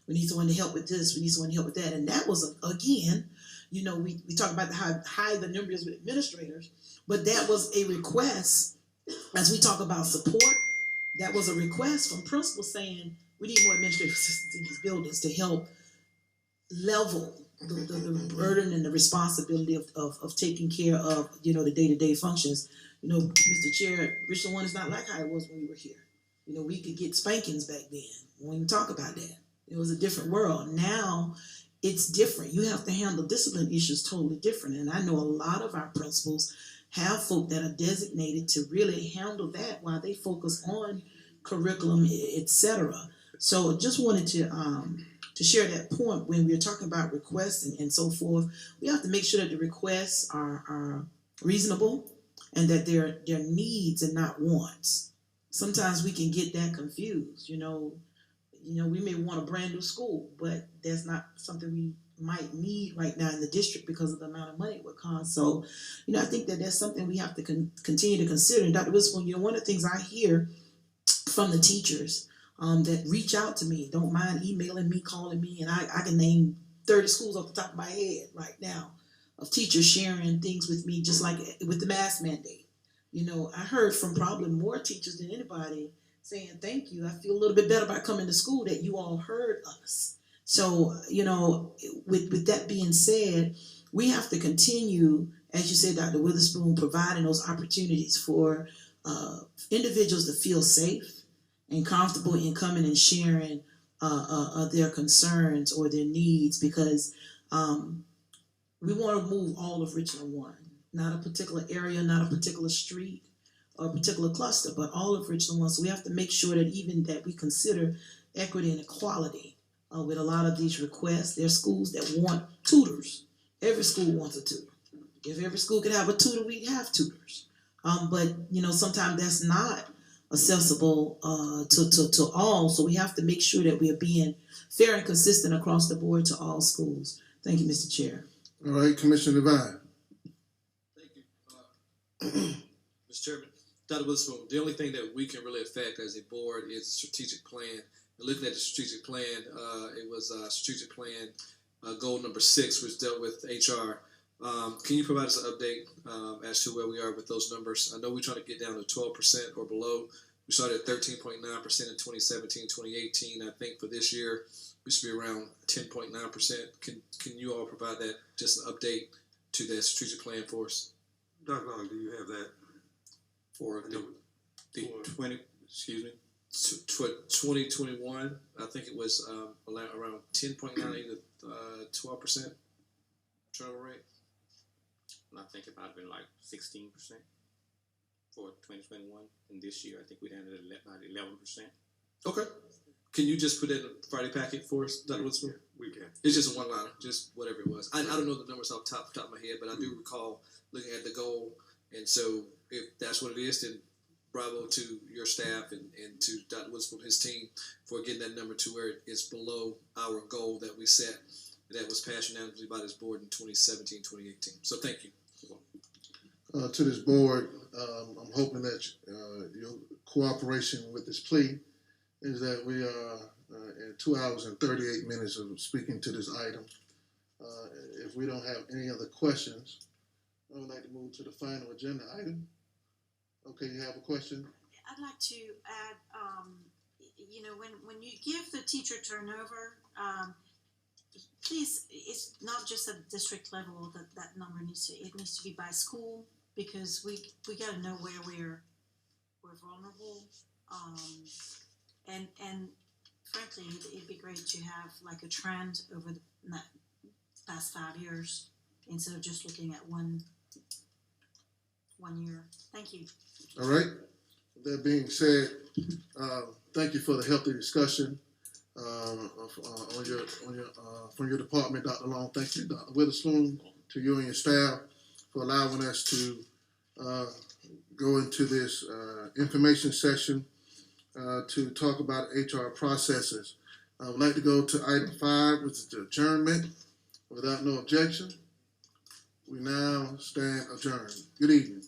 We need someone to help with this. We need someone to help with that. And that was, again, you know, we talk about how high the number is with administrators, but that was a request. As we talk about support, that was a request from principals saying, we need more administrative assistants in these buildings to help level the burden and the responsibility of taking care of, you know, the day-to-day functions. You know, Mr. Chair, Richland 1 is not like how it was when we were here. You know, we could get spankings back then. We won't even talk about that. It was a different world. Now it's different. You have to handle discipline issues totally different. And I know a lot of our principals have folk that are designated to really handle that while they focus on curriculum, etc. So just wanted to share that point when we're talking about requests and so forth. We have to make sure that the requests are reasonable and that they're needs and not wants. Sometimes we can get that confused. You know, we may want a brand new school, but that's not something we might need right now in the district because of the amount of money it would cost. So, you know, I think that that's something we have to continue to consider. And Dr. Witherspoon, you know, one of the things I hear from the teachers that reach out to me, don't mind emailing me, calling me, and I can name 30 schools off the top of my head right now of teachers sharing things with me, just like with the mask mandate. You know, I heard from probably more teachers than anybody saying, thank you. I feel a little bit better about coming to school that you all heard us. So, you know, with that being said, we have to continue, as you said, Dr. Witherspoon, providing those opportunities for individuals to feel safe and comfortable in coming and sharing their concerns or their needs, because we want to move all of Richland 1, not a particular area, not a particular street or a particular cluster, but all of Richland 1. So we have to make sure that even that we consider equity and equality with a lot of these requests. There are schools that want tutors. Every school wants a tutor. If every school could have a tutor, we'd have tutors. But sometimes that's not accessible to all. So we have to make sure that we are being fair and consistent across the board to all schools. Thank you, Mr. Chair. All right, Commissioner Devine. Thank you. Mr. Chairman, Dr. Witherspoon, the only thing that we can really affect as a board is strategic plan. And looking at the strategic plan, it was strategic plan goal number 6, which dealt with HR. Can you provide us an update as to where we are with those numbers? I know we're trying to get down to 12% or below. We started at 13.9% in 2017, 2018. I think for this year, we should be around 10.9%. Can you all provide that, just an update to that strategic plan for us? Dr. Long, do you have that? For the 20, excuse me, For 2021, I think it was around 10.9 to 12% turnover rate. and I think it might have been like 16% for 2021, and this year I think we ended at about 11%. Okay. Can you just put that in the Friday packet for us, Dr. Witherspoon? We can. It's just a one liner, just whatever it was. I don't know the numbers off the top of my head, but I do recall looking at the goal. And so if that's what it is, then bravo to your staff and to Dr. Witherspoon and his team for getting that number to where it's below our goal that we set that was passed unanimously by this board in 2017, 2018. So thank you. To this board, I'm hoping that your cooperation with this plea is that we are at 2 hours and 38 minutes of speaking to this item. If we don't have any other questions, I would like to move to the final agenda item. Okay, you have a question? I'd like to add, when you give the teacher turnover, please, it's not just at the district level that number needs to be by school, because we got to know where we're vulnerable, and frankly, it'd be great to have like a trend over the past 5 years instead of just looking at one year. Thank you. All right. That being said, thank you for the healthy discussion from your department, Dr. Long. Thank you, Dr. Witherspoon, to you and your staff for allowing us to go into this information session to talk about HR processes. I would like to go to item 5, which is the adjournment. Without no objection, we now stand adjourned. Good evening.